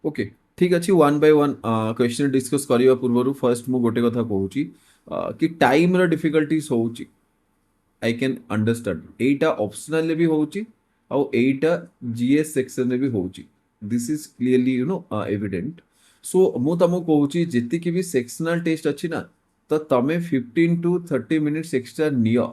Okay ठीक अच्छे one by one question discuss करने पूर्व फर्स्ट मु गोटे कथा कहूँ कि टाइम रो डिफिकल्टीज होउची आई कैन अंडरस्टैंड एटा ऑप्शनल भी होउची और एटा जीएस सेक्शन में भी होउची दिस इज क्लियरली एविडेंट सो मु तुमको कहूँ जितकी भी सेक्शनल टेस्ट अच्छी ना तो तमे 15 to 30 मिनिट्स एक्स्ट्रा नियो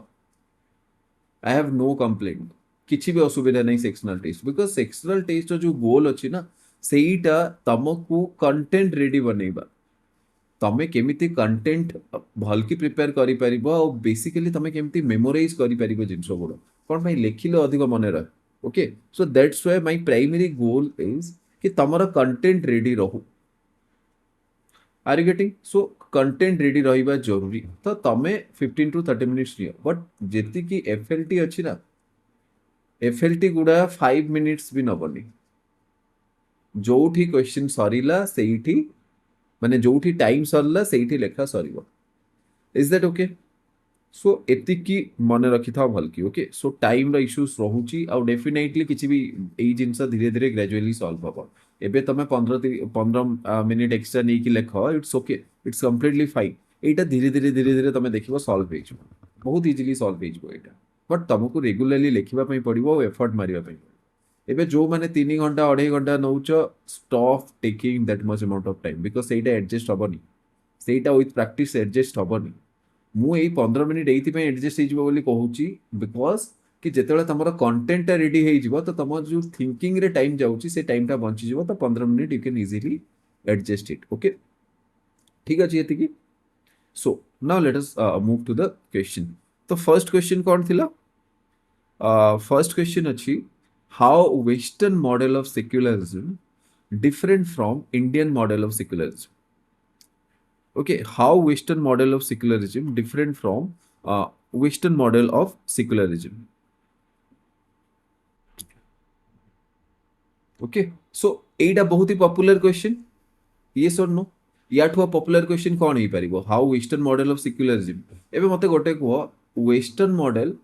आई हैव नो कंप्लेंट किसी भी असुविधा नहीं sectional test because sectional test जो गोल अच्छी ना ସେଇଟା ତମକୁ କଣ୍ଟେଣ୍ଟ ରେଡି ବନେଇବା ତମେ କେମିତି କଣ୍ଟେଣ୍ଟ ଭଲକି ପ୍ରିପେୟାର କରିପାରିବ ଆଉ ବେସିକାଲି ତମେ କେମିତି ମେମୋରାଇଜ କରିପାରିବ ଜିନିଷ ଗୁଡ କଣ ପାଇଁ ଲେଖିଲେ ଅଧିକ ମନେ ରହେ okay so that's why my primary goal is କି ତମର କଣ୍ଟେଣ୍ଟ ରେଡି ରହୁ ଆର୍ ଗେଟିଂ ସୋ କଣ୍ଟେଣ୍ଟ ରେଡି ରହିବା ଜରୁରୀ ତ ତମେ 15 to 30 ମିନିଟ୍ସ ନିଅ ବଟ୍ ଯେତିକି ଏଫଏଲଟି ଅଛି ନା ଏଫଏଲଟି ଗୁଡା 5 ମିନିଟ୍ସ ବି ନବନି ଯୋଉଠି କ୍ୱେଶ୍ଚିନ୍ ସରିଲା ସେଇଠି ମାନେ ଯୋଉଠି ଟାଇମ୍ ସରିଲା ସେଇଠି ଲେଖା ସରିବ ଇଜ ଦ୍ୟାଟ୍ ଓକେ सो एतिकी मन रखी था भल की ओके सो टाइम रो इश्यूज रहूची आ डेफिनेटली किसी भी एई जिंस धीरे धीरे ग्रेजुअली सॉल्व हो एबे तमे 15 मिनिट एक्स्ट्रा नहीं कि लेख it's okay it's completely fine एटा धीरे धीरे तमे देखिबो सॉल्व हो जिवो बहुत इजीली सॉल्व हो जिवो एटा बट तुमको रेगुलरली लेखिबा पई पड़िबो और एफर्ट मारिबा पई एबे जो माने 3 घंटा 2.5 घंटा notch stop taking that much amount of time because सेटा एडजस्ट हबनी सेटा विथ प्रैक्टिस एडजस्ट हबनी ମୁଁ ଏଇ 15 ମିନିଟ୍ ଏଇଥିପାଇଁ ଆଡଜଷ୍ଟ ହେଇଯିବ ବୋଲି କହୁଛି ବିକଜ କି ଯେତେବେଳେ ତମର କଣ୍ଟେଣ୍ଟଟା ରେଡି ହେଇଯିବ ତ ତମ ଯୋଉ ଥିଙ୍କିଂରେ ଟାଇମ୍ ଯାଉଛି ସେ ଟାଇମ୍ଟା ବଞ୍ଚିଯିବ ତ 15 minute you can easily adjust it okay ଠିକ ଅଛି ଏତିକି so now let us move to the question ତ ଫର୍ଷ୍ଟ କ୍ୱେଶ୍ଚିନ୍ କ'ଣ ଥିଲା ଫର୍ଷ୍ଟ କ୍ୱେଶ୍ଚିନ୍ ଅଛି how western model of secularism different from Indian model of secularism. Okay, how Western model of secularism different from Western model of secularism. Okay, so एटा बहुत ही popular question yes or no याठू popular question कौन हो पारिबो how western model of secularism एबे मते गोटे कह वेस्टर्न मॉडल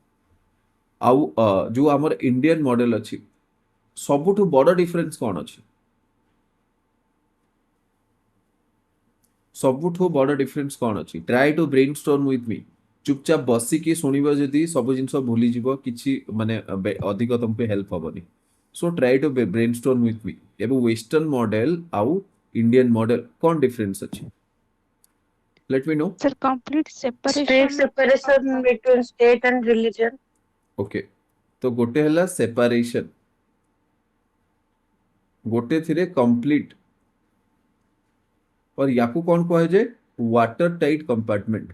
आउ जो हमर इंडियन मॉडल अछि सबुठु बड़ डिफरेंस कौन अछि सबुठु बड़ डिफरेंस कौन अछि try to brainstorm with me चुपचाप बसिकी शुणिब जदि सब जिनस भूलीजिव किछि माने अधिक तुमको हेल्प हबनी so try to brainstorm with me एबे वेस्टर्न मॉडल आउ इंडियन मॉडल कौन डिफरेंस अछि let me know Sir, complete Strict separation of separation between state and religion. Okay तो गोटे हला सेपरेशन गोटे थिरे कंप्लीट और याकू कौन कहे जाए वाटर टाइट कंपार्टमेंट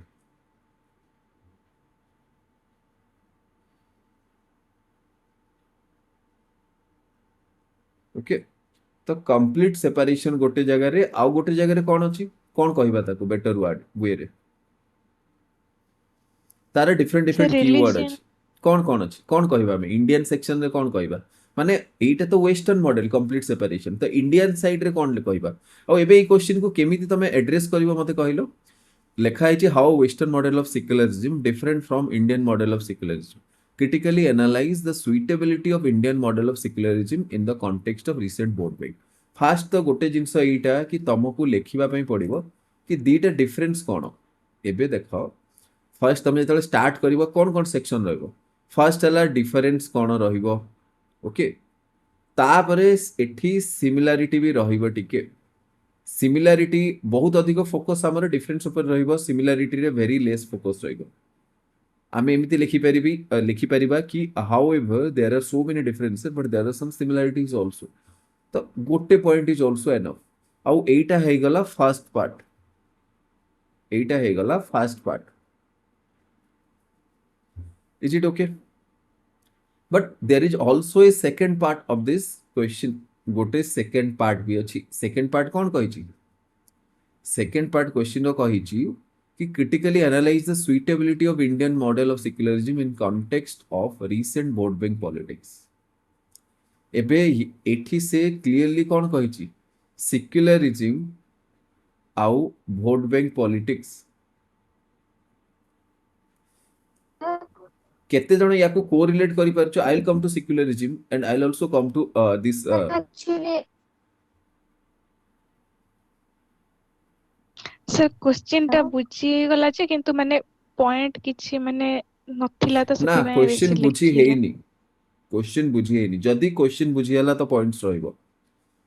ओके तो कंप्लीट सेपरेशन गोटे जगह रे आउ गोटे जगह रे कौन अछि कौन कहबा ताको बेटर वर्ड वे रे तार different sir different keyword religion. अछि कौन अछि कौन कहबा में इंडियन सेक्शन रे कौन कहबा माने एटा तो वेस्टर्न मॉडल कंप्लीट सेपरेशन तो इंडियन साइड रे कौन कहबा और एबे ई क्वेश्चन को केमिति तमे एड्रेस करिवो मते कहिलो लेखा है how western model of secularism different from Indian model of secularism critically analyze the suitability of Indian model of secularism in the context of recent board meeting. Fast तो गोटे जिनस एटा कि तुमको लेखिबा पई पड़िबो कि दीटा डिफरेंस कोन एबे देखो फर्स्ट तुम जो स्टार्ट करिवो कोन कोन सेक्शन रहइबो फर्स्ट हला डिफरेंस कोन रहिबो ओके तापरे एठी सिमिलारिटी भी रहिबो टिके सिमिलारिटी बहुत अधिक फोकस आमर डिफरेंस ऊपर रहिबो सिमिलारिटी रे वेरी लेस फोकस रहिबो आमे एमिति लिखिपारिबा कि however there are so many differences but there are some similarities also तो गोटे पॉइंट इज आल्सो एनफ आउ एटा हे गला फर्स्ट पार्ट एटा हे गला first part is it okay but there is also a second part of this question गोटे second part भी अछि सेकंड पार्ट कौन कहिछि सेकंड पार्ट क्वेश्चन रो कहिछि कि critically analyze the suitability of Indian model of secularism in context of recent vote bank politics. एबे एठी से क्लियरली कौन कहिछि सेक्युलरिज्म आउ वोट बैंक पॉलिटिक्स केते जण याको कोरिलेट करि परछो I will come to secularism and I will also come to this Actually, sir question टा बुझी गला जे किंतु माने पॉइंट किछि माने नथिला तो ना सेति में क्वेश्चन बेसी बुझी लेखिले हेनी, क्वेश्चन बुझी हेनी, जदि क्वेश्चन बुझी हला तो पॉइंट्स रहइबो।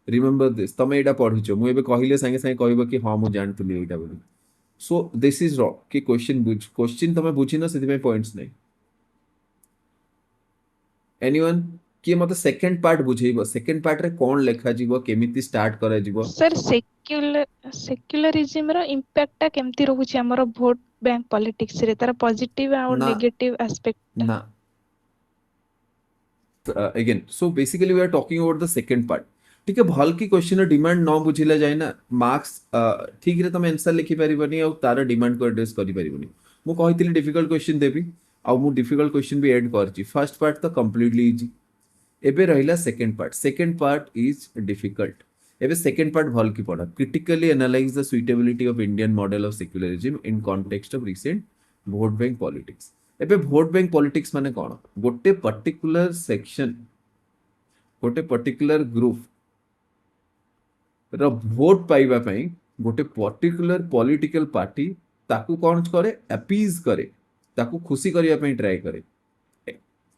रिमेंबर दिस, तमे एटा पढिछ मु एबे कहिले संगे संगे कहइबो कि हां मु जानतुली एटा बोली। सो दिस इज रॉ कि क्वेश्चन तमे बुझी न सेति में पॉइंट्स नै। एनीवन कि मते सेकंड पार्ट बुझेइबो, सेकंड पार्ट रे कोन लेखा जीवो, केमिति स्टार्ट करा जीवो। सर सेक्युलरिज्म रो इम्पैक्ट टा केमती रहउछि हमर वोट बैंक पॉलिटिक्स रे तार पॉजिटिव और ना नेगेटिव एस्पेक्ट टा। ना again so basically we are talking about the second part. ठीक है, भल की क्वेश्चन डिमांड न बुझिले जाय ना, मार्क्स ठीक रे तमे आंसर लिखि परिबनी और तार डिमांड को एड्रेस करि परिबनी। मु कहितली डिफिकल्ट क्वेश्चन देबी और मु डिफिकल्ट क्वेश्चन भी ऐड करछि। फर्स्ट पार्ट तो कंप्लीटली इजी, एबे रहिला second part. Second part is difficult. एबे सेकंड पार्ट भल की पढ़ा, critically analyse the suitability of Indian model of secularism in context of recent vote bank politics. एबे वोट बैंक पॉलिटिक्स माने कोन, गोटे पर्टिकुलर सेक्शन, गोटे पर्टिकुलर ग्रुप रो vote पाइबा पई गोटे पर्टिकुलर पॉलिटिकल पार्टी ताकू कोन करे, अपीज करे, ताकू खुशी करिया पई ट्राई करे।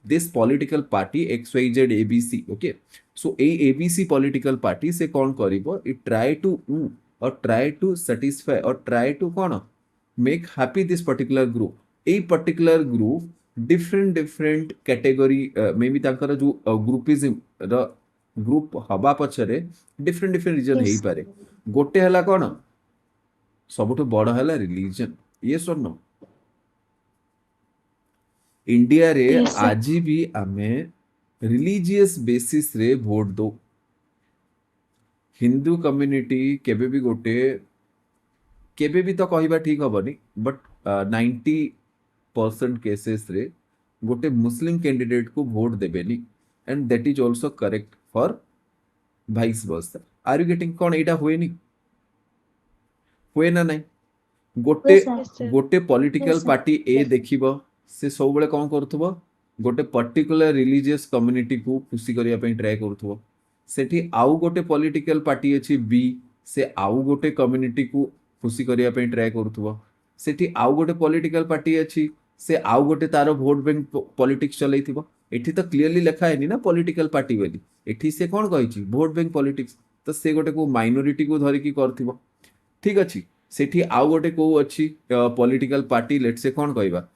This political party XYZ ABC, okay. So A ABC political party से कौन करिवो, इट ट्राई टू और ट्राई टू सैटिस्फाई और ट्राई टू कौन make happy this particular group. A particular group different different category may be तांकर जो groupism र group हवा पछरे different different reason हेई पारे। गोटे हला कौन, सबुठु बड़ हला रिलीजन। यस और नो, इंडिया रे Yes, sir. आज भी आमे रिलीजियस बेसिस रे वोट दो। हिंदू कम्युनिटी केबे भी गोटे, केबे भी तो कहबा ठीक हबनी, बट 90% केसेस रे गोटे मुस्लिम कैंडिडेट को वोट देबेनी, and that is also correct for vice versa. Are you getting, कोन एटा हुए नी, हुए ना नहीं। गोटे Yes, sir. गोटे पॉलिटिकल पार्टी ए देखिबो, से सब बेले कोन करथबो, गोटे पर्टिकुलर रिलीजियस कम्युनिटी को खुशी करिया पई ट्राई करथबो। सेठी आउ गोटे पॉलिटिकल पार्टी अछि बी, से आउ गोटे कम्युनिटी को खुशी करिया पई ट्राई करथबो। सेठी आउ गोटे पॉलिटिकल पार्टी अछि, से आउ गोटे तारो वोट बैंक पॉलिटिक्स चलैथिबो। एठी तो क्लियरली लिखा है नी ना पॉलिटिकल पार्टी बोली, एठी से कोन कहिछि वोट बैंक पॉलिटिक्स, तो से गोटे को माइनॉरिटी को धरिकी करथिबो। ठीक अछि, सेठी आउ गोटे को अछि पॉलिटिकल पार्टी, लेट से कोन कहबा,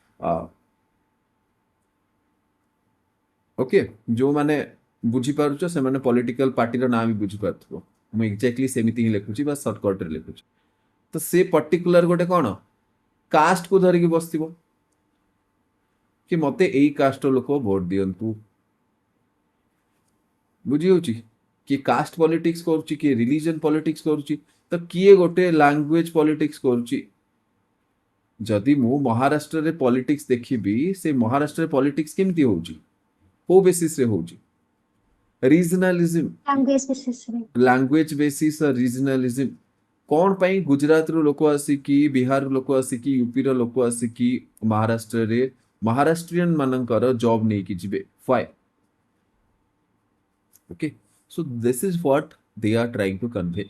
ओके, जो माने बुझी पारुछ से माने पॉलिटिकल पार्टी रो नाम भी बुझी पारथबो। मु एक्जेक्टली सेमिति ही लिखुची, बस शॉर्टकट रे लिखुची। तो से पर्टिकुलर गोटे कोन कास्ट को धरिकी बसथिबो कि मते एई कास्ट रो लोक वोट दियंतु। बुझी होची कि कास्ट पॉलिटिक्स करूची, कि रिलीजन पॉलिटिक्स करूची, तो किए गोटे लैंग्वेज पॉलिटिक्स करूची। जदि मु महाराष्ट्र रे पॉलिटिक्स देखिबी, से महाराष्ट्र रे पॉलिटिक्स केमती होची, को बेसिस रे होची, रीजनलिज्म, लैंग्वेज बेसिस रीजनलिज्म। कौन पाई गुजरात रो लोक आसिकी, बिहार रो लोक आसिकी, यूपी रो लोक आसिकी महाराष्ट्र रे महाराष्ट्रियन मानकर जॉब नहीं की जिबे, why? Okay, so this is what they are trying to convey.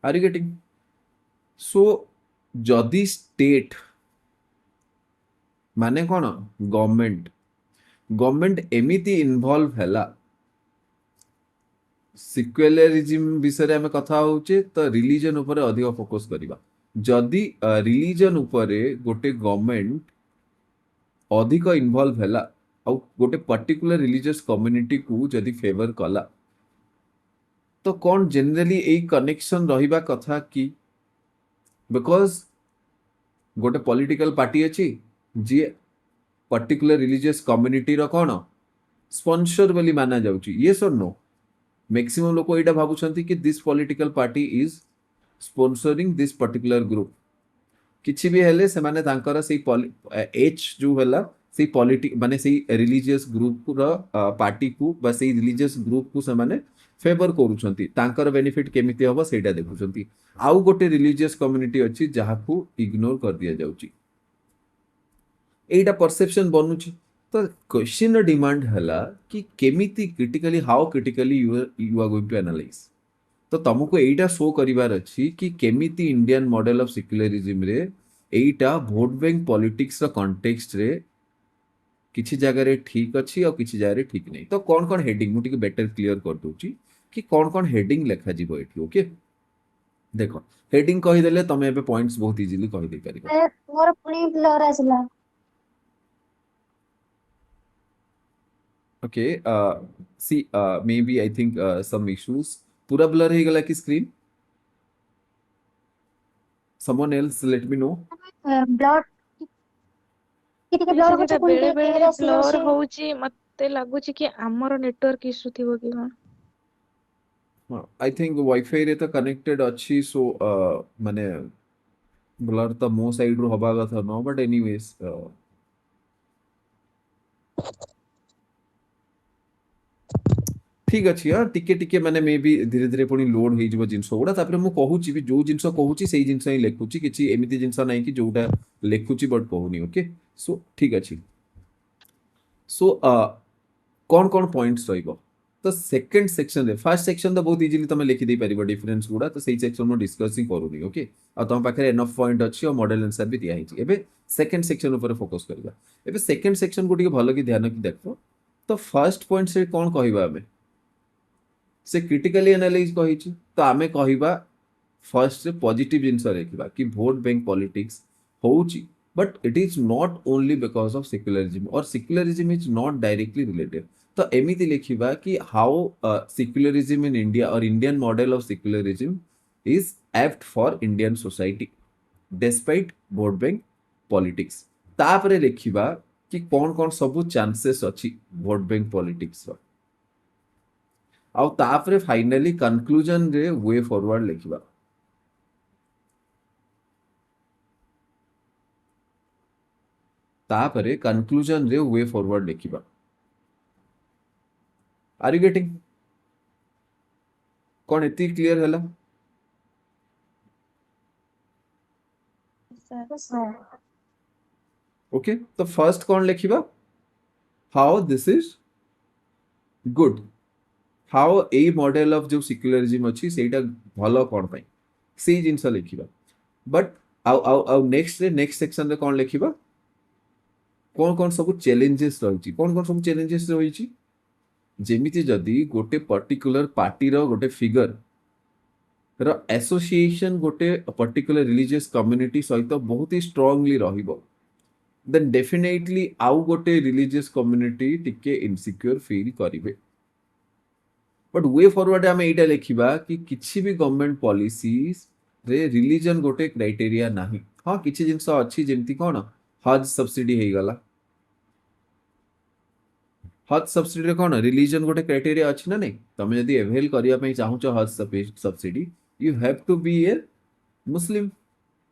Are you getting? So जदि स्टेट माने कौन, गवर्नमेंट, गवर्नमेंट एमिति इन्वॉल्व हैला, सिक्युलरिज्म विषय आम कथा होचे, तो रिलीजन ऊपर अधिक फोकस करिबा। जदि रिलीजन ऊपर गोटे गवर्नमेंट अधिक इन्वॉल्व हैला और गोटे पर्टिकुलर रिलीजियस कम्युनिटी को जदि फेवर कला, तो कौन जनरली ए कनेक्शन रहिबा कथा कि, बिकॉज गोटे पॉलिटिकल पार्टी अछि जे पर्टिकुलर रिलीजियस कम्युनिटी रो कोन स्पॉन्सर बोली माना जाउची। यस और नो? मैक्सिमम लोक एटा भाबुछंती कि this political party is sponsoring this particular group. किछि भी हेले से माने तांकर से एच जो होला से पॉलिटिक माने से रिलीजियस ग्रुप रो पार्टी को बा से रिलीजियस ग्रुप को से माने फेवर करूछंती, तांकर बेनिफिट केमिति हबो सेटा देखुछंती। आउ गोटे रिलीजियस कम्युनिटी अछि जहा को इग्नोर कर दिया जाउची, एटा परसेप्शन बनुची। तो क्वेश्चन डिमांड हला कि केमिति critically, how critically you are going to analyse. तो तुमको एटा शो करिवार अछि कि केमिति इंडियन मॉडल ऑफ सेक्युलरिज्म रे एटा वोट बैंक पॉलिटिक्स रो कॉन्टेक्स्ट रे किछि जगह रे ठीक अछि और किछि जगह रे ठीक नहीं। तो कौन कौन हेडिंग मु टिके बेटर क्लियर कर दूची कि कौन कौन हेडिंग लेखा जीवो एठी। ओके देखो हेडिंग कहि देले तमे एबे पॉइंट्स बहुत इजीली कहि दे परिबो। ମୋର ପୁଣି ବ୍ଲର୍ ଆସିଲା। Okay see maybe I think some issues पूरा ब्लर हे गला कि screen someone else let me know. Blur ଟିକେ ନାଇଁ ବ୍ଲର୍ ସାର୍ ହଉଛି ଏଟା ପୁଣି ବେଳେ ଟିକେ ବେଳେ କ୍ଲିୟର ବ୍ଲର ଆସିଯାଉଛି। ହଉଛି, ମତେ ଲାଗୁଛି କି ଆମର ନେଟୱାର୍କ ଇସୁ ଥିବ କି କଣ। आई थिंक वाईफाई रे तो कनेक्टेड अच्छी सो माने ब्लर तो मो साइड रो हबा कथा न बट एनीवेज ठीक अछि हाँ टिके टिके माने मे बी धीरे धीरे पुनी लोड हे जिवो जिंस गुडा तापर मु कहूची भी जो जिंस कहूची सेही जिंस ही लेखुची किछि एमिति जिंस नाही कि जोटा लेखुची बट कहूनी। ओके सो ठीक अछि सो कौन कौन पॉइंट्स रहिबो। तो सेकंड सेक्शन रे फर्स्ट सेक्शन तो बहुत इजीली तमे लिखि दे परिबो डिफरेंस गुडा तो सेही सेक्शन मु डिस्कस ही करूनी। ओके आ तम पाखरे एनफ पॉइंट अछि और मॉडल आंसर भी दिया हिची। एबे सेकंड सेक्शन ऊपर फोकस करबा। एबे सेकंड सेक्शन को टिके भलो कि ध्यान कि देखो। तो फर्स्ट पॉइंट से कौन कहिबा हमें से क्रिटिकली एनालाइज कहिची तो आमे कहिबा फर्स्ट से पॉजिटिव जिंस रेखिबा कि वोट बैंक पॉलिटिक्स होउची but it is not only because of secularism और secularism is not directly related. तो एमिति लिखिबा कि हाउ सेक्युलरिज्म इन इंडिया और Indian model of secularism is apt for Indian society despite vote bank politics. तापरे लिखिबा कि कौन कौन सब चांसेस अछि वोट बैंक पॉलिटिक्स रो आउ तापरे फाइनली कंक्लूजन रे वे फॉरवर्ड लिखिबा। तापरे कंक्लूजन रे वे फॉरवर्ड लिखिबा। आर यू गेटिंग कौन एति क्लियर हैला। ओके तो फर्स्ट कौन लिखिबा how this is good how a model of जो सेक्युलरिज्म अछि सेटा भलो कोन पई से जिंस लिखिबा। बट आउ नेक्स्ट सेक्शन रे कौन लिखिबा कौन कौन सब चैलेंजेस रही कौन कौन सब चैलेंजेस रही जेमिति जदि गोटे पर्टिकुलर पार्टी रो गोटे फिगर रो एसोसिएशन गोटे पर्टिकुलर रिलीजियस कम्युनिटी सहित बहुत ही स्ट्रांगली रहिबो देन डेफिनेटली आउ गोटे रिलीजियस कम्युनिटी टिके इनसिक्योर फील करिवे। बट वे फॉरवर्ड आम एटा लिखिबा कि किछि भी गवर्नमेंट पॉलिसीज रे रिलीजन गोटे क्राइटेरिया नाही। हाँ किछि जिंस अछि जेमति कोन हज सब्सिडी हे गला हज सब्सिडी रे कोन रिलीजन गोटे क्राइटेरिया अछि ना नहीं तमे यदि एवेल करिया पई चाहू छ Haj subsidy you have to be a Muslim.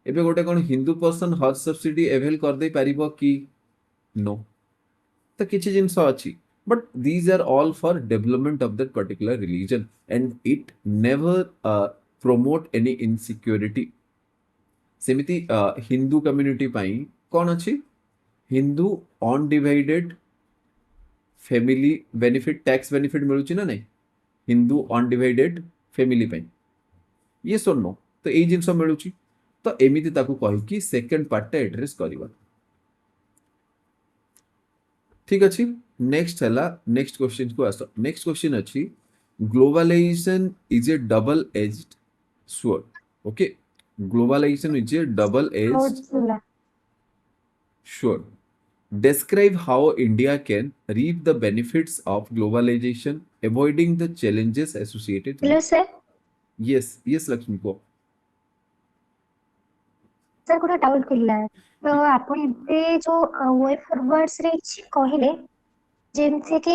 एबे गोटे कोन Hindu person Haj subsidy avail कर दे परिबो कि नो। तो किछि जिंस अछि but these are all for development of that particular religion and it never promote any insecurity। सेमिति हिंदू कम्युनिटी पाई कौन अछि Hindu undivided family benefit tax benefit मिलुची ना नहीं हिंदू अनडिवाइडेड फैमिली पाई ये सुनो तो एई जिंस मिलुची तो एमिति ताकू कहि कि सेकंड पार्ट एड्रेस करबा। ठीक अछि नेक्स्ट हैला नेक्स्ट क्वेश्चन को आस नेक्स्ट क्वेश्चन अछि globalisation is a double edged sword. Okay globalisation is a double edged sword describe how India can reap the benefits of globalization avoiding the challenges associated hello with। Sir yes Lakshmi को sir गोटे doubt थिला तो आपण एबे जो way forwards रे कहिले जेमसे कि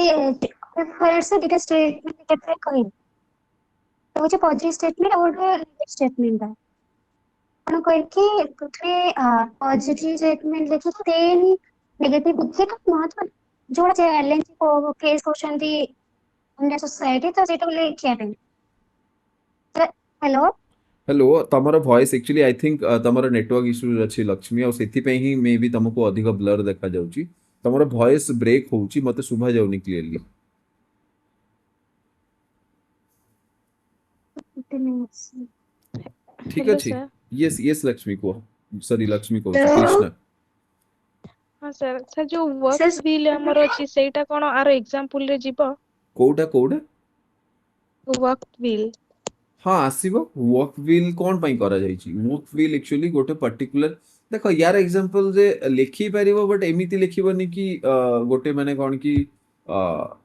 फॉरवर्ड्स रे डिटेल स्टेटमेंट केते कहिले तो जे पॉजिटिव स्टेटमेंट और नेगेटिव स्टेटमेंट है आपण कहि कि तुथे पॉजिटिव स्टेटमेंट लिखि देन नेगेटिव लिखि तो महत्व जोड़ा चैलेंज को फेस करछंती इंडियन सोसाइटी तो सेटा लिखिया पे हेलो हेलो तमरो वॉइस एक्चुअली आई थिंक तमरो नेटवर्क इश्यू अछि लक्ष्मी और सेति पे ही मे बी तुमको अधिक ब्लर देखा जाउची तमरो वॉइस ब्रेक होउची मते सुभा जाउनी क्लियरली। 15 minutes. ठीक हेलो अच्छे सर। यस यस लक्ष्मी को सॉरी लक्ष्मी को तो कृष्णा हाँ सर सर जो वर्क सर व्हील ଆମର ଅଛି ସେଇଟା କଣ ଆର ଏକ୍ସାମ୍ପଲ ରେ ଯିବ କୋଉଟା वर्क व्हील हाँ आसीबो वर्क व्हील कोन पई करा जायछि वर्क व्हील एक्चुअली गोटे पर्टिकुलर देखो यार एग्जांपल जे लिखि परिबो बट एमिति लिखिबोनी कि गोटे माने कोन कि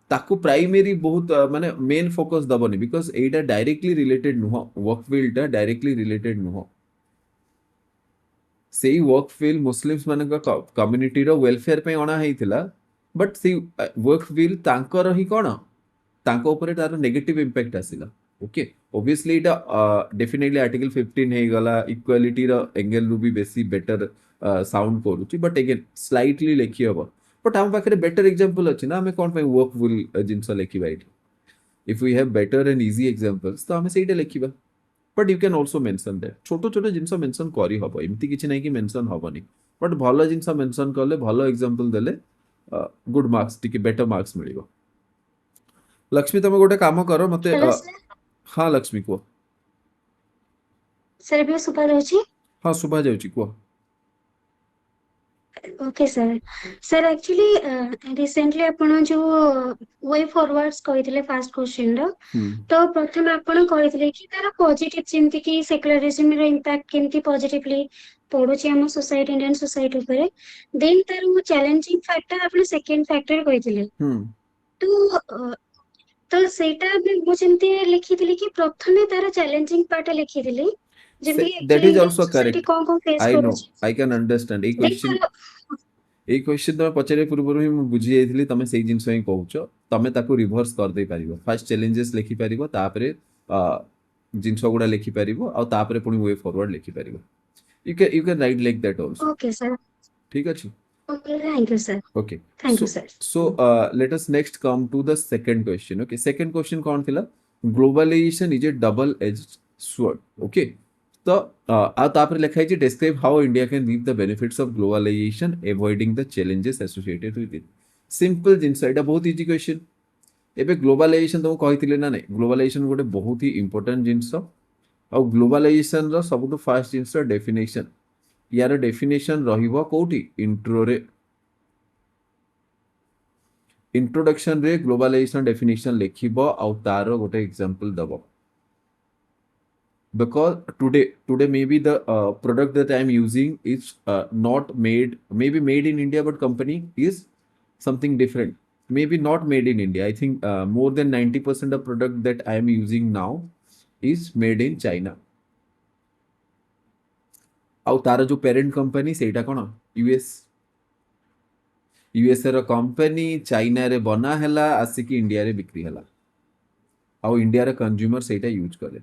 ताकू प्राइमरी बहुत माने main focus दबनी because Etah directly related नुह वर्क व्हील टा डायरेक्टली रिलेटेड नुह सेई वर्क व्हील मुस्लिम्स मानक कम्युनिटी रो वेलफेयर पे अणा हेइथिला बट सेई वर्क व्हील तांकर ही कोन तांको ऊपर तार नेगेटिव इंपैक्ट आसिला ओके ऑब्वियसली इटा डेफिनेटली आर्टिकल 15 हे गला इक्वालिटी रो एंगल रु भी बेसी बेटर साउंड करूची बट अगेन स्लाइटली लेखि हबो बट हम पाखरे बेटर एग्जांपल अछि ना हमें कोन पे वर्क व्हील जिंस लेखिबा it if we have better and easy examples तो हमें सेटा लेखिबा but you can also mention that छोटो छोटो जिनस मेंशन करी हबो एमती किछि नै कि मेंशन हबोनी बट भलो जिनस मेंशन करले भलो एग्जांपल देले गुड मार्क्स टिके बेटर मार्क्स मिलिबो लक्ष्मी तुम गोटे काम करो मते हेलो सर हाँ लक्ष्मी को सर भी सुपर रहछि हाँ सुबह जाउची को okay sir sir actually recently आपण जो वे फॉरवर्ड्स कहिथिले फास्ट क्वेश्चन रो तो प्रथम आपण कहिथिले कि तार पॉजिटिव जेमति कि सेक्युलरिज्म रो इंपैक्ट केमति पॉजिटिवली पडुची हम सोसाइटी इंडियन सोसाइटी ऊपर देन तार वो चैलेंजिंग फैक्टर आपण सेकंड फैक्टर कहिथिले तो तो सेटा मु जेमति लिखिथिले कि प्रथमे तार चैलेंजिंग पार्ट लिखिथिले जेमति that actually is Indian also society correct कोन फेस आई नो करूची आई कैन अंडरस्टैंड देन तार এই क्वेश्चन तुम पचारे पूर्व ही मुझे बुझी जाइली तुम से जिनस ही कहूच तुम ताको रिभर्स कर दे पारिबो फास्ट चैलेंजेस लिखि पारिबो तापरे जिनस गुडा लिखि पारिबो आ तापरे पुनी वे फॉरवर्ड लिखि पारिबो you can write like that also okay sir ठीक अछि okay thank you sir okay thank you so sir so let us next come to the second question okay second question कौन थिला globalization is a double edged sword okay तो आ तापर लिखा है describe how India can reap the benefits of globalization avoiding the challenges associated with it simple जिनस एटा बहुत इजी क्वेश्चन एबे ग्लोबलाइजेशन तुम कहिथिले ना नहीं ग्लोबलाइजेशन गोटे बहुत ही इंपोर्टेंट जिनस और ग्लोबलाइजेशन रो सबटु फास्ट जिनस डेफिनेशन यार डेफिनेशन रहिबो कोठी इंट्रो रे इंट्रोडक्शन रे ग्लोबलाइजेशन डेफिनेशन लिखिबो आ तार गोटे एग्जांपल दबो because today maybe the product that I am using is not made maybe made in India but company is something different maybe not made in India I think more than 90% of product that I am using now is made in China ଆଉ ତାର ଯୋଉ parent company ସେଇଟା କଣ US ର company China रे बना हैला आसिकी India रे बिक्री हैला ଆଉ इंडिया रे कंज्यूमर ସେଇଟା यूज करे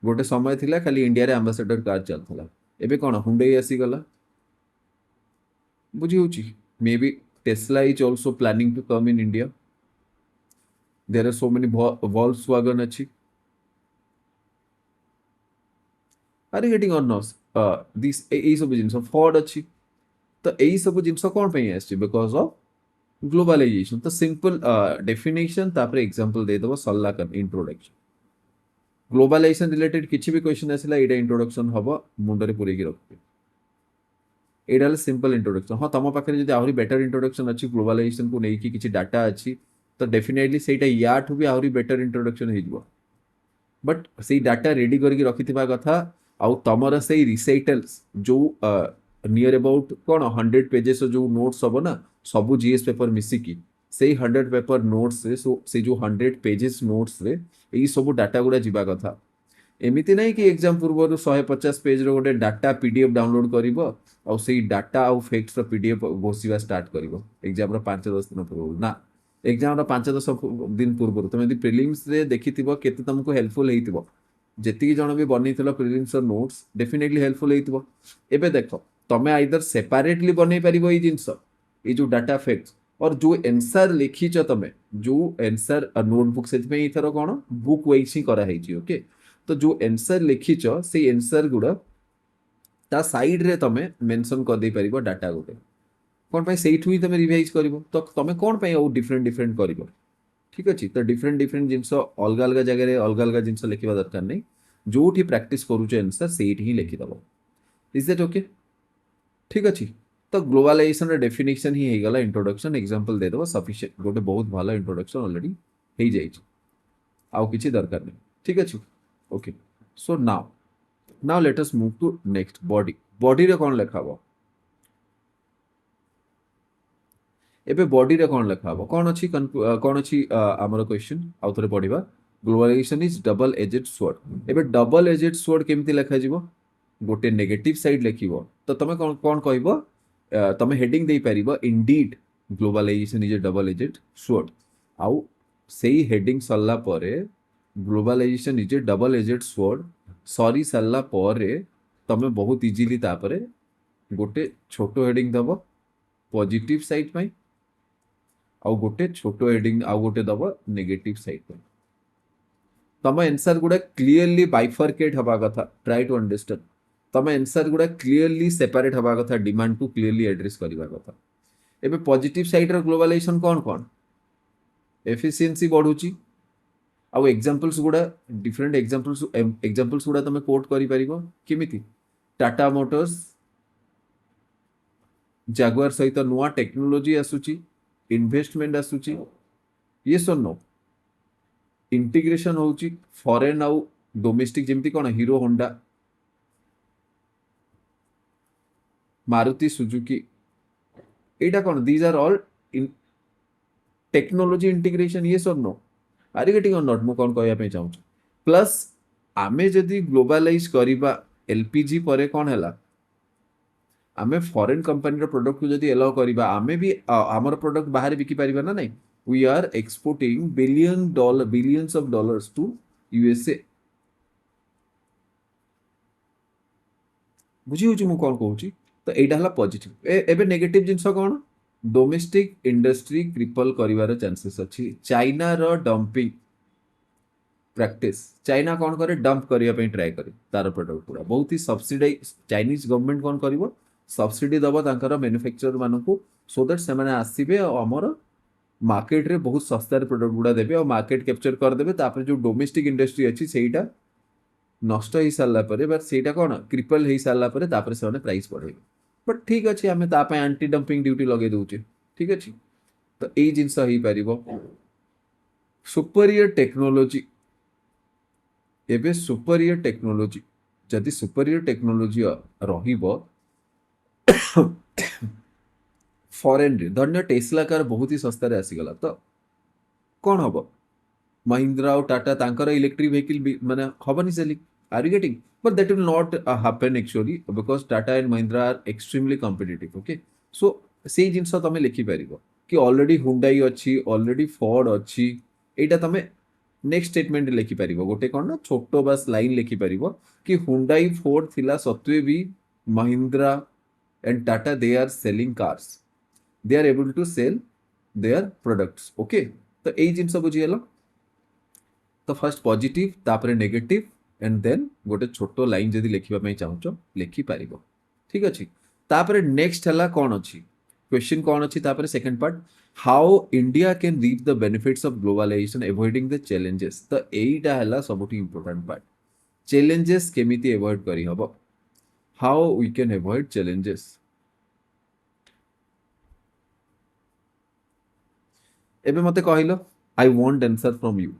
गोटे समय थिला खाली इंडिया रे एम्बेसडर कार चलथला एबे कोन हुंडई आसी गला बुझी होची maybe Tesla is also planning to come in India there are so many Volkswagen अछि आर गेटिंग ऑन नॉस दिस ए सब जिंस फोर्ड अछि तो एई सब जिंस कोन पे आछि बिकॉज़ ऑफ ग्लोबलाइजेशन तो सिंपल डेफिनेशन तापर एग्जांपल दे दबो सल्ला कर इंट्रोडक्शन ग्लोबलाइजेशन रिलेटेड किसी भी क्वेश्चन आसिला एटा इंट्रोडक्शन हबो मुंडरे पुरे की रखबे एटा सिंपल इंट्रोडक्शन हाँ तुम पाखे जब आहरी बेटर इंट्रोडक्शन अच्छी ग्लोबलाइजेशन को लेकिन किसी डाटा अच्छी तो डेफिनेटली सेटा याठू भी आहरी बेटर इंट्रोडक्शन हो बट से डाटा रेडी करके रखिथिबा कथा आउ तमर से रिसाइटल्स जो नियर अबाउट कौन 100 पेजेस जो नोट्स हम ना सबू जीएस पेपर मिसिकी से 100 पेपर नोट्स से जो 100 पेजेस नोट्स रे यही सब डाटा गुड़ा जीवा कथा एमती ना कि एग्जाम पूर्व 150 पेज रो गोटे डाटा पीडीएफ डाउनलोड करिवो और से डाटा आउ फैक्ट्स रो पीडीएफ घोषिबा स्टार्ट करिवो एग्जाम रो 5-10 दिन पूर्व ना एग्जाम रो 5-10 दिन पूर्व तुम यदि प्रिलिम्स रे देखिथिबो केते तुमको हेल्पफुल हेइतिबो जेतिकी जण भी बनेइथिलो प्रिलिम्स रो नोट्स डेफिनेटली हेल्पफुल हेइतिबो एबे देखो तमे आइदर सेपरेटली बनै परिबो ई जिंस ए जो डाटा फैक्ट्स और जो आंसर लिखिछ तमे जो आंसर नोटबुक से इथर कौन बुक वाइज ही करा हेछि ओके तो जो आंसर लिखिछ से आंसर गुड़ा ता साइड रे तमे मेंशन कर दे परिबो डाटा गुटे कोन पई सेइठु ही तमे रिवाइज करिवो तो तमे कोन पई ओ डिफरेंट डिफरेंट करिवो ठीक अच्छे तो डिफरेंट डिफरेंट जिनस अलग अलग जगह अलग अलग जिनस लिखा दरकार नहीं जो प्रैक्टिस करुचे आंसर से ही लिखिदेव इज दैट ओके ठीक अच्छे तो ग्लोबालाइजेशन डेफिनेशन ही गला इंट्रोडक्शन एग्जांपल देदेव सफिशिएंट गोटे बहुत भल इंट्रोडक्शन ऑलरेडी हो जाए आउ किसी दरकार नहीं ठीक अच्छे okay so now now let us move to next body body रे कौन लिखा हबो एबे बॉडी रे कौन लिखा हबो कौन अच्छी आमर क्वेश्चन आउ थोड़े पढ़िबा ग्लोबालाइजेशन इज डबल एजेड स्वॉर्ड एबे डबल एजेड स्वॉर्ड केमती लिखा जीवो गोटे नेगेटिव साइड लिखिबो तो तमे कौन कौन कहबो तमे हेडिंग दे परिबो indeed globalization is a double edged sword आउ सेही हेडिंग सरला परे globalization is a double edged sword सरी सरला परे तमे बहुत इजीली तापरे गोटे छोटो हेडिंग दबो पॉजिटिव साइड पे आउ गोटे छोटो हेडिंग आउ गोटे दबो नेगेटिव साइड पे तम आंसर गुडा क्लियरली बाइफर्केट हवा कथा ट्राई टू अंडरस्टैंड तम आंसर गुडा क्लियरली सेपरेट हवा कथा डिमांड टू क्लियरली एड्रेस करबा कथा एबे पॉजिटिव साइड रो ग्लोबलाइजेशन कौन कौन एफिशिएंसी बढ़ुची आउ एग्जांपल्स गुडा डिफरेंट एग्जांपल्स गुडा तमे कोट करि परिबो केमिति टाटा मोटर्स जागुआर सहित नुआ टेक्नोलोजी आसुची इन्वेस्टमेंट आसुची ये सो नो इंटीग्रेशन होची फॉरेन आउ डोमेस्टिक जेमती कोन हीरो होंडा मारुति सुजुकी एटा कोन these are all in technology integration yeah so no are you getting और नॉट मु कोन कहया पे चाहू प्लस आमे जदी ग्लोबलाइज करिबा एलपीजी परे कोन हला आमे फॉरेन कंपनी रो प्रोडक्ट को जदी एलाउ करिबा आमे भी हमर प्रोडक्ट बाहर बिकी परिबा ना नहीं we are exporting billions of dollars to USA बुझी होची मु कोन कहूची तो एटा हला पॉजिटिव एबे नेगेटिव जिंस कोन डोमेस्टिक इंडस्ट्री क्रिपल करिवार चांसेस अछि चाइना रो डंपिंग प्रैक्टिस चाइना कौन करे डंप करिया पे ट्राई करे तार प्रोडक्ट पूरा बहुत ही सब्सिडाइज चाइनीज गवर्नमेंट कौन करिवो सब्सिडी दबो तांकर मैन्युफैक्चरर मानकू सो दैट से माने आसीबे हमर मार्केट रे बहुत सस्ता प्रोडक्ट गुडा देबे और मार्केट कैप्चर कर देबे तापर जो डोमेस्टिक इंडस्ट्री अछि सेटा नष्ट हो सारा पर बट सेटा कौन क्रिपल हो सारा पर तापर से प्राइस बढ़ेबे बट ठीक अच्छे आम ताप एंटी डंपिंग ड्यूटी लगे दौचे ठीक अच्छे तो यही जिनस हो पार सुपरियर टेक्नोलोजी एबे सुपरियर टेक्नोलोजी जदि सुपरियर टेक्नोलोजी रहिबो फॉरेन रे धन्य टेस्ला कार बहुत ही सस्ता रे आसीगला तो कौन हम महिंद्रा और टाटा तांकर इलेक्ट्रिक व्हीकल माने हबनी selling are you getting but that will not happen actually because Tata and Mahindra are extremely competitive okay so say जिनस तमे लिखि परिबो कि ऑलरेडी हुंडई अच्छी ऑलरेडी फोर्ड अच्छी एटा तमे नेक्स्ट स्टेटमेंट लिखि परिबो गोटे कोन ना छोटो बस लाइन लिखि परिबो कि हुंडई फोर्ड थिला सत्वे भी Mahindra and Tata they are selling cars they are able to sell their products okay तो एई जिनस बुझियलो तो फर्स्ट पॉजिटिव तापरे नेगेटिव एंड देन गोटे छोटो लाइन जदि लिखिबा पई चाहूचो लिखि परिबो ठीक अछि तापरे नेक्स्ट हला कोन अछि क्वेश्चन कौन अच्छी तापर second part how India can reap the benefits of globalization avoiding the challenges तो एटा हला सबुठी इंपोर्टेंट पार्ट चैलेंजेस केमिति एवॉइड करी हबो how we can avoid challenges एबे मते कहिलो I want answer from you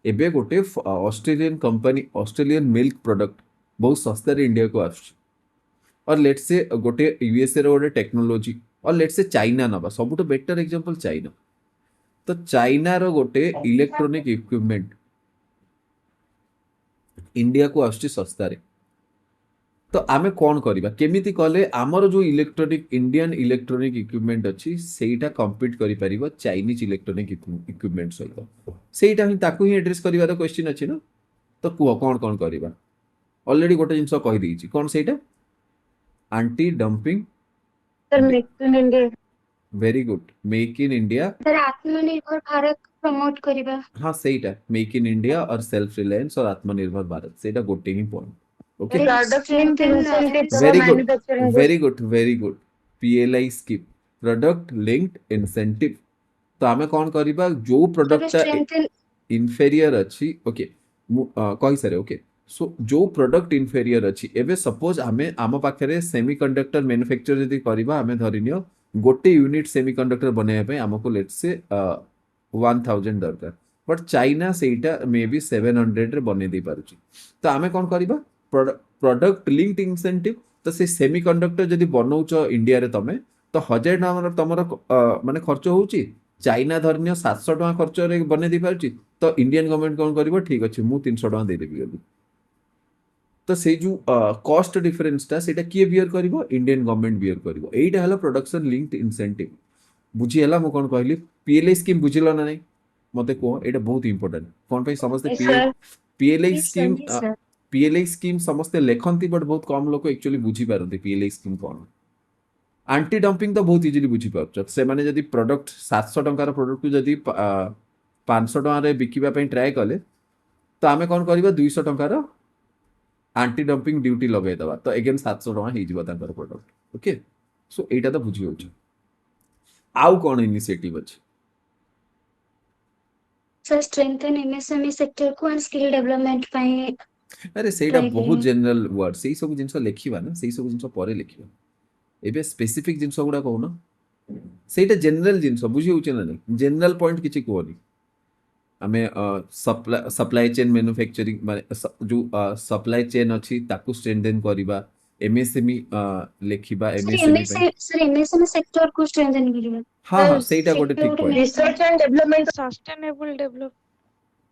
एबे गोटे Australian company Australian milk product बहुत सस्ता रे इंडिया को आछ और लेट्स से गोटे यूएसए रो गोटे टेक्नोलॉजी और लेट्स से चाइना नबा सबुठ बेटर एग्जांपल चाइना तो चाइना रो गोटे इलेक्ट्रॉनिक इक्विपमेंट इंडिया को आछी सस्ता रे तो आमे कौन करिबा केमिति कले आमर जो इलेक्ट्रॉनिक इंडियन इलेक्ट्रॉनिक इक्विपमेंट अच्छी सेटा कम्पीट करि परिबो चाइनीज इलेक्ट्रॉनिक इक्विपमेंट सहित सेटा ही ताकू ही एड्रेस करिवार क्वेश्चन अछि ना तो कौन कौन करिबा ऑलरेडी गोटे जिंस कहि देछि कौन सेटा anti dumping sir make in India very good make in India sir Atmanirbhar Bharat promote करिबा हाँ सेटा मेक इन इंडिया और सेल्फ रिलायंस और आत्मनिर्भर भारत सेटा गोटे ही point okay very good PLI scheme product linked incentive तो आमे कौन करिबा जो କେବେ प्रोडक्टटा strengthen इनफेरियर अच्छी ओके कही सारे ओके सो जो प्रोडक्ट इनफेरियर अच्छी एबे सपोज आमे आम पाखरे सेमीकंडक्टर मैन्युफैक्चर जदी करबा आमे धरिनियो गोटे यूनिट सेमीकंडक्टर बनाइबा पई हमको लेट्स से 1000 दरकार बट चाइना सेटा मे बी 700 रे बने दे पारुची तो आमे कौन करिबा प्रोडक्ट लिंक्ड इंसेंटिव तो से सेमीकंडक्टर जदी बनौच इंडिया रे तमे तो 1000 तमर माने खर्च होउची चाइना धरनियो 700 टका खर्च रे बने दे पारुची तो इंडियन गवर्नमेंट कौन करिबो ठीक अछि मु 300 टका दे देबी बोली तो से जो कॉस्ट डिफरेंस टा सेटा किए बियर करिवो इंडियन गवर्नमेंट बियर करिवो एइटा हला प्रोडक्शन लिंक्ड इंसेंटिव बुझी हला मु कोन कहली पीएलआई स्कीम बुझिलो ना नहीं मते को एटा बहुत इंपोर्टेंट कोन पे समस्त Yes, sir. PLI Yes, sir. Scheme Yes, sir. PLI scheme समस्त लेखंती बट बहुत कम लोग एक्चुअली बुझी पारନ୍ତି पीएलआई स्कीम कोन आंटी डंपिंग तो बहुत इजिली बुझी पारुछ से माने जदी प्रोडक्ट 700 टंकार प्रोडक्ट को जदी 500 टका रे बिकिबा पई ट्राई कले तो आमे कोन करबा 200 टंकार आंटी डंपिंग ड्यूटी लगे दवा तो अगेन 700 टका हे जिवो तांकर प्रोडक्ट ओके सो एटा तो बुझी होछ आउ कोन इनिशिएटिव अछि Sir, strengthen MSME sector को and skill development ପାଇଁ अरे सेटा try बहुत करिए। जनरल वर्ड सेई सब जिंस लेखिबा ना सेई सब जिंस परे लेखिबा एबे स्पेसिफिक जिंस गुडा कहूना सेटा जनरल जिंस बुझी होछ ना नहीं जनरल पॉइंट किछि कोनी आमे सप्लाई चेन मैन्युफैक्चरिंग माने जो सप्लाई चेन अछि ताकू स्ट्रेंथन करिबा एमएसएमई लेखिबा Sir, एमएसएमई पे MSME sector को strengthen करिए। हाँ हाँ Sir, सेटा गोटे ठीक sector point research and development, sustainable develop.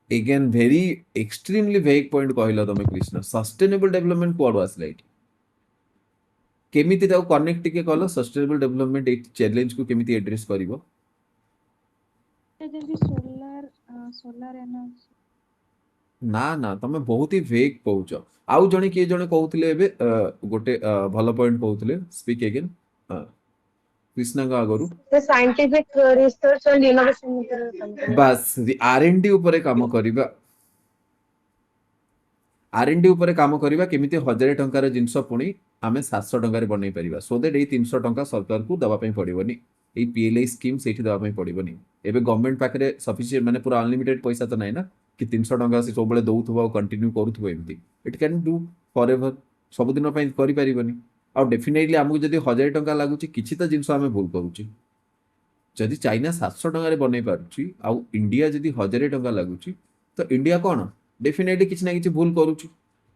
Again very extremely वेग पॉइंट कहलो तमे कृष्ण सस्टेनेबल डेवलपमेंट कोड आसला एठी केमिति ताऊ कनेक्ट टिके कहलो सस्टेनेबल डेवलपमेंट ए चैलेंज को केमिति एड्रेस करिवो ଯେମିତି solar energy ना ना तमे बहुत ही वेग कहउछ आउ जणे किए जणे कहउथिले एबे गोटे भलो पॉइंट कहउथिले स्पीक अगेन कृष्णा का आगरु the scientific research and innovation ଉପରେ କାମ କରିବ। बस आरएनडी उपरे काम करिबा आरएनडी उपरे काम करिबा केमिति 1000 टंकार जिंस पुणी आमे 700 टंकार बनै परिबा सो दैट ए 300 टंका सरकार को दवा पई पड़िबोनी ए पीएलआई स्कीम सेठी दवा पई पड़िबोनी एबे गवर्नमेंट पाखरे सफिशिएंट माने पूरा अनलिमिटेड पैसा तो नै ना कि 300 टंका से सब बेले दउथबो और कंटिन्यू करूथबो एमती इट कैन डू फॉरएवर सब दिन पई करि परिबोनी और डेफिनेटली हमकु जदी 1000 टंका लागुची किछि त जिंस आमे भूल करूची जदि चाइना 700 टंका बनै पारुची आउ इंडिया जदि 1000 टंका लागुची तो इंडिया कोन डेफिनेटली किछि ना किछि भूल करूची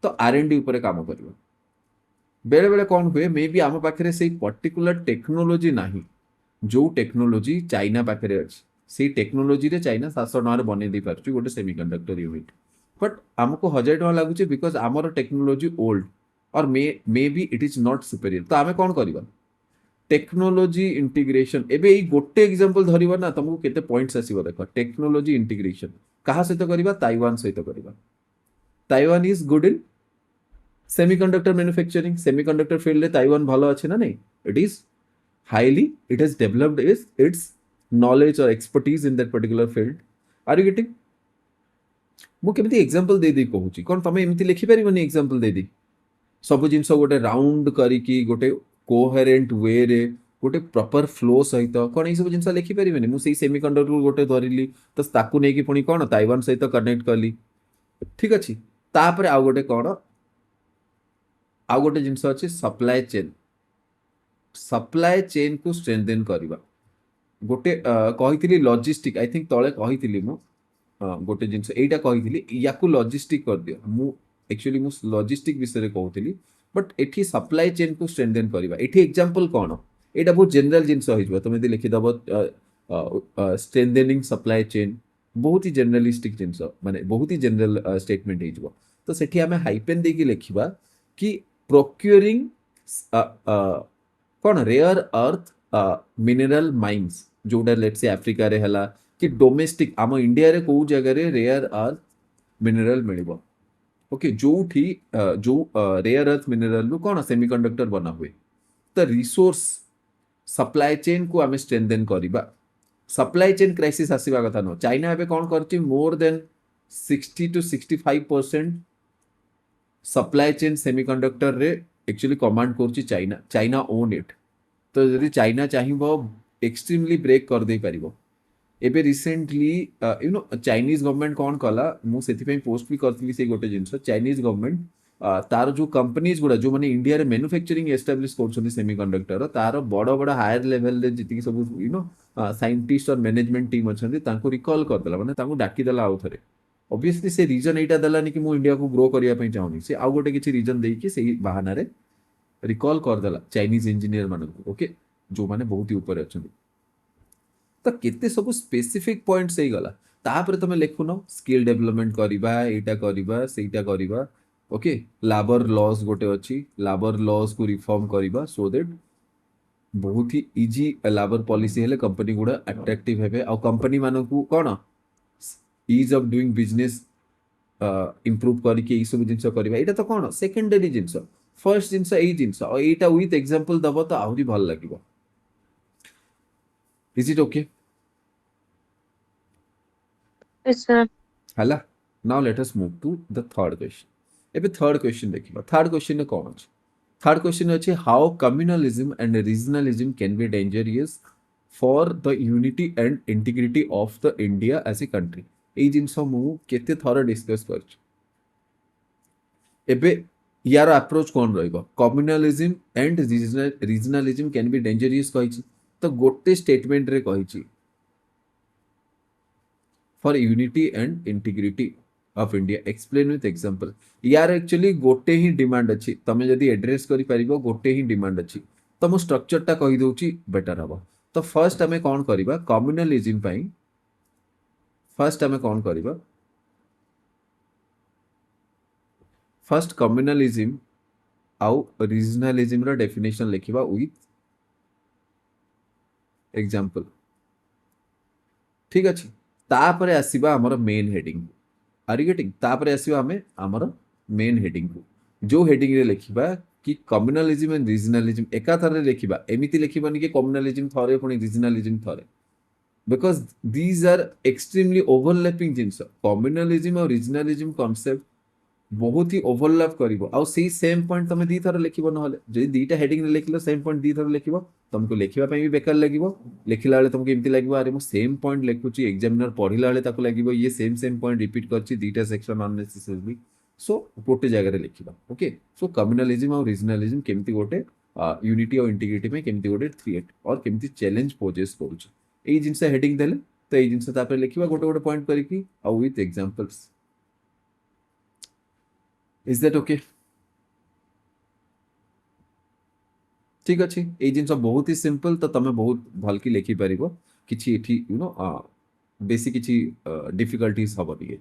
तो आरएनडी उपरे काम करिवो बेले बेले कोन हुए मे बी आम पाखरे से पर्टिकुलर टेक्नोलॉजी नाही जो टेक्नोलॉजी चाइना पाखरे अछि से टेक्नोलॉजी रे चाइना 700 टंका बनै दे पारुची गोटे सेमीकंडक्टर यूनिट बट हमको 1000 टंका लागुची बिकॉज आमर टेक्नोलॉजी ओल्ड और may be it is not superior तो आमे कोन करिबा टेक्नोलॉजी इंटीग्रेशन एबे ई गोटे एग्जांपल धरिबा ना तुमको केते पॉइंट्स आसीबो देखो टेक्नोलॉजी इंटीग्रेशन कहा सहित करिबा ताइवान सहित करिबा Taiwan is good in semiconductor manufacturing semiconductor field रे ताइवान भलो अछि ना नहीं it is highly it has developed its knowledge और expertise in that particular field are you getting मु केमिति एग्जांपल दे दी कहूची कोन तमे एमिति लिखि परिबनी एग्जांपल दे दी सब जिंस गोटे राउंड करिकी गोटे कोहेरेंट वे रे गोटे प्रॉपर फ्लो सहित कोन ई सब जिंस लिखि परिबनी मु सेई सेमीकंडक्टर गोटे धरिली तो ताकू नै कि पुनी कोन ताइवान सहित कनेक्ट करली ठीक अछि तापर आ गोटे कोन आ गोटे जिंस अछि सप्लाई चेन को स्ट्रेंथन करबा गोटे कहितली लॉजिस्टिक आई थिंक तळे कहितली मु गोटे जिंस एटा कहितली याकू लॉजिस्टिक कर दियो मु एक्चुअली मु लॉजिस्टिक विषय रे कहउतली बट एठी सप्लाई चेन को स्ट्रेंथन करबा एठी एग्जांपल कोन एटा बहुत जनरल जिंस होइबो तमे दे लिखि दबो स्ट्रेंथनिंग सप्लाई चेन बहुत ही जनरलिस्टिक जिंस माने बहुत ही जनरल स्टेटमेंट हेइजबो तो सेठी हमें हाइपेन देकी लिखिबा कि प्रोक्यूरिंग कौन रेयर अर्थ मिनरल माइंस जोटा लेट्स से अफ्रीका रे हला कि डोमेस्टिक आम इंडिया रे को जगह रे रेयर अर्थ मिनरल मिलिबो ओके जो रेयर अर्थ मिनरल नु कौन सेमीकंडक्टर बना हुए तो रिसोर्स सप्लाई चेन को आमे स्ट्रेंथन करिबा सप्लाई चेन क्राइसिस आसीबा कथा न चाइना एबे कौन करछि more than 60 to 65% supply chain semiconductor रे एक्चुअली कमांड करछि चाइना ओन इट तो यदि चाइना चाहिबो एक्सट्रीमली ब्रेक कर दे परिबो ଏବେ ରିସେଣ୍ଟଲି ଚାଇନିଜ ଗଭର୍ଣ୍ଣମେଣ୍ଟ କ'ଣ କଲା, ମୁଁ ସେଥିପାଇଁ ପୋଷ୍ଟ ବି କରିଥିଲି ସେଇ ଗୋଟେ ଜିନିଷ। ଚାଇନିଜ ଗଭର୍ଣ୍ଣମେଣ୍ଟ ତାର ଯୋଉ କମ୍ପାନିଜ ଗୁଡ଼ା ଯୋଉମାନେ ଇଣ୍ଡିଆରେ ମ୍ୟାନୁଫ୍ୟାକ୍ଚରିଂ ଏଷ୍ଟାବ୍ଲିଶ କରୁଛନ୍ତି ସେମିକଣ୍ଡକ୍ଟର, ତାର ବଡ଼ ବଡ଼ ହାୟର ଲେଭେଲରେ ଯେତିକି ସବୁ ସାଇଣ୍ଟିଷ୍ଟ और ମ୍ୟାନେଜମେଣ୍ଟ ଟିମ୍ ଅଛନ୍ତି ତାଙ୍କୁ ରିକଲ୍ କରିଦେଲା, ମାନେ ତାଙ୍କୁ ଡାକିଦେଲା ଆଉ ଥରେ। ଅବଭିୟସଲି ସେ ରିଜନ ଏଇଟା ଦେଲାନି କି ମୁଁ ଇଣ୍ଡିଆକୁ ଗ୍ରୋ କରିବା ପାଇଁ ଚାହୁଁନି, ସେ ଆଉ ଗୋଟେ କିଛି ରିଜନ ଦେଇକି ସେଇ ବାହାନାରେ ରିକଲ୍ କରିଦେଲା ଚାଇନିଜ ଇଞ୍ଜିନିୟର ମାନଙ୍କୁ, ଓକେ, ଯୋଉମାନେ ବହୁତ ହି ଉପରେ ଅଛନ୍ତି। ତ କେତେ ସବୁ ସ୍ପେସିଫିକ୍ ପଏଣ୍ଟସ୍ ହେଇଗଲା। ତାପରେ ତମେ ଲେଖୁନ ସ୍କିଲ୍ ଡେଭଲପମେଣ୍ଟ କରିବା, ଏଇଟା କରିବା, ସେଇଟା କରିବା, ଓକେ। ଲାବର ଲସ୍ ଗୋଟେ ଅଛି, ଲାବର ଲସ୍କୁ ରିଫର୍ମ କରିବା ସୋ ଦେଟ୍ ବହୁତ ହି ଇଜି ଲାବର ପଲିସି ହେଲେ କମ୍ପାନୀ ଗୁଡ଼ା ଆଟ୍ରାକ୍ଟିଭ ହେବେ, ଆଉ କମ୍ପାନୀ ମାନଙ୍କୁ କ'ଣ ease of doing business improve କରିକି ଏଇସବୁ ଜିନିଷ କରିବା। ଏଇଟା ତ କ'ଣ ସେକେଣ୍ଡାରୀ ଜିନିଷ, ଫର୍ଷ୍ଟ ଜିନିଷ ଏଇ ଜିନିଷ, ଆଉ ଏଇଟା ୱିଥ୍ ଏକ୍ସାମ୍ପଲ ଦବ ତ ଆହୁରି ଭଲ ଲାଗିବ। Is it okay? Yes, sir. ହେଲା, now let us move to the third question. ଏବେ ଥର୍ଡ କ୍ୱେଶ୍ଚନ୍ ଦେଖିବା। ଥାର୍ଡ କ୍ୱେଶ୍ଚନରେ କ'ଣ ଅଛି? ଥାର୍ଡ କ୍ୱେଶ୍ଚନ୍ ଅଛି how communalism and regionalism can be dangerous for the unity and integrity of the India as a country. ଏଇ ଜିନିଷ ମୁଁ କେତେ ଥର ଡିସ୍କସ୍ କରିଛି। ଏବେ ୟାର ଆପ୍ରୋଚ୍ କ'ଣ ରହିବ? କମ୍ୟୁନାଲିଜମ୍ and regionalism can be dangerous କହିଛି, ତ ଗୋଟେ ଷ୍ଟେଟମେଣ୍ଟରେ କହିଛି for unity and integrity of India, explain with example. यार एक्चुअली गोटे ही डिमांड अच्छी, तमें जदि एड्रेस करि परिबो गोटे ही डिमांड अच्छी, तो मो स्ट्रक्चर टा कहि दउची बेटर हबो। तो फर्स्ट हमें कोन करिबा कम्युनलिज्म पई, फर्स्ट हमें कोन करिबा, फर्स्ट कम्युनलिज्म आउ रीजनलिज्म रो डेफिनेशन लिखिबा विथ एग्जांपल, ठीक अछि। तापरे आसीबा हमर main heading, are you getting? तापरे आसीबा हमें हमर मेन हेडिंग को, जो हेडिंग रे लिखिबा कि कम्युनलिज्म एंड रीजनलिज्म एका थरे लिखिबा, एमिति लिखिबानी कि कम्युनलिज्म थरे पुणी रीजनलिज्म थरे, because these are extremely overlapping जिंस। कम्युनलिज्म और रीजनलिज्म कॉन्सेप्ट बहुत ही ओवरलैप करिवो, आउ सेही सेम पॉइंट तमे दी थर लिखिबो, नहले जदि दीटा हेडिंग रे लिखिलो सेम पॉइंट दी थर लिखिबो, तुमको लिखिबा पई भी बेकार लागिवो। लिखिला बेले तुमको एमती लागिवो अरे मो सेम पॉइंट लिखुची, एग्जामिनर पढिला बेले ताको लागिवो ये सेम पॉइंट रिपीट करची दीटा सेक्शन अननेसेसरीली। सो गोटे जगह रे लिखिबा, ओके। सो कम्युनलिज्म और रीजनलिज्म केमती गोटे यूनिटी और इंटीग्रिटी में केमती गोटे थ्रेट और केमती चैलेंज पोजेस करूची, एई जिंस हेडिंग देले तो एई जिंस तापर लिखिबा गोटे गोटे पॉइंट करिकी आ with examples. Is that okay? ठीक अच्छे, ये जिन बहुत ही सिंपल, तो तुम बहुत भल की लिखि पार कि बेसी किसी डिफिकल्टीज हेनी।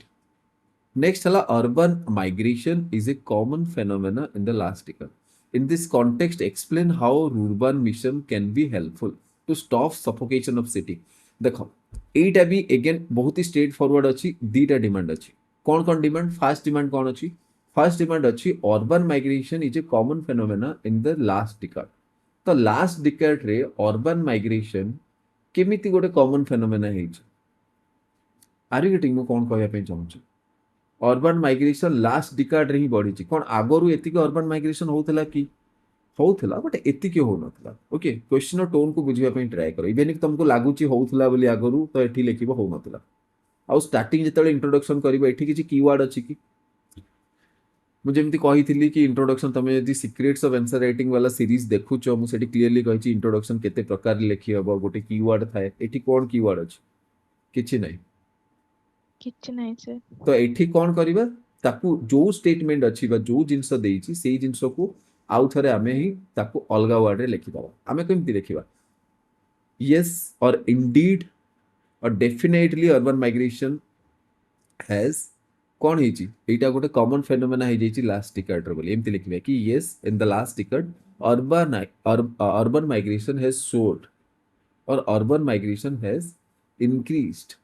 नेक्स्ट है urban migration is a common phenomena in the last year. In this context explain how rurban mission can be helpful to stop suffocation of city. देखो एटा भी अगेन बहुत ही स्ट्रेट फॉरवर्ड अच्छी, दीटा डिमांड अच्छी। कौन कौन डिमांड? फास्ट डिमांड कौन अच्छी? फर्स्ट डिमांड अच्छी urban migration is a common phenomena in the last decade. तो लास्ट डिकेड रे अर्बन माइग्रेशन केमिति गोटे कॉमन फेनोमेना हेछि। Are you getting? मु कोन कहया पे चाहूची, अर्बन माइग्रेशन लास्ट डिकेड रे ही बढ़ी छि। कोन आगरु एतिक अर्बन माइग्रेशन होतला कि होतला, बट एतिक हो नथला। ओके, क्वेश्चन टोन को बुझिया पे ट्राई करो। इवन कि तुमको लागुची होतला बोली आगरु, तो एठी लिखिबो हो नथला। आ स्टार्टिंग जेतले इंट्रोडक्शन करिबो एठी किछि कीवर्ड अछि कि मुझे एमती कही कि इंट्रोडक्शन तुम यदि सीक्रेट्स ऑफ आंसर राइटिंग वाला सीरीज देखुच, मुझे क्लीयरली कही इंट्रोडक्शन केते प्रकार लिखि हबो, गोटे कीवर्ड थाए। एठी कोन कीवर्ड अछि? किछि नै, किछ नहीं सर। तो एठी कोन करिबा, ताकू जो स्टेटमेंट अछि बा जो जिंस देइछि सेही जिंस को आउ थरे आमे ही ताकू अलगा वर्ड रे लिखि दबा। आमे केमती लिखिबा? यस और इंडीड और डेफिनेटली अर्बन माइग्रेशन हैज कौन है एटा गोटे कॉमन फेनोमेना है जाइछि लास्ट डिकेड रे बोली एमती लिखिबे कि yes in the last decade urban migration has soared और urban migration has increased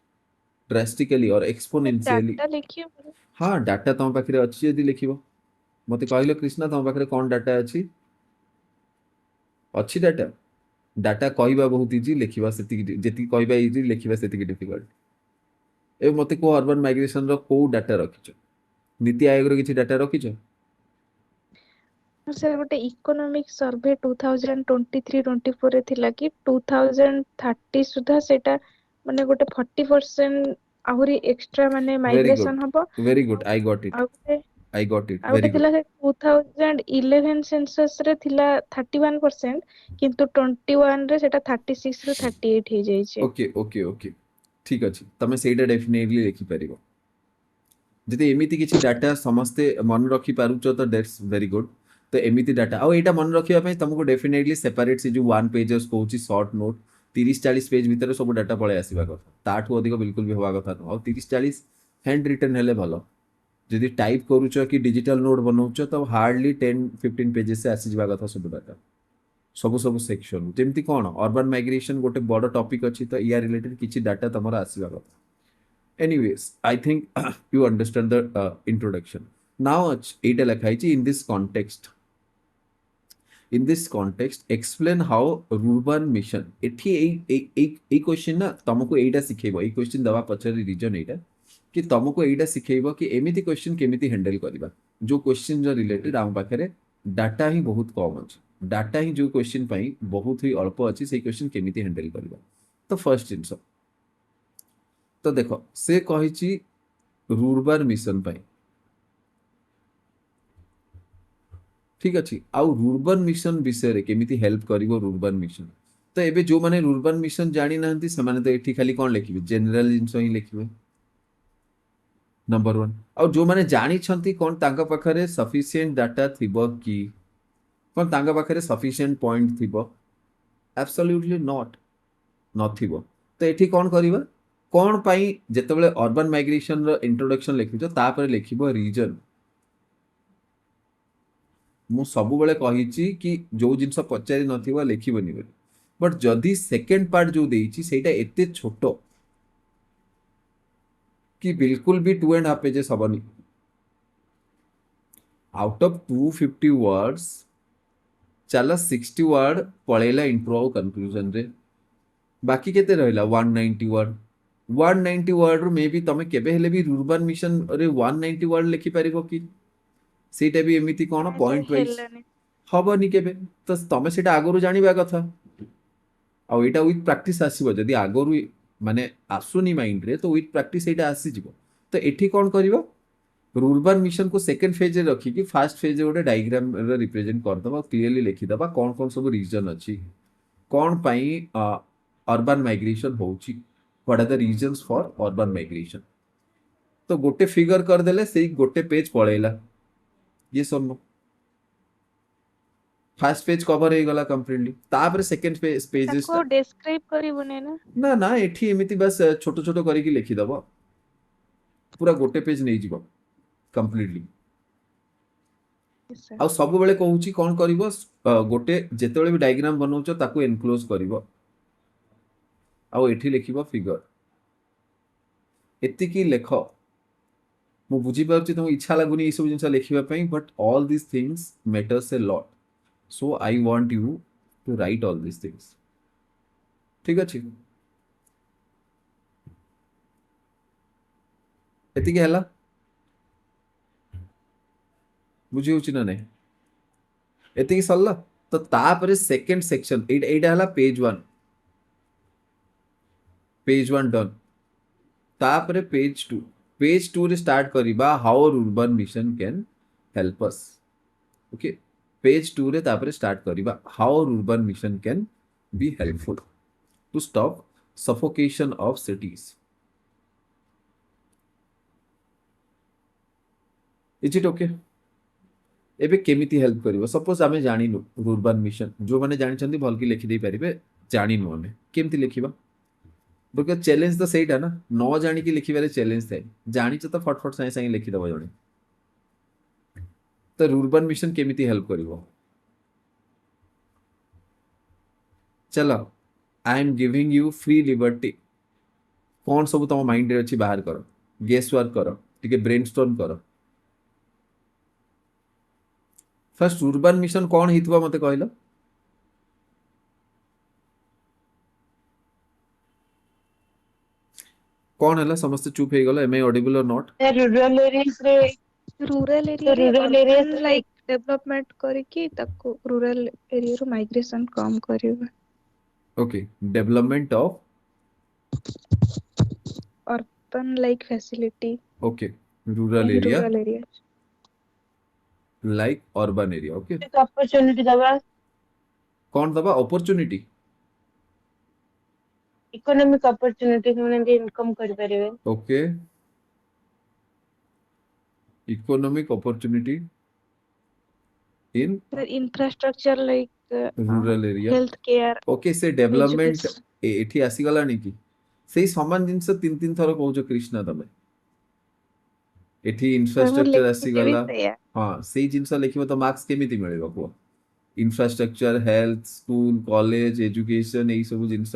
drastically और एक्सपोनेंशियली। डाटा लिखियो। हाँ, डाटा तुम पाखरे अछि यदि लिखिबो। मते कहलो कृष्णा तुम पाखरे कोन डाटा अछि? अछि डाटा। डाटा कहबा बहुत इजी, लिखिबा सेति जेति कहबा इजी, लिखिबा सेति डिफिकल्ट। ए मते को अर्बन माइग्रेशन रो को डाटा रखिछ? नीति आयोग रो किछि डाटा रखिछ? सर गोटे इकोनॉमिक सर्वे 2023-24 रे थिला कि 2030 सुधा सेटा ମାନେ ଗୋଟେ 40% ଆହୁରି ଏକ୍ସଟ୍ରା ମାନେ very good, ମାଇଗ୍ରେସନ ହବ। very good, ଆଉ I got it, ଆଉ ଗୋଟେ I got it, ଆଉ very ଗୋଟେ good. ଥିଲା ସେ 2011 ସେନ୍ସସ୍ ରେ ଥିଲା 31%, କିନ୍ତୁ 21 ରେ ସେଟା 36 ରୁ 38 ହେଇଯାଇଛି। Okay, okay, okay, ଠିକ ଅଛି, ତମେ ସେଇଟା ଡେଫିନେଟଲି ଲେଖିପାରିବ। ଯଦି ଏମିତି କିଛି ଡାଟା ସମସ୍ତେ ମନେ ରଖିପାରୁଛ ତ ଦ୍ୟାଟ୍ସ ଭେରି ଗୁଡ୍। ତ ଏମିତି ଡାଟା ଆଉ ଏଇଟା ମନେ ରଖିବା ପାଇଁ ତମକୁ ଡେଫିନେଟଲି ସେପାରେଟ୍ ସେ ଯୋଉ 1 pages କହୁଛି ସର୍ଟ ନୋଟ୍ 30-40 ପେଜ୍ ଭିତରେ ସବୁ ଡାଟା ପଳେଇ ଆସିବା କଥା, ତାଠୁ ଅଧିକ ବିଲକୁଲ ବି ହବା କଥା ନୁହଁ। ଆଉ 30-40 ହ୍ୟାଣ୍ଡ ରିଟର୍ନ ହେଲେ ଭଲ। ଯଦି ଟାଇପ୍ କରୁଛ କି ଡିଜିଟାଲ ନୋଟ୍ ବନଉଛ ତ ହାର୍ଡଲି 10-15 ପେଜେସ୍ ଆସିଯିବା କଥା ସବୁ ଡାଟା, ସବୁ ସବୁ ସେକ୍ସନ। ଯେମିତି କ'ଣ ଅର୍ବାନ ମାଇଗ୍ରେସନ ଗୋଟେ ବଡ଼ ଟପିକ୍ ଅଛି ତ ୟା ରିଲେଟେଡ୍ କିଛି ଡାଟା ତମର ଆସିବା କଥା। Anyways, I think you understand the introduction. Now, ଏଇଟା ଲେଖା ହେଇଛି in this context. In this context, explain how rural mission. ଏଠି ଏଇ क्वेश्चन ନା ତମକୁ ଏଇଟା ଶିଖେଇବ, ଏଇ क्वेश्चन ଦବା ପଛରେ ରିଜନ ଏଇଟା କି ତମକୁ ଏଇଟା ଶିଖେଇବ କି ଏମିତି क्वेश्चन କେମିତି ହ୍ୟାଣ୍ଡେଲ କରିବା। ଯୋଉ क्वेश्चन ରିଲେଟେଡ୍ ଆମ ପାଖରେ ଡାଟା ହିଁ ବହୁତ କମ୍ ଅଛି, ଡାଟା ହିଁ ଯୋଉ क्वेश्चन ପାଇଁ ବହୁତ ହି ଅଳ୍ପ ଅଛି, ସେଇ क्वेश्चन କେମିତି ହ୍ୟାଣ୍ଡେଲ କରିବା। ତ ଫର୍ଷ୍ଟ ଜିନିଷ ତ ଦେଖ ସେ କହିଛି ରୁରବାନ ମିଶନ ପାଇଁ, ଠିକ ଅଛି। ଆଉ ରୁରବାନ ମିଶନ ବିଷୟରେ କେମିତି ହେଲ୍ପ କରିବ ରୁରବାନ ମିଶନ। ତ ଏବେ ଯୋଉମାନେ ରୁରବାନ ମିଶନ ଜାଣିନାହାନ୍ତି ସେମାନେ ତ ଏଠି ଖାଲି କ'ଣ ଲେଖିବେ, ଜେନେରାଲ ଜିନିଷ ହିଁ ଲେଖିବେ ନମ୍ବର 1। ଆଉ ଯୋଉମାନେ ଜାଣିଛନ୍ତି କ'ଣ ତାଙ୍କ ପାଖରେ ସଫିସିଏଣ୍ଟ ଡାଟା ଥିବ କି, କ'ଣ ତାଙ୍କ ପାଖରେ ସଫିସିଏଣ୍ଟ ପଏଣ୍ଟ ଥିବ? ଆବସଲ୍ୟୁଟଲି ନଟ୍, ନଥିବ। ତ ଏଠି କ'ଣ କରିବା, କ'ଣ ପାଇଁ ଯେତେବେଳେ ଅର୍ବାନ ମାଇଗ୍ରେସନର ଇଣ୍ଟ୍ରୋଡକ୍ସନ ଲେଖୁଛ ତାପରେ ଲେଖିବ ରିଜନ। ମୁଁ ସବୁବେଳେ କହିଛି କି ଯୋଉ ଜିନିଷ ପଚାରି ନଥିବ ଲେଖିବନି ବୋଲି, ବଟ୍ ଯଦି ସେକେଣ୍ଡ ପାର୍ଟ ଯୋଉ ଦେଇଛି ସେଇଟା ଏତେ ଛୋଟ କି ବିଲକୁଲ ବି 2.5 pages ହବନି। ଆଉଟ୍ ଅଫ୍ 250 words ଚାଲ 60 word ପଳେଇଲା ଇଣ୍ଟ୍ରୋ ଆଉ କନକ୍ଲୁଜନରେ, ବାକି କେତେ ରହିଲା 190 word। 190 word ରୁ ମେ ବି ତମେ କେବେ ହେଲେ ବି ରୁରବାନ ମିଶନ ରେ 190 word ଲେଖିପାରିବ କି? ସେଇଟା ବି ଏମିତି କ'ଣ ନାଇଁ ପଏଣ୍ଟ ୱାଇଜ ହେଲାନି। ହବନି କେବେ। ତ ତମେ ସେଇଟା ଆଗରୁ ଜାଣିବା କଥା, ଆଉ ଏଇଟା ୱିଥ୍ ପ୍ରାକ୍ଟିସ୍ ଆସିବ। ଯଦି ଆଗରୁ ମାନେ ଆସୁନି ମାଇଣ୍ଡରେ ତ ୱିଥ୍ ପ୍ରାକ୍ଟିସ୍ ଏଇଟା ଆସିଯିବ। ତ ଏଠି କ'ଣ କରିବ, ରୁରବାନ ମିଶନକୁ ସେକେଣ୍ଡ ଫେଜ୍ରେ ରଖିକି ଫାର୍ଷ୍ଟ ଫେଜ୍ରେ ଗୋଟେ ଡାଇଗ୍ରାମରେ ରିପ୍ରେଜେଣ୍ଟ କରିଦେବା, କ୍ଲିୟରଲି ଲେଖିଦେବା କ'ଣ କ'ଣ ସବୁ ରିଜନ ଅଛି, କ'ଣ ପାଇଁ ଅର୍ବାନ ମାଇଗ୍ରେସନ ହେଉଛି, what R the reasons for urban migration. ତ ଗୋଟେ ଫିଗର କରିଦେଲେ ସେଇ ଗୋଟେ ପେଜ ପଳେଇଲା, ଇଏ ସବୁ ଫାର୍ଷ୍ଟ ପେଜ କଭର ହେଇଗଲା କମ୍ପ୍ଲିଟଲି। ତାପରେ ସେକେଣ୍ଡ ପେଜେସ୍ ତାକୁ ଡେସ୍କ୍ରାଇବ କରିବୁନି ନା। ନା ନା ଏଠି ଏମିତି ବାସ୍ ଛୋଟ ଛୋଟ କରିକି ଲେଖିଦବ, ପୁରା ଗୋଟେ ପେଜ ନେଇଯିବ କମ୍ପ୍ଲିଟଲି। Yes, sir. ଆଉ ସବୁବେଳେ କହୁଛି କ'ଣ କରିବ, ଗୋଟେ ଯେତେବେଳେ ବି ଡାଇଗ୍ରାମ ବନଉଛ ତାକୁ ଏନକ୍ଲୋଜ କରିବ, ଆଉ ଏଠି ଲେଖିବ ଫିଗର। ଏତିକି ଲେଖ। ମୁଁ ବୁଝିପାରୁଛି ତମକୁ ଇଚ୍ଛା ଲାଗୁନି ଏଇସବୁ ଜିନିଷ ଲେଖିବା ପାଇଁ, but all this things matters a lot, so I want you to write all this things. ଠିକ ଅଛି, ଏତିକି ହେଲା, ବୁଝି ହଉଛି ନା ନାଇଁ? ଏତିକି ସରିଲା। ତ ତାପରେ ସେକେଣ୍ଡ ସେକ୍ସନ ଏଇଟା ହେଲା ପେଜ 1 ଡନ୍। ତାପରେ ପେଜ 2 ରେ ଷ୍ଟାର୍ଟ କରିବା how rurban mission can help us. Okay, page 2 ରେ ତାପରେ ଷ୍ଟାର୍ଟ କରିବା how rurban mission can be helpful to stop suffocation of cities. Is it okay? ଏବେ କେମିତି ହେଲ୍ପ କରିବ, ସପୋଜ ଆମେ ଜାଣିନୁ ରୁରବାନ ମିଶନ, ଯୋଉମାନେ ଜାଣିଛନ୍ତି ଭଲକି ଲେଖିଦେଇ ପାରିବେ, ଜାଣିନୁ ଆମେ କେମିତି ଲେଖିବା। ବିକଜ ଚ୍ୟାଲେଞ୍ଜ ତ ସେଇଟା ନା, ନ ଜାଣିକି ଲେଖିବାରେ ଚ୍ୟାଲେଞ୍ଜ ଥାଏ। ଜାଣିଛ ତ ଫଟ ଫଟ ସାଙ୍ଗେ ସାଙ୍ଗେ ଲେଖିଦବ ଜଣେ। ତ ରୁରବାନ ମିଶନ କେମିତି ହେଲ୍ପ କରିବ, ଚାଲ I am giving you free liberty. କ'ଣ ସବୁ ତମ ମାଇଣ୍ଡରେ ଅଛି ବାହାର କର, ଗେସ୍ ୱାର୍କ କର, ଟିକେ ବ୍ରେନ୍ ଷ୍ଟର୍ମ କର। ଫାର୍ଷ୍ଟ ରୁରବାନ ମିଶନ କ'ଣ ହେଇଥିବ ମତେ କହିଲ? କ'ଣ ହେଲା, ସମସ୍ତେ ଚୁପ୍ ହେଇଗଲ, am I audible or not? rural areas रे ରୁରାଲ ଏରିଆରେ rural ଅର୍ବାନ areas ରେ ଲାଇକ୍ ଡେଭଲପମେଣ୍ଟ କରିକି ତାକୁ ରୁରାଲ ଏରିଆରୁ ମାଇଗ୍ରେସନ କମ କରିବା। Okay, development of Urban like facility okay, rural in area rural areas. Like urban area. Okay, opportunity दवा कौन दबा अपॉर्चुनिटी? इकोनॉमिक opportunity से इनकम कर परिवे okay, economic opportunity in The infrastructure like rural area. healthcare, okay, से development education. एठी आसीगलानी कि सेई समान जिनस तीन तीन थर कहूछ कृष्णा तमे एठी ମୁଁ इन्फ्रास्ट्रक्चर ଲେଖିଦେବି आसीगला। ସେଇଆ। हाँ, सेई जिनस लिखिबो तो मार्क्स केमिति मिलिबो कुह? Infrastructure, health, school, college, education एई सब जिनस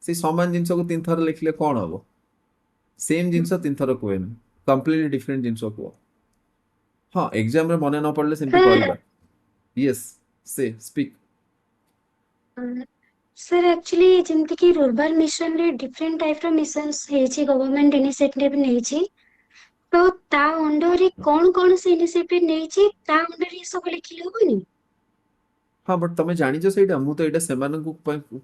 से समान जिनस को तीन थर लिखले कोन हबो? सेम जिनस तीन थर कोएन, कंप्लीटली डिफरेंट जिनस कुह। हाँ, एग्जाम रे मने न पड़ले सेमति करबा। यस, से स्पीक। सर एक्चुअली जेमती कि रुरबाल मिशन रे डिफरेंट टाइप रो मिशंस हेछि, गवर्नमेंट इनिशिएटिव नेछि, तो ता अंडर रे कोन से इनिशिएटिव नेछि ता अंडर रे सब लिखिले होबनी? हाँ, बट तमे जानिछ सेटा मु तो एटा सेमानकु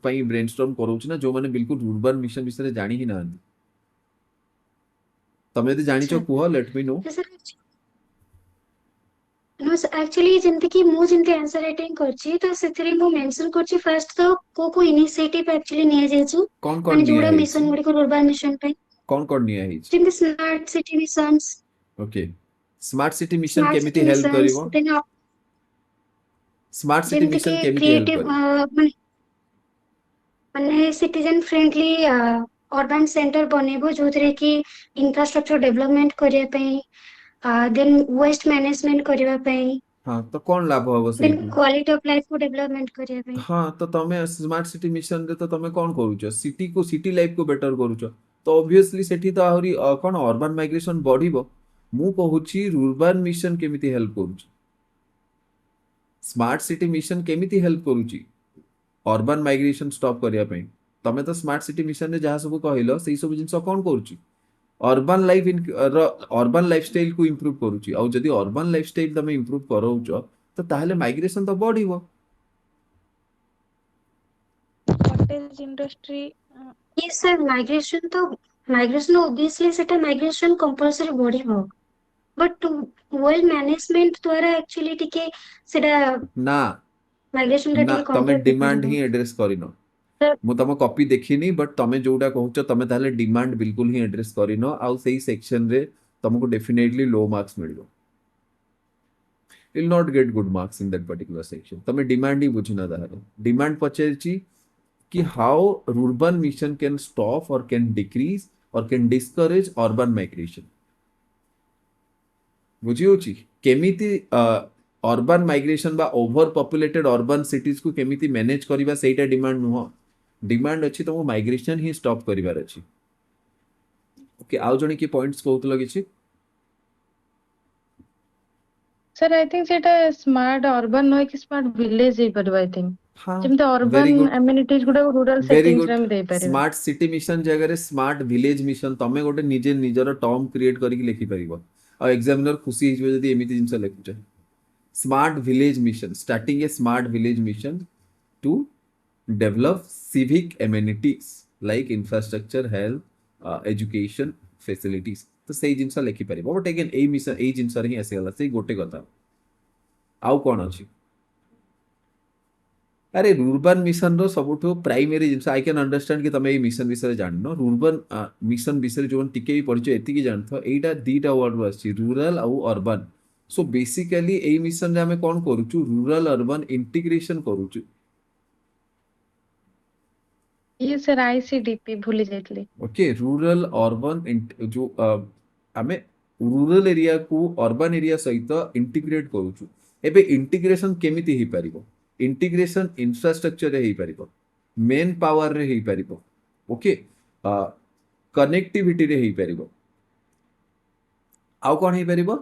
पई ब्रेनस्टॉर्म करूछ ना जो माने बिल्कुल रुरबान मिशन विषय जानि ही नांदी। तमे यदि जानिछ अच्छा। कुह, let me know. Sir no sir actually जेमती कि मु जेमती आंसर राइटिंग करछि तो सेथरे मु मेंशन करछि फर्स्ट तो को इनिशिएटिव एक्चुअली निया जेछु कौन माने निया जोडा हेछि? मिशन गुडी को रुरबाल मिशन पे कौन निया हेछि? जेमती smart city missions, okay, smart city mission smart केमिति सिटी हेल्प मिशंस करिवो? देन स्मार्ट सिटी जेमती मिशन कि केमिति हेल्प क्रिएटिव करिवो? माने सिटीजन फ्रेंडली अर्बन सेंटर बनेबो जोथरे कि इंफ्रास्ट्रक्चर डेवलपमेंट करिया पई, देन वेस्ट मैनेजमेंट करिया पई, हाँ, तो कौन लाभ हबो देन सेइटु? क्वालिटी ऑफ लाइफ को डेवलपमेंट करिया पई। हाँ, तो तमे स्मार्ट सिटी मिशन रे तो तमे कौन करूछ? सिटी को, सिटी लाइफ को बेटर करूछ। तो ऑब्वियसली सेठी तो आहुरी कौन अर्बन माइग्रेशन बढ़िबो। मु कहूची रुरबान मिशन केमिति हेल्प करूछ? स्मार्ट सिटी मिशन केमिति हेल्प करूची अर्बन माइग्रेशन स्टॉप करिया पई? तमे तो स्मार्ट सिटी मिशन रे जहा सब कहलो सेई सब जिंस कोन करूची? Urban life in urban lifestyle को इंप्रूव करूची। आ जदि अर्बन लाइफस्टाइल तमे इंप्रूव करौछ तो ताहले माइग्रेशन तो बढ़िबो। Cottage industry, yeah sir migration obviously सेटा माइग्रेशन कंपलसरी बढ़िबो, बट वेल मैनेजमेंट द्वारा एक्चुअली टिके सेटा ना माइग्रेशन रे ना, टिके तमे कंट्रोल डिमांड करबो। ही एड्रेस करिनो। सर मु तम कॉपी देखिनी, बट तमे जोटा कहूछ तमे ताहले डिमांड बिल्कुल ही एड्रेस करिनो। आ सेई सेक्शन रे तुमको डेफिनेटली लो मार्क्स मिलियो। will not get good marks in that particular section. तमे डिमांड ही बुझिना ताहले। डिमांड पचेछि कि हाउ रुरबान मिशन कैन स्टॉप और कैन डिक्रीज और कैन डिस्करेज अर्बन माइग्रेशन। बुझियोछि केमिति अर्बन माइग्रेशन बा ओवर पॉपुलेटेड अर्बन सिटीज को केमिति मैनेज करिबा सेटा डिमांड नुह। डिमांड अछि तुमको माइग्रेशन ही स्टॉप करिवार अछि। ओके, आउ जणी की पॉइंट्स कहउतलो किछि? sir I think सेटा smart urban होय कि smart village हेइ परबा I think हाँ, जेमते वेरी urban गुड, amenities गुडा rural वेरी settings गुड। रे हम देइ परिबा। स्मार्ट सिटी मिशन जगह रे स्मार्ट विलेज मिशन तमे गोटे निजे निजर टर्म क्रिएट करिक लिखि परिबो। आ एग्जामिनर खुशी हिजबे जदि एमिति जिंस लिखुछ। Smart village mission, starting a smart village mission to develop civic amenities like infrastructure, health, education facilities। तो सेई जिंस लिखि परिबो। बट अगेन एई मिशन एई जिंस रे ही आसीगला सेई गोटे कथा। आउ कोन अछि? अरे रुरबान मिशन रो सबुठो प्राइमरी जिंस आई कैन अंडरस्टैंड कि तमे ए मिशन विषय जाननो। रुरबान मिशन विषय जो टिके भी पढिछ एति कि जानथो एटा दीटा वर्ड आछि, रूरल आउ अर्बन। सो बेसिकली ए मिशन रे हमें कोन करूछु? रूरल अर्बन इंटीग्रेशन करूछु। ये सर ICDP भूली जाइतली। ओके, रूरल अर्बन जो आमे रूरल एरिया को अर्बन एरिया सहित इंटीग्रेट करूछु। एबे इंटीग्रेशन केमिति ही परिबो? इंटीग्रेशन इंफ्रास्ट्रक्चर रे ही परिबो, मेन पावर रे ही परिबो। ओके, कनेक्टिविटी रे ही परिबो। आउ कोन ही परिबो?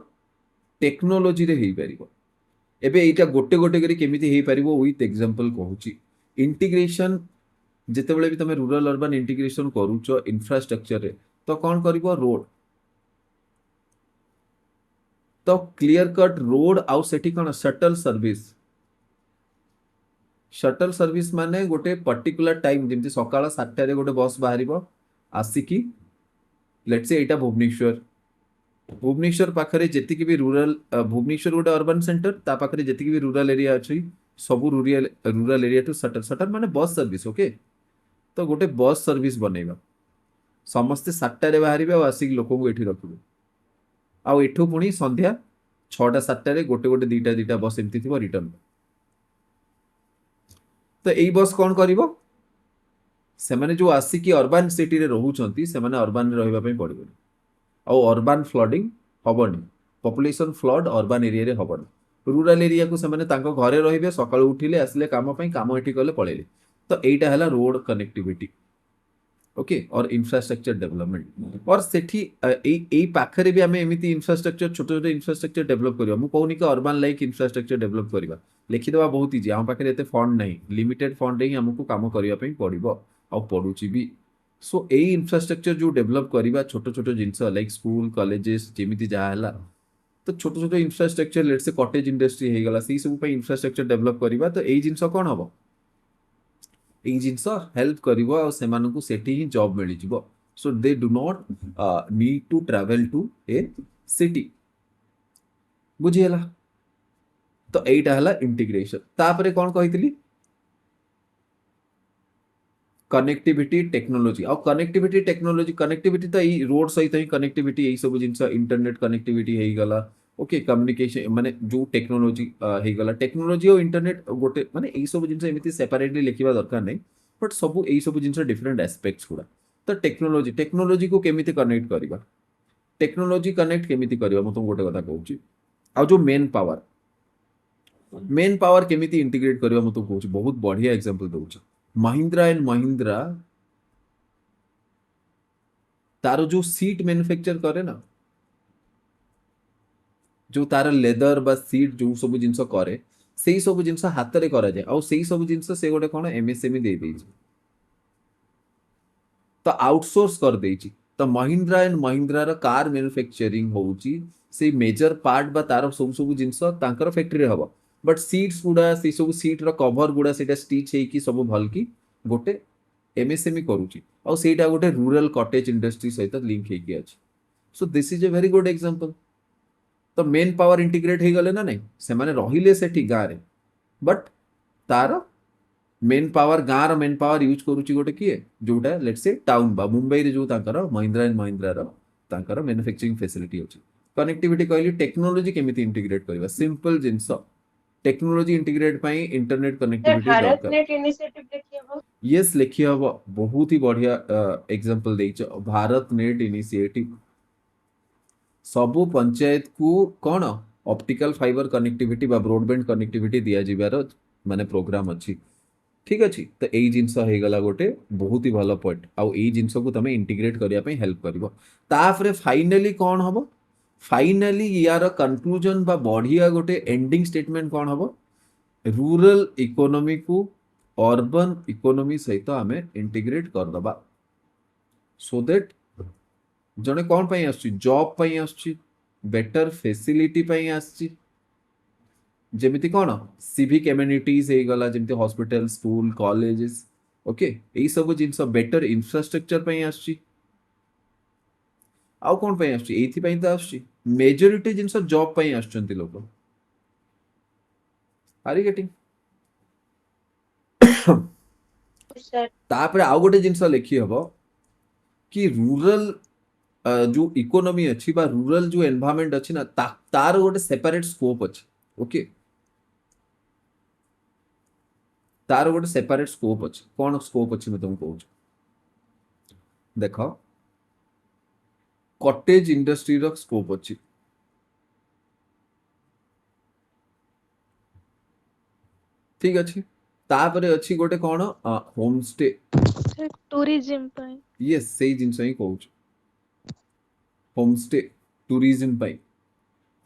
टेक्नोलॉजी रे ही परिबो। एबे एटा गोटे गोटे करी केमिति ही परिबो विथ एग्जांपल कहूची। इंटीग्रेशन जेतेबेले भी तमे रूरल अर्बन इंटीग्रेशन करूछ इंफ्रास्ट्रक्चर रे तो कौन करिवो? रोड। तो क्लियर कट रोड आउ सेठी कोन शटल सर्विस। शटल सर्विस माने गोटे पर्टिकुलर टाइम जेमति सकाळ 7 रे गोटे बस बाहरिबो आसिकी लेट्स से एटा भुवनेश्वर भुवनेश्वर पाखरे जेतिकी भी रूरल भुवनेश्वर गोटे अर्बन सेंटर ता पाखरे जेतिकी भी रूरल एरिया अछि सब रूरल एरिया टू सटर सटर माने बस सर्विस ओके तो गोटे बस सर्विस बनेगा समस्ते 7टारे बाहरिबे और आसिक लोक को एठी रखिबे आउ एठू पुणी संध्या 6टा 7टारे गोटे गोटे दीटा दीटा बस एमती थिबो रिटर्न तो एई बस कौन करिवो सेमाने जो आसिकी अर्बन सिटी रे रहुचंती सेमाने अर्बन रे रहिबा पई पड़िबो आउ अर्बन फ्लडिंग हबनी पॉपुलेशन फ्लड अर्बन एरिया रे हबनी रूरल एरिया को सेमाने तांको घरे रहिबे सकाळु उठिले आसले काम पई काम एठी कले पळेले तो एइटा हला रोड कनेक्टिविटी ओके और इंफ्रास्ट्रक्चर डेवलपमेंट और सेठी एई पाखरे भी आमे एमिति इंफ्रास्ट्रक्चर छोटे छोटे इंफ्रास्ट्रक्चर डेवलप करियो मु कहूनी कि अर्बन लाइक इंफ्रास्ट्रक्चर डेवलप करिबा लिखिदेवा बहुत इजी आम पाखरे एते फंड नहीं लिमिटेड फंड रे ही हमको काम करिया पई पड़िबो आ पड़ुची भी सो एई इंफ्रास्ट्रक्चर जो डेवलप करिबा छोटे छोटे जिंस लाइक स्कूल कॉलेजेस जेमिति जा हला तो छोटे छोटे infrastructure let's say cottage industry हे गला सी सब पे इंफ्रास्ट्रक्चर डेवलप करिबा तो एई जिंस कोन हबो एई जिंस हेल्प करिवो और सेमानकु सेठी ही जॉब मिली जिवो so they do not need to travel to a city बुझियला तो एइटा हला इंटीग्रेशन तापरे कोन कहितली कनेक्टिविटी टेक्नोलोजी और कनेक्टिविटी तो ई रोड सहित ही कनेक्टिविटी यही सब जिनस इंटरनेट कनेक्टिविटी हे गला ओके कम्युनिकेशन माने जो टेक्नोलोजी हे गला टेक्नोलोजी और इंटरनेट गोटे माने यही सब जिनस एमिति सेपरेटली लिखिबा दरकार नहीं बट सब यही सब जिनस डिफरेंट एस्पेक्ट्स गुडा तो टेक्नोलोजी को केमिति कनेक्ट करबा टेक्नोलोजी कनेक्ट केमिति करबा म तुम गोटे कथा कहूची आ जो मेन पावर केमिति इंटीग्रेट करबा म तुम कहूची बहुत बढ़िया एग्जांपल दउची महिंद्रा एंड महिंद्रा तारो जो सीट मैन्युफैक्चर करे ना जो तार लेदर बा सीट जो सब जिनस करे सेही सब जिनस हाथ रे करा जाए और सेही सब जिनस से गोटे कोन एमएसएमई दे देछि तो आउटसोर्स कर देछि तो महिंद्रा एंड महिंद्रा रो कार मैन्युफैक्चरिंग होउची से मेजर पार्ट बा तार सब सब जिनस तांकर फैक्ट्री रे हबो बट सीट्स गुडा से सब सीट रो कवर गुडा सेटा स्टिच हे की सब भल की गोटे एमएसएमई करूची और सेटा गोटे रूरल कॉटेज इंडस्ट्री सहित लिंक हे की अछि सो this is a very good example तो मेन पावर इंटीग्रेट हे गले ना नहीं से माने रहिले सेठी गां रे बट तार मेन पावर गां रो मेन पावर यूज करूची गोटे किए जोटा लेट्स से टाउन बा मुंबई रे जो तांकर महिंद्रा एंड महिंद्रा रो तांकर मैन्युफैक्चरिंग फैसिलिटी अछि कनेक्टिविटी कहली टेक्नोलॉजी केमिति इंटीग्रेट करबा सिंपल जिंस टेक्नोलॉजी इंटीग्रेट पाई इंटरनेट कनेक्टिविटी भारत दरकार नेट इनिशिएटिव देखिए यस लिखी हब बहुत ही बढ़िया एग्जांपल देइछ भारत नेट इनिशिएटिव सबु पंचायत को कौन ऑप्टिकल फाइबर कनेक्टिविटी बा ब्रॉडबैंड कनेक्टिविटी दिया जिबार माने प्रोग्राम अछि ठीक अछि तो एई जिंस हे गला गोटे बहुत ही भलो पॉइंट आ एई जिंस को तमे इंटीग्रेट करिया पई हेल्प करबो ताफरे फाइनली कौन हबो फाइनली यार कंक्लूजन बा बढ़िया गोटे एंडिंग स्टेटमेंट कौन हबो रूरल इकोनॉमी को अर्बन इकोनॉमी सहित आमे इंटीग्रेट कर दबा सो दैट जने कौन पई आछि जॉब पई आछि बेटर फैसिलिटी पई आछि जेमिति कौन सिविक एम्यूनिटीज हे गला जेमिति हॉस्पिटल स्कूल कॉलेजेस ओके एई सब जिंस बेटर इंफ्रास्ट्रक्चर पई आछि आउ कौन पई आछि एथि पई त आछि मेजॉरिटी जिंस जॉब पई आछंती लोक आर यू गेटिंग सर तापर आउ गोटे जिंस लिखी हबो कि रूरल जो इकोनॉमी अच्छी बा रूरल जो एनवायरनमेंट अच्छी ना तार गोटे सेपरेट स्कोप अच्छी ओके तार गोटे सेपरेट स्कोप अच्छी कौन स्कोप अच्छी मैं तुमको कहूँ देख कॉटेज इंडस्ट्री रो स्कोप अच्छी ठीक अच्छी तापर अच्छी गोटे कौन होम स्टे टूरिज्म ପାଇଁ यस सेही जिंस ही कहूँ होम स्टे टूरिज्म पाई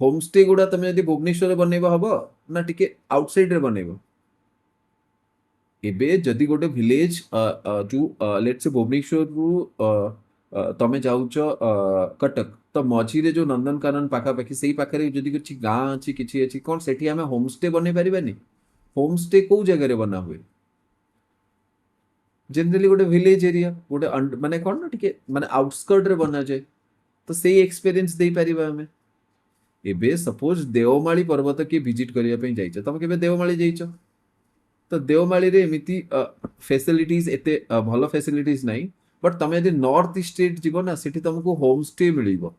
होम स्टे गुडा तमे यदि भुवनेश्वर बनैबा हबो ना टिके आउटसाइड रे बनैबो एबे जदि गोटे विलेज जो लेट्स से भुवनेश्वर रु तमे जाउच कटक तो मझी रे जो नंदनकानन पाखा पाखी सेही पाखरे जदि किछि गां अछि किछि अछि कोन सेठी हमें होम स्टे बनै परिबानी होम स्टे को जगह रे बना हुए जनरली गोटे विलेज एरिया गोटे माने कौन ना टिके माने आउटस्कर्ट रे बना जाए तो सेही एक्सपीरियंस दे परिबा हमें एबे सपोज देवमाली पर्वत के विजिट करिया पे जाइछ तमे केबे देवमाली जाइछ तो देवमाली रे एमिति फैसिलिटीज एते भलो फैसिलिटीज नहीं बट तमे यदि नॉर्थ स्टेट जीव ना सेठी तुमको होम स्टे मिलिबो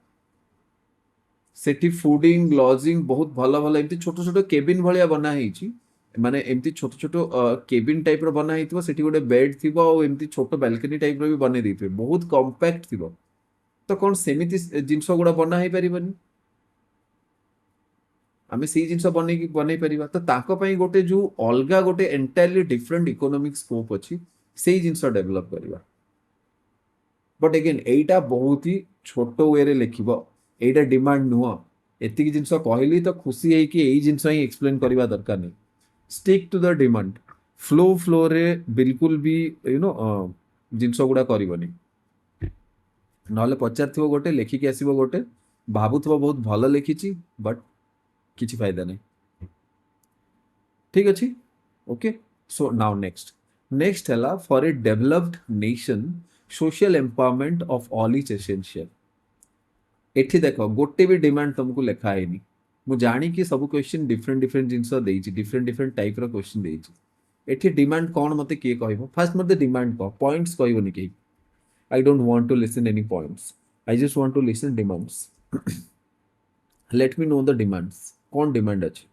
सेठी फूडिंग लॉजिंग बहुत भलो भलो एमती छोट छोट केबिन भलिया बना ହେଇଛି माने एमती छोट छोट केबिन टाइप रो बना ହେଇଥିବ सेठी गोटे बेड थिबो और एमती छोट बालकनी टाइप रो भी बने ଦେଇଥିବେ बहुत कॉम्पैक्ट थिबो तो कौन सेमिति जिंस गुड़ा बना ही परिबनी आमे सेही जिंस बनै परिबा तो ताको पई गोटे जो अलगा गोटे एंटायरली डिफरेंट इकोनॉमिक स्कोप अछि सेही जिंस डेवलप करिबा बट अगेन एटा बहुत ही छोट वे रे लिखिबो एटा डिमांड नुह एतिकी जिंस कहली तो खुशी है कि एही जिंस ही एक्सप्लेन करबा दरकार नहीं stick to the demand flow रे बिल्कुल भी यू नो जिंस गुड़ा करबनी नहले पचारथिबो गोटे लेखिकी आसीबो गोटे भाबुथिबो बहुत भलो लिखिची बट किछि फायदा नहीं ठीक अछि ओके सो नाउ नेक्स्ट हला for a developed nation social empowerment of all is essential एठी देखो गोटे भी डिमांड तुमको लिखा है नहीं मु जानी कि सब क्वेश्चन डिफरेंट जिंस देइछि डिफरेंट टाइप रो क्वेश्चन देइछि एठी डिमांड कोन मते के कहबो फर्स्ट मते डिमांड को पॉइंट्स कहबोनी के I don't want to listen any points. I just want to listen demands. Let me know the demands. कौन डिमांड अछि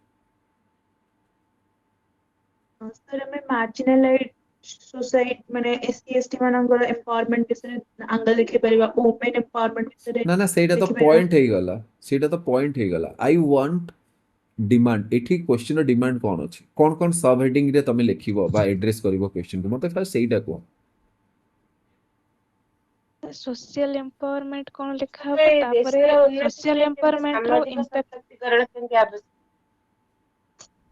सर हमें मार्जिनलाइज सोसाइटी माने एससी एसटी मानकर एम्पावरमेंट विषय आंगल देखि परिबा वुमेन एम्पावरमेंट विषय ना ना सेटा तो पॉइंट हे गला सेटा तो पॉइंट हे गला आई वांट डिमांड एठी क्वेश्चन डिमांड कौन अछि कौन सब हेडिंग रे तमे लिखिबो बा एड्रेस करिवो क्वेश्चन को मते फर्स्ट सेटा को सोशल एम्पावरमेंट कौन लिखा हबो तापरे सोशल एम्पावरमेंट रो इम्पैक्ट सशक्तिकरण के आवश्यक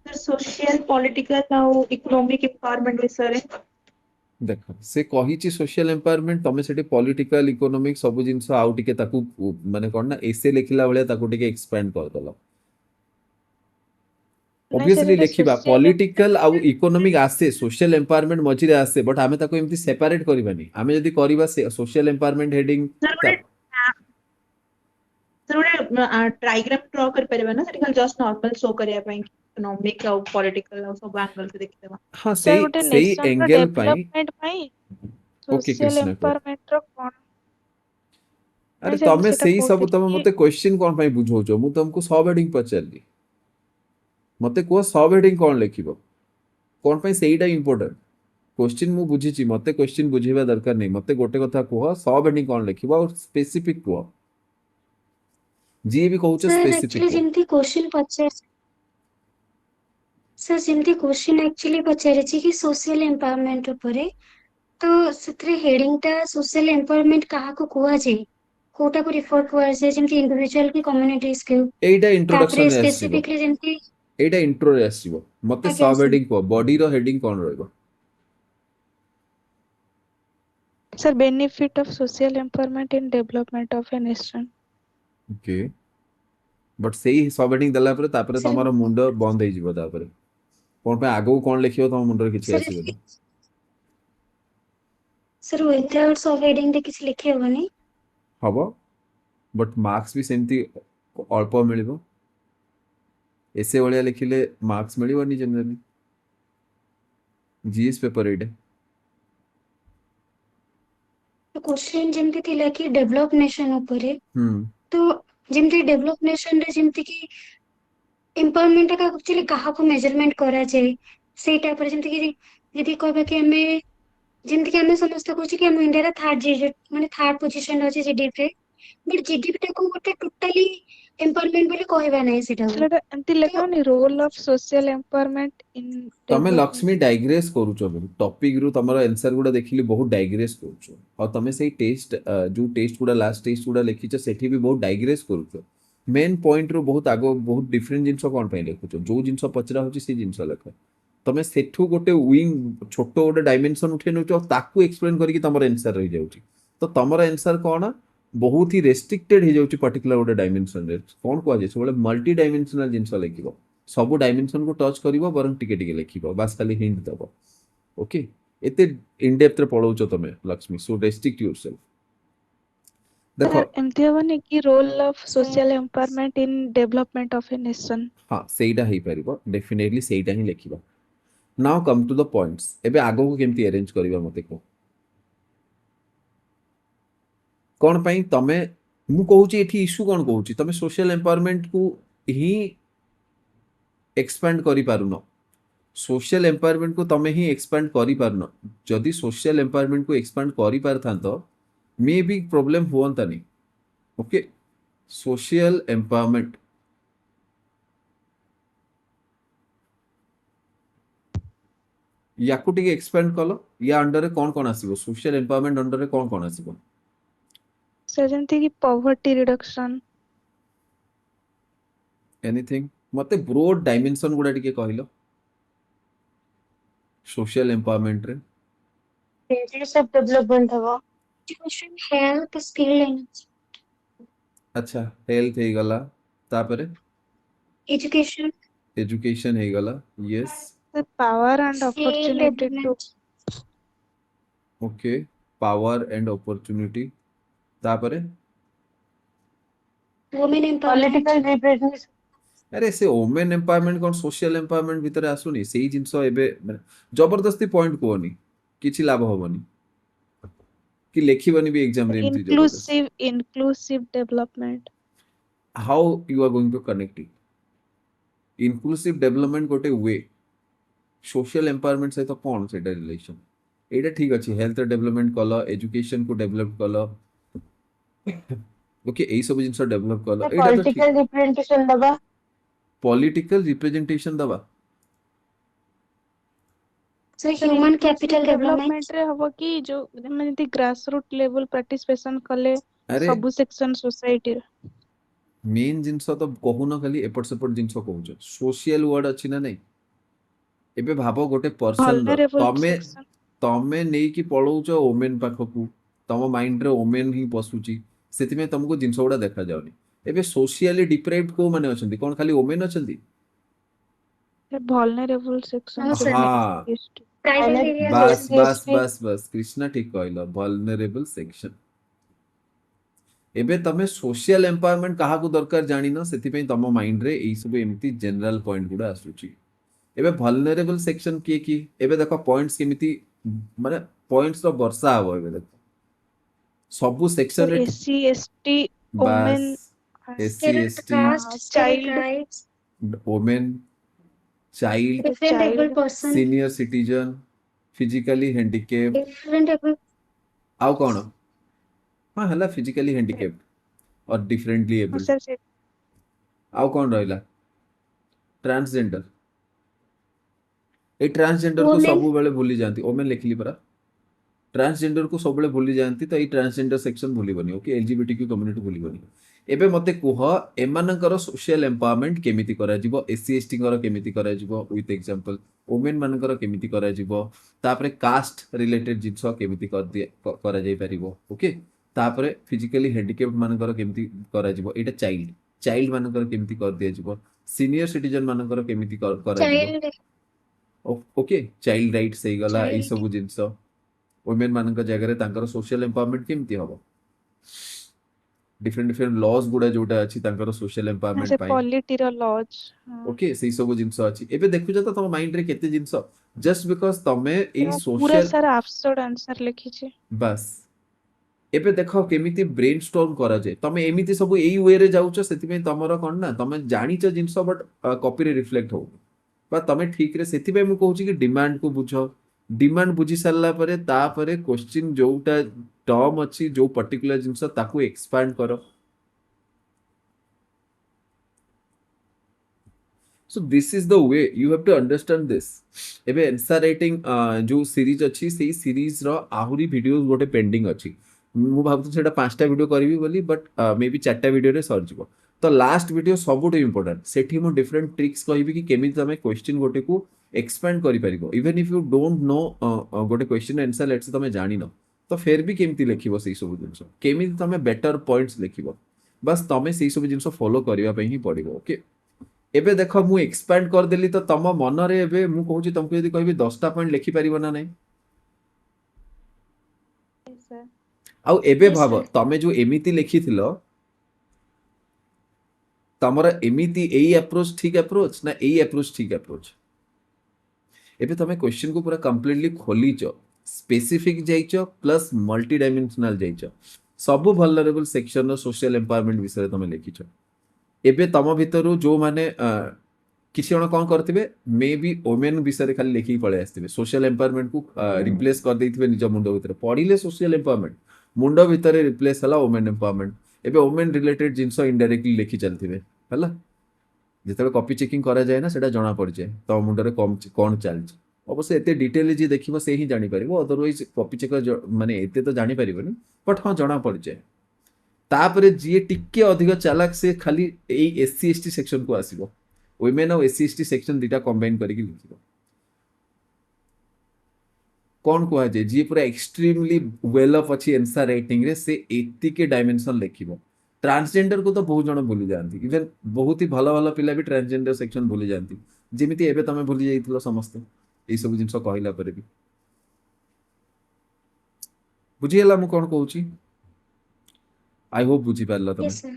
सर सोशल पॉलिटिकल और इकोनॉमिक एम्पावरमेंट विषय देख से कहिछि सोशल एम्पावरमेंट तमे सेठी पॉलिटिकल इकोनॉमिक सब जिंस आउ टिके ताकू माने कोन ना एसे लिखिला बेले ताकू टिके एक्सपेंड कर दलो ऑब्वियसली लिखिबा पॉलिटिकल आउ इकोनॉमिक आसे सोशल एम्पावरमेंट मझिरे आसे बट आमे ताको एमती सेपरेट करबानी आमे जदी करबा सोशल एम्पावरमेंट हेडिंग सर गोटे ट्राइग्राम ड्रॉ कर परिबा ना सेटिकल जस्ट नॉर्मल शो करिया पई इकोनॉमिक और पॉलिटिकल और सब एंगल से देखि देबा हां सर गोटे सही नेशन रो एंगल पई डेवलपमेंट पई ओके सोशल कृष्ण को एम्पावरमेंट रो कोन अरे सर तमे सेटा सही सब कहते तमे कि मते क्वेश्चन कोन पई बुझौछो मु तुमको सब हेडिंग पचारली मते को सब हेडिंग कोन लिखिबो कोन पई सेहीटा इंपोर्टेंट क्वेश्चन मु बुझिची मते क्वेश्चन बुझेबा दरकार नहीं मते गोटे कथा कुह सब हेडिंग कोन लिखिबो और स्पेसिफिक कुह जी भी कहूछ सर स्पेसिफिक एक्चुअली कुह जेमती क्वेश्चन पचार सर जेमती क्वेश्चन एक्चुअली पचारिछि कि सोशल एम्पावरमेंट उपरे तो ସେଥିରେ ହେଡିଙ୍ଗ ଟା सोशल एम्पावरमेंट କାହାକୁ କୁହାଯାଏ କୋଉଟାକୁ ରିଫର କୁହାଯାଏ ଯେମିତି ଇଣ୍ଡିଭିଜୁଆଲ କି କମ୍ୟୁନିଟି ସ୍କିଲ୍ एटा ତାପରେ इंट्रोडक्शन रे आसीबो ସ୍ପେସିଫିକଲି ଯେମିତି एटा इंट्रो रे आसीबो मते ଆଜ୍ଞା सब सर हेडिंग को बॉडी रो हेडिंग कोन रहइबो sir benefit of social empowerment in development of a nation okay but सेही सब हेडिंग दला पर तापर सर तमारो मुंड बंद हे जिवो तापर कोन पे आगो कोन लिखियो तम मुंड रे किछि सर आसीबो सर विदाउट सब हेडिंग रे କିଛି ଲେଖି ହବନି हबो बट मार्क्स भी सेमती अल्प मिलिबो एसे वलिया लिखिले मार्क्स मिलिबोनी जनरली जीएस पेपर एडे ତ क्वेश्चन ଯେମିତି ଥିଲା କି ଡେଭଲପ ନେସନ ଉପରେ हम्म ତ ଯେମିତି ଡେଭଲପ ନେସନ ରେ ଯେମିତି କି ଏମ୍ପାୱରମେଣ୍ଟ ଟା ଆକ୍ଚୁଆଲି କାହାକୁ ମେଜରମେଣ୍ଟ କରାଯାଏ ସେଇଟା ଉପରେ ଯେମିତି କି ଯଦି କହିବା କି ଆମେ ଯେମିତି କି ଆମେ ସମସ୍ତେ କହୁଛେ କି ଆମ ଇଣ୍ଡିଆର ଥାର୍ଡ ପୋଜିସନ ଅଛି ଜିଡିପି ରେ ବଟ ଜିଡିପି ଟାକୁ ଗୋଟେ ଟୋଟାଲି ଏମ୍ପାୱରମେଣ୍ଟ ବୋଲି କହିବା ନାହିଁ ସେଟାକୁ ସେଟା ଏମିତି ତ ଲେଖାଉନି role of social empowerment in तमे डेवलपमेंट लक्ष्मी डाइग्रेस करूचो टॉपिक रु तमरो आंसर गुडा देखिली बहुत डाइग्रेस करूचो और तमे सेही टेस्ट जो टेस्ट गुडा लास्ट टेस्ट गुडा लिखिचो सेठी भी बहुत डाइग्रेस करूचो मेन पॉइंट रु बहुत आगो बहुत डिफरेंट जिंस कोन पई लिखुचो जो जिंस पचरा होची से जिंस लिख तमे सेठू गोटे विंग छोटो गोटे डायमेंशन उठे नउचो ताकू एक्सप्लेन करिकि तमरो आंसर रही जाउची तो तमरो आंसर कोन बहुत ही रेस्ट्रिक्टेड हो जाउची पर्टिकुलर गोटे डायमेंशन रे कोन को जे सबले मल्टी डायमेंशनल जिंस लिखिबो सब डायमेंशन को टच करिवो बरं टिके टिके लिखिबो बास खाली हिंट दबो ओके एते इन डेप्थ रे पढौछ तमे लक्ष्मी, सो रेस्ट्रिक्ट योरसेल्फ। देखो सर एमती हबनी कि role of social empowerment in development of a nation. हाँ सेटा ही परिबो, डेफिनेटली सेटा ही लिखिबा। Now come to the points, एबे आगो को केमती अरेंज करिबा मते को कोन पई तमे मु कहूची एठी इशू कोन कहूची तमे सोशल एम्पावरमेंट को ही एक्सपैंड करि पारुनो। सोशल एम्पावरमेंट को तमे ही एक्सपैंड करि पारुनो। जदि सोशल एम्पावरमेंट को एक्सपैंड करि पारथांतो मे बी प्रॉब्लम हुअंतानी। ओके सोशल एम्पावरमेंट याकू टिके एक्सपैंड कलो, या अंडर रे कोन कोन आसीबो, सोशल एम्पावरमेंट अंडर रे कोन कोन आसीबो। सर जेमती कि पॉवर्टी रिडक्शन। एनीथिंग मते ब्रोड डायमेंशन गुडा टिके कहलो सोशल एम्पावरमेंट रे। सब डेवलपमेंट हवा एजुकेशन हेल्थ स्किल एंड अच्छा हेल्थ हे गला, तापरे एजुकेशन एजुकेशन हे गला, yes sir power and skill opportunity to development okay power and opportunity, तापरे वुमेन एम्पावरमेंट पॉलिटिकल रिप्रेजेंटेशन अरे से ओमेन एम्पावरमेंट कोन सोशल एम्पावरमेंट भीतर आसुनी, सेही जिंसो एबे जबरदस्ती पॉइंट कोनी किछि लाभ होबनी कि लेखिबनी भी एग्जाम रे एमती जबरदस्ती। Inclusive development. How you are going to connect it, inclusive development गोटे वे, सोशल एम्पावरमेंट सहित कौन से रिलेशन। एटा ठीक अछि, हेल्थ डेवलपमेंट कल, एजुकेशन को डेवलप कल, ओके एई सब जिंस डेवलप कल, एटा तो ठीक। पॉलिटिकल रिप्रेजेंटेशन दबा पॉलिटिकल रिप्रेजेंटेशन दबा so human capital development development रे हबो कि जो जेमती ग्रास रूट लेवल पार्टिसिपेशन कले अरे सब सेक्शन सोसाइटी। मेन जिंस तो कहून खाली एपट सेपट जिंस कहूछ, सोशल वर्ड अछि ना नहीं। एबे भाबो गोटे पर्सन Vulnerable तमे section। तमे नेई कि पळौछ ओमेन पाखकू, तम माइंड रे ओमेन ही पसुची, सेति में तुमको जिंस गुडा देखा जाउनी। एबे सोशियली डिप्राइव्ड को माने अछंती कोन खाली ओमेन अछंती। vulnerable section हाँ सर हाँ प्राइवेट एरिया बस बस बस बस कृष्णा ठीक कहलो, वल्नरेबल सेक्शन। एबे तमे सोशल एम्पावरमेंट काहा को दरकार जानिनो, सेति पे तम माइंड रे एई सब एमती जनरल पॉइंट गुडा आसुची। एबे वल्नरेबल सेक्शन किए की, एबे देखो पॉइंट्स केमिति माने पॉइंट्स रो वर्षा हबो। एबे देखो सबु सेक्शन रे एससी एसटी वुमेन बस SC ST child women child different able person senior citizen physically handicapped different able आउ कोन हाँ हला फिजिकली हैंडिकैप्ड और डिफरेंटली एबल्ड सर से आउ कोन रहला ट्रांसजेंडर। ए ट्रांसजेंडर को Women। सब बेले भूली जाती, ओमेन लिखली परा ट्रांसजेंडर को सब बेले भूली जाती, तो ए ट्रांसजेंडर सेक्शन भूली बनी। ओके एलजीबीटीक्यू कम्युनिटी भूली बनी। एबे मते कुह एमानकर सोशल एम्पावरमेंट केमिति करा जिवो, एससी एसटी कर केमिति करा जिवो विथ एग्जांपल, वुमेन मानकर केमिति करा जिवो, तापरे कास्ट रिलेटेड जिंस केमिति कर दिए करा जाई परिबो। ओके तापरे फिजिकली हैंडिकैप्ड मानकर केमिति करा जिवो, एटा चाइल्ड चाइल्ड मानकर केमिति कर दिया जिवो, सीनियर सिटीजन मानकर केमिति करा जिवो। चाइल्ड ओके चाइल्ड राइट्स हे गला, ए चाइल्ड सब जिंस वुमेन मानक जगह रे तांकर सोशल एम्पावरमेंट केमिति हबो। डिफरेंट डिफरेंट लॉज गुडा जोटा अछि तांकर सोशल एम्पावरमेंट से पाई। पॉलिटी रो लॉज। ओके सेई सब जिंस अछि। एबे देखु जता तम माइंड रे केते जिंस, जस्ट बिकॉज़ तमे ए पूरा सोशल सारा एब्सर्ड आंसर लिखी छी। बस एबे देखो केमिति ब्रेनस्टॉर्म करा जाय, तमे एमिति सब एई वे रे जाउछ, सेति में तमरो कोन ना तमे जानिछ जिंस बट कॉपी रे रिफ्लेक्ट हो बा तमे ठीक रे। सेति में मु कहूची कि डिमांड को बुझो, डिमांड बुझी सारला परे तापरे क्वेश्चन जोटा टर्म अछि जो पर्टिकुलर जिंस ताकू एक्सपांड करो। So this is the way you have to understand this. एबे आंसर राइटिंग जो सीरीज अछि सेही सीरीज रो आहुरी वीडियोस गोटे पेंडिंग अछि। मु भाबत सेटा 5टा वीडियो करबी बोली, बट मे बी 4टा वीडियो रे सर जिवो। तो लास्ट वीडियो सबुठ इंपोर्टेंट, सेठी मु डिफरेंट ट्रिक्स कहबी कि केमिति तमे क्वेश्चन गोटे को एक्सपैंड करि परिबो। Even if you don't know गोटे क्वेश्चन आंसर लेट्स तमे जानि न, तो फेर भी केमिति लिखिबो सेही सब जिंस, केमिति तमे बेटर पॉइंट्स लिखिबो, बस तमे सेही सब जिंस फॉलो करिवा पई ही पड़िबो। ओके एबे देखो मु एक्सपैंड कर देली, तो तम मन रे एबे मु कहूची तुमको यदि कहबी 10टा पॉइंट लिखि परिबो ना नहीं, ଆଉ ଏବେ Yes, ଭାବ sir. ତମେ ଯୋଉ ଏମିତି ଲେଖିଥିଲ ତମର ଏମିତି ଏଇ ଆପ୍ରୋଚ ଠିକ ଆପ୍ରୋଚ ନା ଏଇ ଆପ୍ରୋଚ ଠିକ ଆପ୍ରୋଚ ଏବେ ତମେ क्वेश्चन को पूरा कम्प्लीटली खोलीच स्पेसिफिक जाइच प्लस मल्टी डायमेंशनल जाइच सब वल्नरेबल सेक्शन रो सोशल एम्पावरमेंट विषय तमे लिखिछ एबे तम भितरु जो माने किसी जण कौन करथिबे मे बी ओमेन विषय खाली लेखि पळे आस्थिबे सोशल एम्पावरमेंट को रिप्लेस कर देथिबे निज मुंड भितर पढिले सोशल एम्पावरमेंट मुंड भितर रिप्लेस हला ओमेन एम्पावरमेंट एबे ओमेन रिलेटेड जिंस इनडायरेक्टली लेखि चलथिबे हला ଯେତେବେଳେ କପି ଚେକିଂ କରାଯାଏ ନା ସେଟା ଜଣା ପଡ଼ିଯାଏ ତମ ମୁଣ୍ଡରେ କ'ଣ ଚାଲିଛି ଅବଶ୍ୟ ଏତେ ଡିଟେଲ ଯିଏ ଦେଖିବ ସେ ହିଁ ଜାଣିପାରିବ ଅଦରୱାଇଜ କପି ଚେକର ମାନେ ଏତେ ତ ଜାଣିପାରିବନି ବଟ୍ ହଁ ଜଣା ପଡ଼ିଯାଏ ତାପରେ ଯିଏ ଟିକେ ଅଧିକ ଚାଲାକ ସେ ଖାଲି ଏଇ ଏସସି ଏସଟି ସେକ୍ସନକୁ ଆସିବ ୱିମେନ୍ ଆଉ ଏସସି ଏସଟି ସେକ୍ସନ ଦିଟା କମ୍ବାଇନ୍ କରିକି ଲେଖିବ କ'ଣ କୁହାଯାଏ ଯିଏ ପୁରା ଏକ୍ସଟ୍ରିମଲି ୱେଲ୍ ଅଫ୍ ଅଛି ଏନ୍ସାର ରାଇଟିଂରେ ସେ ଏତିକି ଡାଇମେନସନ ଲେଖିବ ट्रांसजेंडर को तो बहुत जन भूली जाती इवन बहुत ही भल भल पिला भी ट्रांसजेंडर सेक्शन भूली जाती जेमिति एबे तमे भूली जाइथिलो समस्त एई सब जिंस कहला परे भी बुझी हला मु कोन कहूची आई होप बुझी पारला तमे Yes, sir.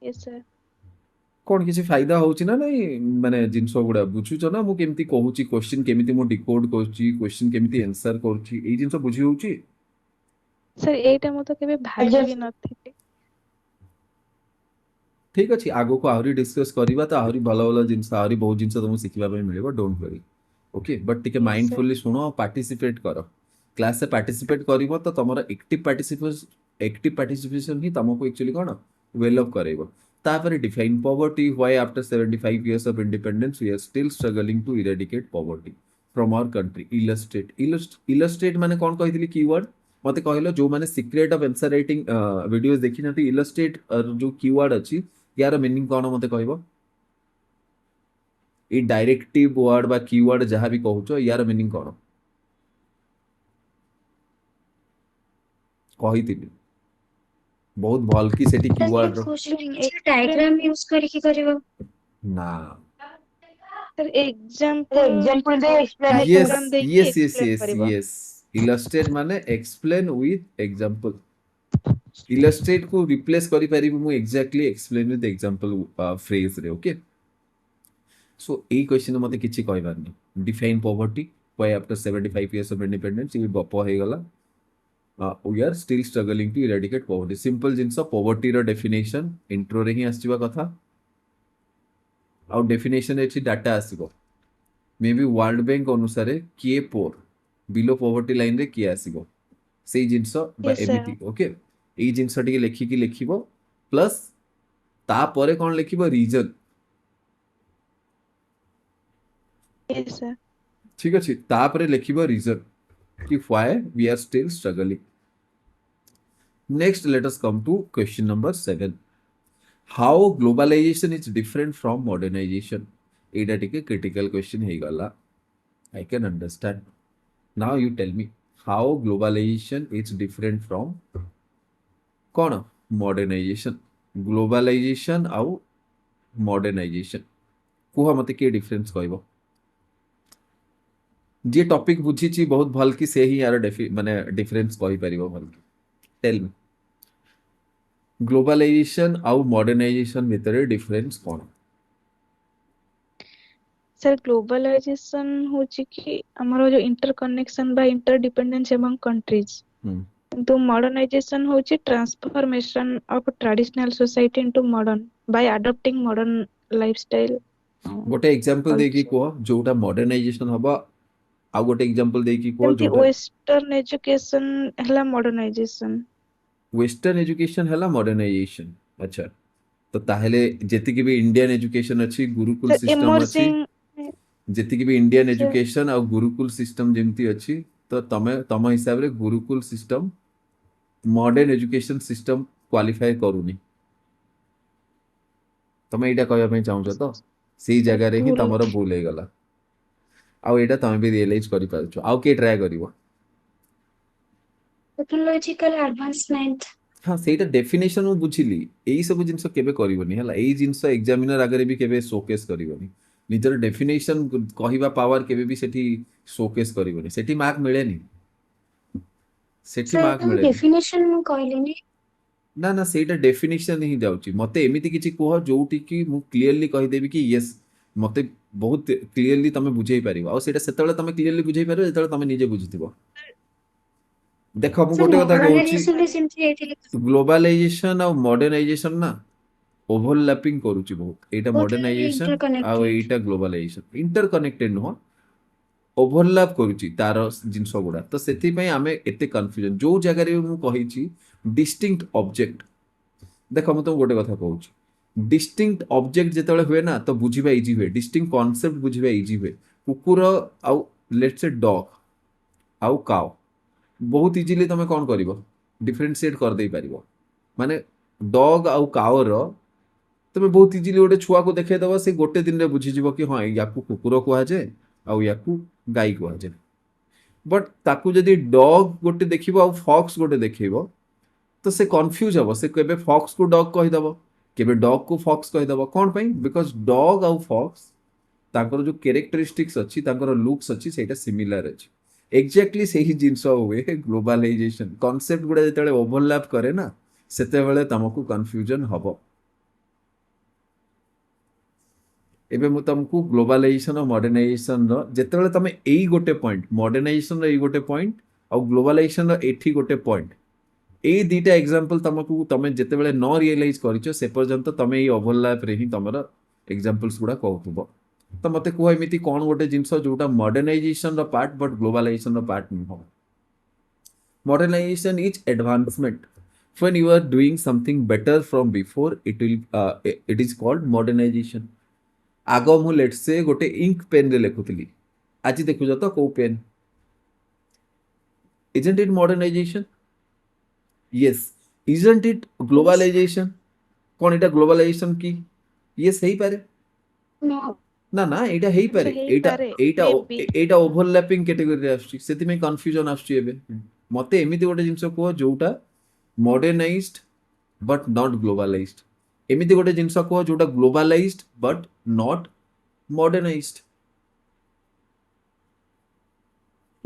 yes sir कोन किसी फायदा होची ना नहीं माने जिंस गुडा बुझुछ ना मु केमति कहूची क्वेश्चन केमिति मु डिकोड करची क्वेश्चन केमिति आंसर करची एई जिंस बुझी होची sir ଏଇଟା ମୁଁ ତ କେବେ ଭାବି ବି ନଥିଲି ठीक अच्छे आगो को आहरी डिस्कस करवा तो आहरी भल भल जिन आहरी बहुत जिन तुमको शिखा मिले डोंट वरी ओके बट टिके Yes, माइंडफुली शुण पार्टिसिपेट कर क्लास से पार्टिसिपेट कर तो तुम एक्टिव पार्टिसिपेशन ही तुमको एक्चुअली कौन वेल अप करेबो तापर define poverty why after 75 years of independence we are still struggling to eradicate poverty from our country illustrate माने कौन कहितली कीवर्ड मते कहलो जो माने secret of answer writing videos देखि ना इलस्ट्रेट जो कीवर्ड अछि यार मीनिंग कौन मते कहबो ई डायरेक्टिव वर्ड बा कीवर्ड जहां भी कहउछो यार मीनिंग कौन कहितिली बहुत भल की सेठी कीवर्ड रो डायग्राम यूज करके करियो ना sir example दे explanation yes उदाहरण ଦେଇକି yes yes explain yes କରିବ yes illustrate माने explain with example illustrate को रिप्लेस करि परिबो मु exactly explain with example phrase रे ओके सो ए क्वेश्चन मते किछि कहबार नै define poverty why after 75 years of independence ये गप हे गला we are still struggling to eradicate poverty simple जिंस पॉवर्टी रो डेफिनेशन इंट्रो रे ही आसीबा कथा आ डेफिनेशन एछि डाटा आसीबो मे बी वर्ल्ड बैंक अनुसार किए पोर बिलो पॉवर्टी लाइन रे किए आसीबो सेई जिंस बा Yes, sir. एमिति ओके एई जिंस टिके लेखिकी लिखिबो प्लस तापरे कोन लिखिबो रीजन yes sir ठीक अछि तापरे लिखिबो रीजन कि why we are still struggling next let us come to question number 7 how globalisation is different from modernisation एटा टिके क्रिटिकल क्वेश्चन हे गला I can understand now you tell me how globalisation is different from कौन modernisation globalisation आउ modernisation कुह मते के difference कहबो जे टॉपिक बुझी बहुत भल कि से ही यार माने डिफरेंस कहि परिबो भल टेल मी ग्लोबलाइजेशन आउ मॉडर्नाइजेशन भितर डिफरेंस कौन sir globalization होची कि हमरो जो इंटरकनेक्शन बा इंटरडिपेंडेंस among countries କିନ୍ତୁ modernization होची transformation of traditional society into modern by adopting modern lifestyle गोटे एग्जांपल देकी को जोटा मॉडर्नाइजेशन हबा आ गोटे एग्जांपल देकी को ଯେମିତି जोटा western education ହେଲା modernization वेस्टर्न एजुकेशन हैला मॉडर्नाइजेशन अच्छा तो ताहले जेतिकी भी इंडियन एजुकेशन अच्छी गुरुकुल sir सिस्टम अच्छी emerging जेतिकी भी इंडियन sir एजुकेशन और गुरुकुल सिस्टम जेमती अच्छी तो तमे तम हिसाब रे gurukul system modern education system qualify करूनी तमे एटा कहया पई चाहू तो सेही जगह रे ही भूल तमरो भूल हे गला आउ एटा तमे भी रियलाइज करि पाछो आउ के ट्राई करिवो टेक्नोलॉजिकल एडवांस 9th हाँ सेटा डेफिनेशन मु बुझिली एई सब जिंस केबे करिवनी हला एई जिंस एग्जामिनर आगरे भी केबे शोकेस करिवनी निजर डेफिनेशन कहिबा पावर केबे भी सेठी शोकेस करिवनी सेठी मार्क मिलेनी ସେଠି सर ମାର୍କ ମିଳେନି। डेफिनेशन कहलेनी ନା ନା ସେଇଟା ଡେଫିନିସନ ହିଁ ଯାଉଛି। ମତେ ଏମିତି କିଛି କୁହ ଯୋଉଠି କି ମୁଁ କ୍ଲିୟରଲି କହିଦେବି କି ୟେସ୍ ମତେ ବହୁତ କ୍ଲିୟରଲି ତମେ ବୁଝେଇ ପାରିବ, ଆଉ ସେଇଟା ସେତେବେଳେ ତମେ କ୍ଲିୟରଲି ବୁଝେଇ ପାରିବ ଯେତେବେଳେ ତମେ ନିଜେ ବୁଝିଥିବ। ଦେଖ ମୁଁ सर ଗୋଟେ କଥା କହୁଛି, मॉडर्नाइजेशन रे सेमती एथिले ଗ୍ଲୋବାଲାଇଜେସନ ଆଉ ମଡର୍ଣ୍ଣାଇଜେସନ ନା ଓଭରଲାପିଂ କରୁଛି ବହୁତ। ଏଇଟା बोथ ମଡର୍ଣ୍ଣାଇଜେସନ ଆଉ इंटरकनेक्टेड ଏଇଟା ଗ୍ଲୋବାଲାଇଜେସନ ଇଣ୍ଟର କନେକ୍ଟେଡ ନୁହଁ, ଓଭରଲାପ କରୁଛି ତାର ଜିନିଷ ଗୁଡା। ତ ସେଥିପାଇଁ ଆମେ ଏତେ କନଫ୍ୟୁଜନ। ଯୋଉ ଜାଗାରେ ବି ମୁଁ କହିଛି ଡିଷ୍ଟିଙ୍କ୍ଟ ଅବଜେକ୍ଟ, ଦେଖ ମୁଁ ତମକୁ ଗୋଟେ କଥା କହୁଛି, ଡିଷ୍ଟିଙ୍କ୍ଟ ଅବଜେକ୍ଟ ଯେତେବେଳେ ହୁଏ ନା ତ ବୁଝିବା ଇଜି ହୁଏ, ଡିଷ୍ଟିଙ୍କ୍ଟ କନସେପ୍ଟ ବୁଝିବା ଇଜି ହୁଏ। କୁକୁର ଆଉ ଲେଟ୍ସ ସେ ଡଗ୍ ଆଉ କାଉ ବହୁତ ଇଜିଲି ତମେ କଣ କରିବ, ଡିଫରେନ୍ସିଏଟ୍ କରିଦେଇ ପାରିବ। ମାନେ ଡଗ୍ ଆଉ କାଓର ତମେ ବହୁତ ଇଜିଲି ଗୋଟେ ଛୁଆକୁ ଦେଖେଇଦବ, ସେ ଗୋଟେ ଦିନରେ ବୁଝିଯିବ କି ହଁ ୟାକୁ କୁକୁର କୁହାଯାଏ ଆଉ ୟାକୁ ଗାଈ କୁହାଯାଏ। ବଟ୍ ତାକୁ ଯଦି ଡଗ୍ ଗୋଟେ ଦେଖିବ ଆଉ ଫକ୍ସ ଗୋଟେ ଦେଖେଇବ ତ ସେ କନଫ୍ୟୁଜ ହବ, ସେ କେବେ ଫକ୍ସ କୁ ଡଗ୍ କହିଦବ, କେବେ ଡଗ୍ କୁ ଫକ୍ସ କହିଦବ। କଣ ପାଇଁ? ବିକଜ ଡଗ୍ ଆଉ ଫକ୍ସ ତାଙ୍କର ଯୋଉ କ୍ୟାରେକ୍ଟରିଷ୍ଟିକ୍ସ ଅଛି, ତାଙ୍କର ଲୁକ୍ସ ଅଛି, ସେଇଟା ସିମିଲାର ଅଛି। ଏକ୍ଜାକ୍ଟଲି ସେହି ଜିନିଷ ହୁଏ ଗ୍ଲୋବାଲାଇଜେସନ। କନସେପ୍ଟ ଗୁଡା ଯେତେବେଳେ ଓଭରଲାପ କରେ ନା ସେତେବେଳେ ତମକୁ କନଫ୍ୟୁଜନ ହବ। ଏବେ ମୁଁ ତମକୁ ଗ୍ଲୋବାଲାଇଜେସନ ଆଉ ମଡର୍ଣ୍ଣାଇଜେସନର ଯେତେବେଳେ ତମେ ଏଇ ଗୋଟେ ପଏଣ୍ଟ, ମଡର୍ଣ୍ଣାଇଜେସନର ଏଇ ଗୋଟେ ପଏଣ୍ଟ ଆଉ ଗ୍ଲୋବାଲାଇଜେସନର ଏଠି ଗୋଟେ ପଏଣ୍ଟ, ଏଇ ଦିଟା ଏକ୍ସାମ୍ପଲ ତମକୁ ତମେ ଯେତେବେଳେ ନ ରିଏଲାଇଜ କରିଛ ସେ ପର୍ଯ୍ୟନ୍ତ ତମେ ଏଇ ଓଭରଲାପରେ ହିଁ ତମର ଏକ୍ସାମ୍ପଲ୍ସ ଗୁଡା କହୁଥିବ। ତ ମତେ କୁହ ଏମିତି କଣ ଗୋଟେ ଜିନିଷ ଯୋଉଟା ମଡର୍ଣ୍ଣାଇଜେସନର ପାର୍ଟ ବଟ୍ ଗ୍ଲୋବାଲାଇଜେସନର ପାର୍ଟ ନୁହଁ। Modernization is advancement. When you are doing something better from before, it is called modernization. ଆଗ ମୁଁ ଲେଟ୍ସ ସେ ଗୋଟେ ଇଙ୍କ ପେନ୍ ରେ ଲେଖୁଥିଲି, ଆଜି ଦେଖୁଛ ତ କୋଉ pen. isn't it modernization? yes. isn't it yes globalization? କଣ ଏଇଟା ଗ୍ଲୋବାଲାଇଜେସନ କି? yes ହେଇପାରେ। नो ନା ନା ଏଇଟା ହେଇପାରେ, ଏଇଟା ହେଇପାରେ ଏଇଟା ମେ ବି। ଏଇଟା ଓଭରଲାପିଂ କ୍ୟାଟେଗୋରୀରେ ଆସୁଛି, ସେଥିପାଇଁ କନଫ୍ୟୁଜନ ଆସୁଛି ଏବେ। ମତେ ଏମିତି ଗୋଟେ ଜିନିଷ କୁହ ଯୋଉଟା ମଡର୍ଣ୍ଣାଇଜଡ ବଟ୍ ନଟ୍ ଗ୍ଲୋବାଲାଇଜଡ। ଏମିତି ଗୋଟେ ଜିନିଷ କୁହ ଯୋଉଟା globalised but not modernised.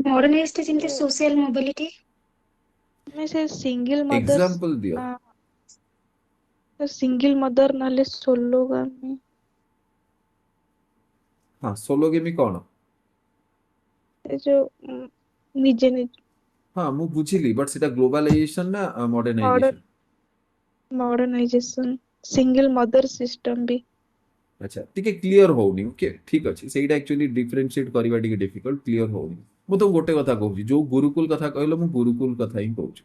Modernised जेमती सोशल मोबिलिटी ଆମେ ସେ ସିଙ୍ଗଲ ଏକ୍ସାମ୍ପଲ ଦିଅ। ମଦର ନହେଲେ ସୋଲୋଗାମୀ। ହଁ ସୋଲୋଗେମି କଣ? ଏ ଯୋଉ ନିଜେ ନିଜେ ହଁ ମୁଁ ବୁଝିଲି, ବଟ୍ ସେଟା ଗ୍ଲୋବାଲାଇଜେସନ ନା ମଡର୍ଣ୍ଣାଇଜେସନ? ମଡର୍ଣ୍ଣାଇଜେସନ ସିଙ୍ଗଲ ମଦର ସିଷ୍ଟମ ବି। ଆଚ୍ଛା ଟିକେ କ୍ଲିୟର ହଉନି। ଓକେ ଠିକ ଅଛି, ସେଇଟା ଆକ୍ଚୁଆଲି ଡିଫରେନ୍ସିଏଟ କରିବା ଟିକେ ଡିଫିକଲ୍ଟ, କ୍ଲିୟର ହଉନି। ମୁଁ ତ ଗୋଟେ କଥା କହୁଛି, ଯୋଉ ଗୁରୁକୁଲ କଥା କହିଲ ମୁଁ ଗୁରୁକୁଲ କଥା ହିଁ କହୁଛି।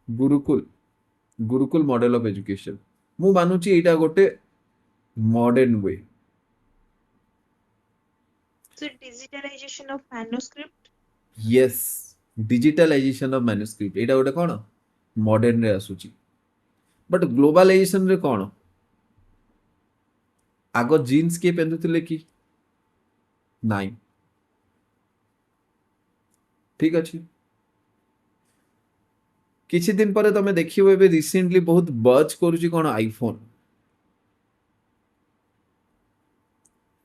Gurukul, gurukul model of education, ମୁଁ ମାନୁଛି ଏଇଟା ଗୋଟେ modern way. So digitalization of manuscript. Yes, digitalisation of manuscript ଏଇଟା ଗୋଟେ କଣ ମଡର୍ଣ୍ଣ ରେ ଆସୁଛି। ବଟ୍ ଗ୍ଲୋବାଲାଇଜେସନ ରେ କଣ, ଆଗ ଜିନ୍ସ କିଏ ପିନ୍ଧୁଥିଲେ କି? ନାଇଁ। ଠିକ ଅଛି, କିଛି ଦିନ ପରେ ତମେ ଦେଖିବ ଏବେ ରିସେଣ୍ଟଲି ବହୁତ ବଜ୍ କରୁଛି କଣ ଆଇଫୋନ।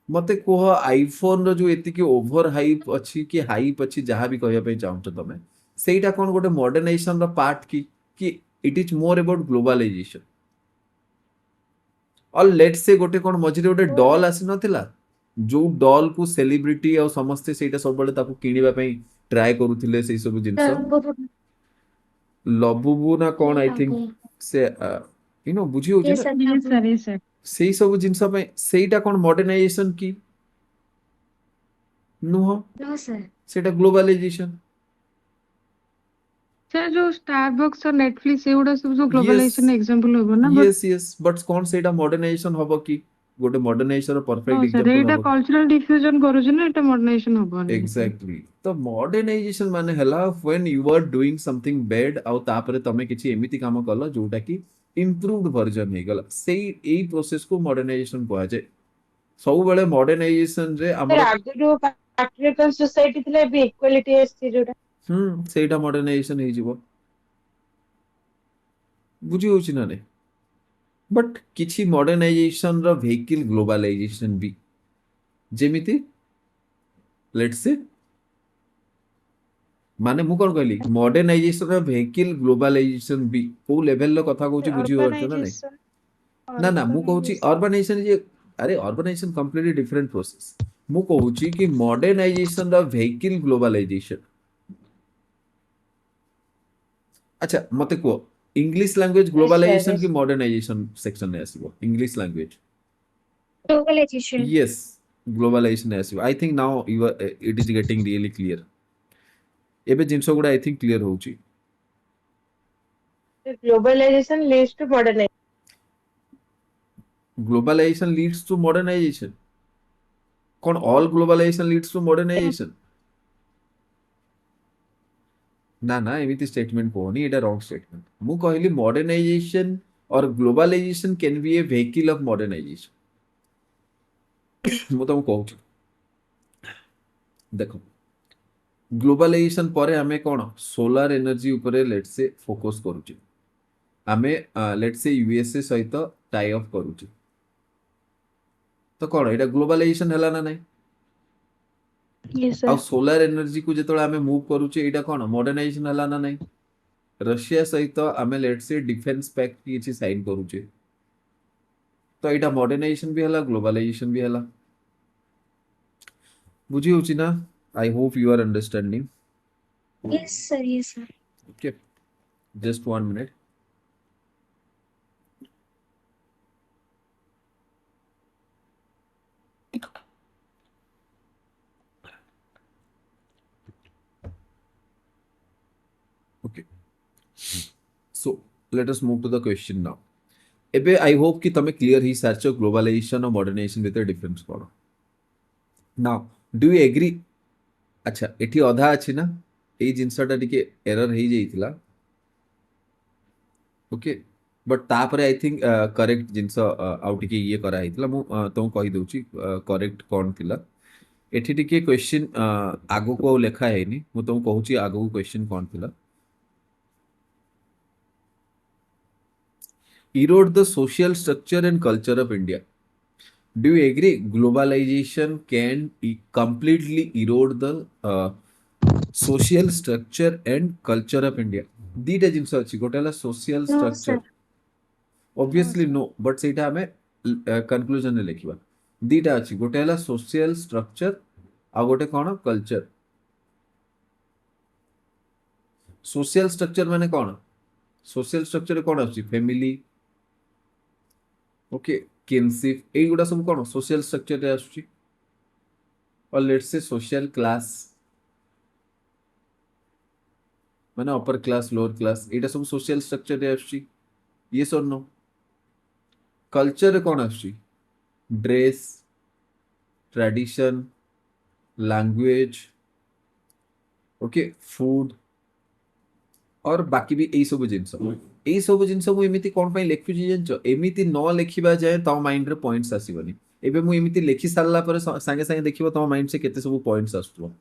ମତେ କୁହ ଆଇଫୋନ ର ଯୋଉ ଏତିକି ଓଭର ହାଇପ୍ ଅଛି କି ହାଇପ୍ ଅଛି ଯାହା ବି କହିବା ପାଇଁ ଚାହୁଁଛ ତମେ, ସେଇଟା କଣ ଗୋଟେ ମଡର୍ଣ୍ଣାଇଜେସନ ର ପାର୍ଟ କି ଇଟ୍ ଇଜ ମୋର ଅବାଉଟ ଗ୍ଲୋବାଲାଇଜେସନ? ଅଲ ଲେଟ୍ସ ସେ ଗୋଟେ କଣ ମଝିରେ ଗୋଟେ ଡଲ୍ ଆସିନଥିଲା, ଯୋଉ ଡଲ୍ କୁ ସେଲିବ୍ରିଟି ଆଉ ସମସ୍ତେ ସେଇଟା ସବୁବେଳେ ତାକୁ କିଣିବା ପାଇଁ ଟ୍ରାଏ କରୁଥିଲେ, ସେଇ ସବୁ ଜିନିଷ ଲବୁବୁ ନା କଣ ଆଇ ଥିଙ୍କ ସେ ବୁଝି ହଉଛି ये ନା, सब Yes, sir. ସେଇ ସବୁ ଜିନିଷ ପାଇଁ ସେଇଟା କଣ ମଡର୍ଣ୍ଣାଇଜେସନ କି? ନୁହଁ, नो सर ସେଇଟା ଗ୍ଲୋବାଲାଇଜେସନ। Sir, जो Starbucks और Netflix ଏଗୁଡା ସବୁ ଯୋଉ ୟେସ୍ globalization example ହବ ନା, but ୟେସ୍ ୟେସ୍, ବଟ୍ କଣ ସେଇଟା ମଡର୍ଣ୍ଣାଇଜେସନ ହବ କି? ଗୋଟେ modernisation no perfect sir, example ଏଇଟା ହବ? cultural diffusion କରୁଛି ନା, ଏଇଟା modernization ହବନି। ଏକ୍ସାକ୍ଟଲି। ତ ମଡର୍ଣ୍ଣାଇଜେସନ ମାନେ ହେଲା when you are doing something bad ଆଉ ତାପରେ ତମେ କିଛି ଏମିତି କାମ କଲ ଯୋଉଟା କି ଇମ୍ପ୍ରୁଭଡ ଭର୍ଜନ ହେଇଗଲା, ସେଇ ଏଇ ପ୍ରୋସେସ କୁ ମଡର୍ଣ୍ଣାଇଜେସନ କୁହାଯାଏ। ସବୁବେଳେ ମଡର୍ଣ୍ଣାଇଜେସନ ରେ ଆମର ଆଗରୁ ପାଟ୍ରିଆର୍କାଲ ସୋସାଇଟି ଥିଲା, ଏବେ ଇକ୍ୱାଲିଟି ଆସିଛି ଯୋଉଟା। ସେଇଟା ମଡର୍ଣ୍ଣାଇଜେସନ ହେଇଯିବ। ବୁଝି ହଉଛି ନା ନାଇଁ? ବଟ୍ କିଛି ମଡର୍ଣ୍ଣାଇଜେସନ ର ଭେହିକିଲ ଗ୍ଲୋବାଲାଇଜେସନ ବି, ଯେମିତି ଲେଟ୍ସ ସେ ମାନେ ମୁଁ କଣ କହିଲି ମଡର୍ଣ୍ଣାଇଜେସନ ଭେହିକିଲ ଗ୍ଲୋବାଲାଇଜେସନ ବି କୋଉ ଲେଭେଲ ର କଥା କହୁଛି ବୁଝିପାରୁଛ ନା ନାଇଁ? urbanization ନା ମୁଁ କହୁଛି urbanization ଅର୍ବାନାଇଜେସନ ଯେ ଆରେ ଅର୍ବାନାଇଜେସନ କମ୍ପ୍ଲିଟଲି ଡିଫରେଣ୍ଟ ପ୍ରୋସେସ। ମୁଁ କହୁଛି କି ମଡର୍ଣ୍ଣାଇଜେସନ ର ଭେହିକିଲ ଗ୍ଲୋବାଲାଇଜେସନ। ଆଚ୍ଛା ମତେ କୁହ English language Yes, sir. Globalisation Yes. କି ମଡର୍ଣ୍ଣାଇଜେସନ ସେକ୍ସନ ରେ ଆସିବ English language? Globalization. Yes, globalization ଆସିବ। I think now it is getting really clear। ଏବେ ଜିନିଷ ଗୁଡ଼ା I think clear ହଉଛି। Globalization leads to modernization. Globalization leads to modernization। कौन all globalization leads to modernization? ना ना एमिति स्टेटमेंट कोनी एटा रॉन्ग स्टेटमेंट। मु कहली modernization और globalization can be a vehicle of modernization। मु तुमको कहूची देखो ग्लोबलाइजेशन परे हमें कौन सोलार एनर्जी उपरे लेट से फोकस करूचे। आमे लेट से यूएसए सहित टाई अप करूचे तो कौन एटा ग्लोबलाइजेशन हला ना नहीं? yes आउ sir सोलार एनर्जी को जेतोळे आमे मूव करूचे एटा कौन मॉडर्नाइजेशन हला ना नहीं? रशिया सहित आमे लेट से डिफेंस पैक्ट किछि साइन करूचे तो एटा मॉडर्नाइजेशन भी हला ग्लोबलाइजेशन भी हला। बुझी होची ना? I hope you are understanding. Yes, sir. Yes, sir. Okay just 1 minute. Okay so let us move to the question now. एबे आई होप कि तमे क्लियर ही सारछ ग्लोबलाइजेशन और मॉडर्नाइजेशन भितर डिफरेंस कोन। Now do you agree? अच्छा एठी अधा अछि ना एई जिंसटा टिके एरर हेई जाइतिला ओके बट तापरे आई थिंक करेक्ट जिंस आउ टिके ये करा हेतिला मु तो कहि दउची करेक्ट कोन थिला। एठी टिके क्वेश्चन आगो को लेखा हेनी मु तो कहूची आगो क्वेश्चन कोन थिला। erode the social structure and culture of India। Do you agree? Globalization can completely erode the social structure and culture of India। दीटा जिनस अछि गोटे हला social No, structure। sir. obviously no but सेटा हमें कंक्लूजन रे लिखिबा। दीटा अछि गोटे हला social structure आ गोटे कोन कल्चर। social structure माने कोन? social structure कोन अछि? फैमिली ओके किनशिप एई गुडा सब कोन सोशल स्ट्रक्चर रे आसुची। और लेट्स से सोशल क्लास माने अपर क्लास लोअर क्लास एटा सब सोशल स्ट्रक्चर रे आसुची। यस और नो? कल्चर रे कोन आसुची? Dress tradition language okay food और बाकी भी एई सब जिंस एई सब जिंस मु एमिति कोन पई लेखुची जानचो एमिति न लेखिबा जाय त माइंड रे पॉइंट्स आसीबनी। एबे मु एमिति लेखि सारला पर संगे संगे देखिबो त माइंड से केते सब पॉइंट्स आस्तुबो।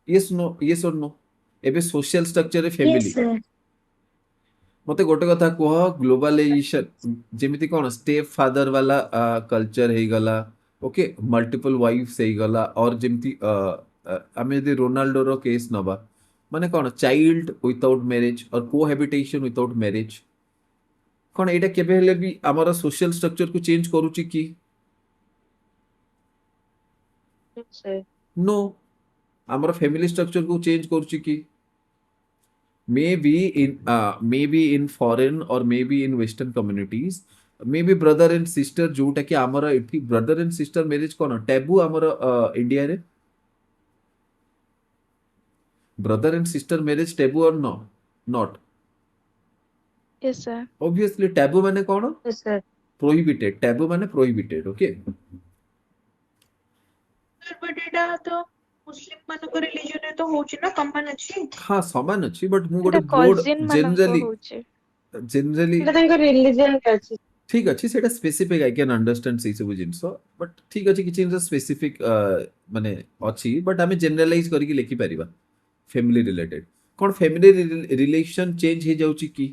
यस नो यस और नो? एबे सोशल स्ट्रक्चर रे Yes, फैमिली sir. मते गोटे कथा कह ग्लोबलाइजेशन जेमिति कोन स्टेप फादर वाला कल्चर हे गला ओके मल्टीपल वाइफ्स हे गला और जेमिति आमे यदि रोनाल्डो रो केस नबा माने कोन चाइल्ड विदाउट मैरिज और कोहैबिटेशन विदाउट मैरिज कोन एटा केबे हेले भी हमर सोशल स्ट्रक्चर को चेंज करूची की? Yes, sir. नो हमर फैमिली स्ट्रक्चर को चेंज करूची की? maybe in foreign or maybe in western communities maybe brother and sister जोटा कि आमर एठी brother and sister marriage cone taboo आमर इंडिया रे? brother and sister marriage taboo or no? not yes sir obviously taboo माने कोन? Yes, sir. prohibited। taboo माने prohibited okay। Sir, but एटा तो मुस्लिम मानको रिलीजन रे तो होची ना कमन अछि। हाँ समान अछि बट मु गोटे एटा ब्रोड cousin ମାନଙ୍କର ହଉଛି जनरली एटा तांको रिलीजन रे अछि। ठीक अच्छी सेटा स्पेसिफिक आई कैन अंडरस्टैंड से सब जिंस बट ठीक अच्छी किछि जिंस स्पेसिफिक माने अछि बट हमें जनरलाइज करके लिखि परिबा फैमिली रिलेटेड। कोन फैमिली रिलेशन चेंज हे जाउची की?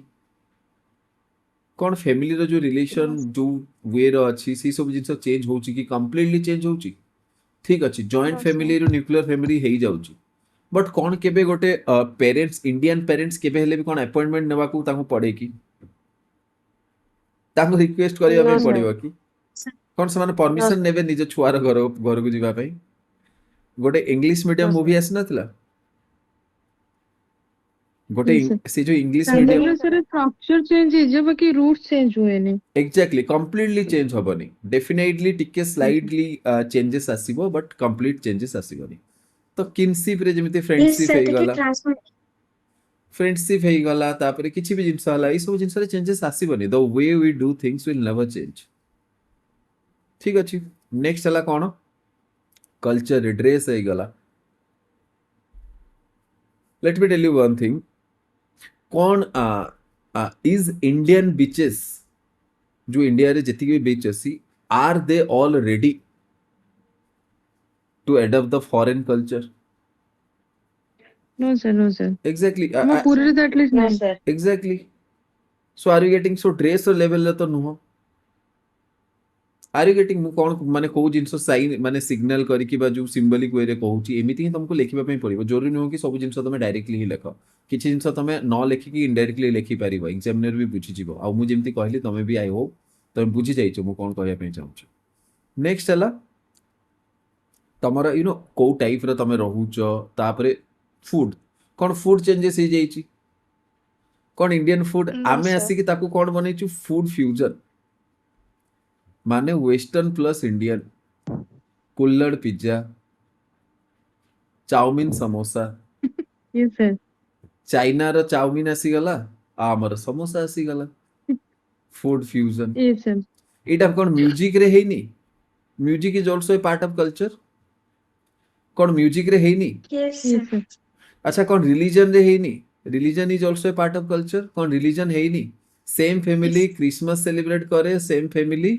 कोन फैमिली रो जो रिलेशन जो वे रो अछि सी सब जिंस चेंज होउची की कंप्लीटली चेंज होउची? ठीक अच्छी जॉइंट No, फैमिली sir. रो न्यूक्लियर फैमिली हे जाउची बट कौन केबे गोटे पेरेंट्स इंडियन पेरेंट्स केबे हेले भी कौन अपॉइंटमेंट नेबा को तांको पड़े कि तांको रिक्वेस्ट करिया No, ପାଇଁ sir. पड़िबो कि कौन से परमिशन नेबे निज छुआर घर को जीवा ପାଇଁ गोटे English medium No, movie sir. आसी नथिला गोटे Yes, sir. से जो इंग्लिश ତାଙ୍କର मीडियम sir structure change ହେଇଯିବ ବାକି rules change ହୁଏନି। एक्जाक्टली कम्प्लीटली चेंज हबनी डेफिनेटली टिके स्लाइडली चेंजेस आसीबो बट कंप्लीट चेंजेस आसीबनी तो किनशिप रे जेमिति Yes, फ्रेंडशिप sir, हे ଟିକେ गला transfer फ्रेंडशिप हे गला तापरे किछि भी जिंस हला ई सब जिंस रे चेंजेस आसीबनी the way we do things will never change ठीक अछि नेक्स्ट हला कोन कल्चर ड्रेस हे गला let me tell you one thing कौन इज इंडियन बीचेस जो इंडिया रे जति भी बीच अछि are they all ready to adopt the foreign culture No, sir, no, sir. exactly ଆମ ପୁରୀରେ ତ at least No, ନାହିଁ। sir. exactly so are you getting so dress level रे तो नुह आर यू गेटिंग मु कोन माने को जिंस साइन माने सिग्नल करी कि बा जो सिंबलिक वे रे कहूची एमिति ही तुमको लेखिबा पई पड़िबो जरूरी नुह कि सब जिंस तुम डायरेक्टली ही लेख किछि जिंस तुम न लेखि कि इनडायरेक्टली लेखि परिबो एग्जामिनर भी बुझी जिवो आ मु जेमति कहली तुम भी आई होप तुम बुझी जाइछो मु कोन कहया पई चाहूची नेक्स्ट हला तमरा यू नो को टाइप रे तुम रहूचो तापरे फूड कोन फूड चेंजेस हे जाइची कोन इंडियन फूड No, आमे sir. आसी कि ताकू कोन बनेचु फूड फ्यूजन माने western plus Indian kulhad pizza chow mein samosa Yes, sir. China रो चाउमिन आसी गला आमर समोसा आसी गला फूड फ्यूजन Yes, sir. एटा कोन म्यूजिक रे हेनी music is also A part of culture cone music रे हेनी Yes, Yes, sir. sir. अच्छा कौन रिलीजन रे हेनी religion is also A part of culture कौन रिलीजन हेनी सेम फैमिली क्रिसमस सेलिब्रेट करे सेम फैमिली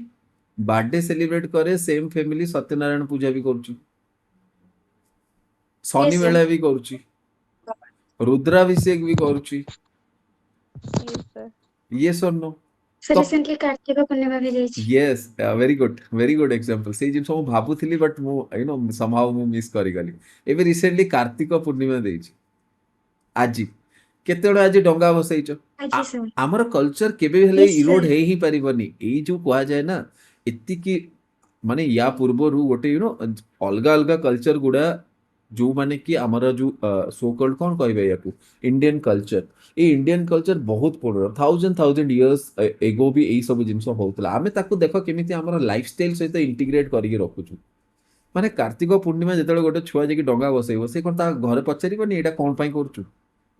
बर्थडे सेलिब्रेट करे सेम फैमिली सत्यनारायण पूजा भी करूची शनि Yes, sir. मेला भी करूची रुद्राभिषेक भी करूची Yes, sir. यस और नो Sir, तो recently कार्तिक पूर्णिमा भी ଯାଇଛି। यस वेरी गुड एग्जांपल से जिन सब भाबुथिली बट मु यू नो समहाउ मु मिस करि गली एबे रिसेंटली कार्तिक पूर्णिमा देछि आजी केतेबेले आज डंगा बसैछ ଆଜି sir। आमर कल्चर केबे हेले Yes, sir. इरोड हे ही परिबनी एई जो कुआ जाय ना एत्ति की माने या पूर्वरु गोटे यू नो अलगा अलगा कल्चर गुडा जो माने कि आमर जो सो कॉल्ड कोन कहबे याकू इंडियन कल्चर ए इंडियन कल्चर बहुत पुराना थाउजेंड इयर्स एगो भी एई सब जिंस होतला आमे ताकू देखो केमिति आमर लाइफस्टाइल सहित इंटीग्रेट करिके रखुछु माने कार्तिक पूर्णिमा जेतेबेले गोटे छुआ जे कि डंगा बसैबो से कोन ता घरे पचारिबनी एटा कोन पई करछु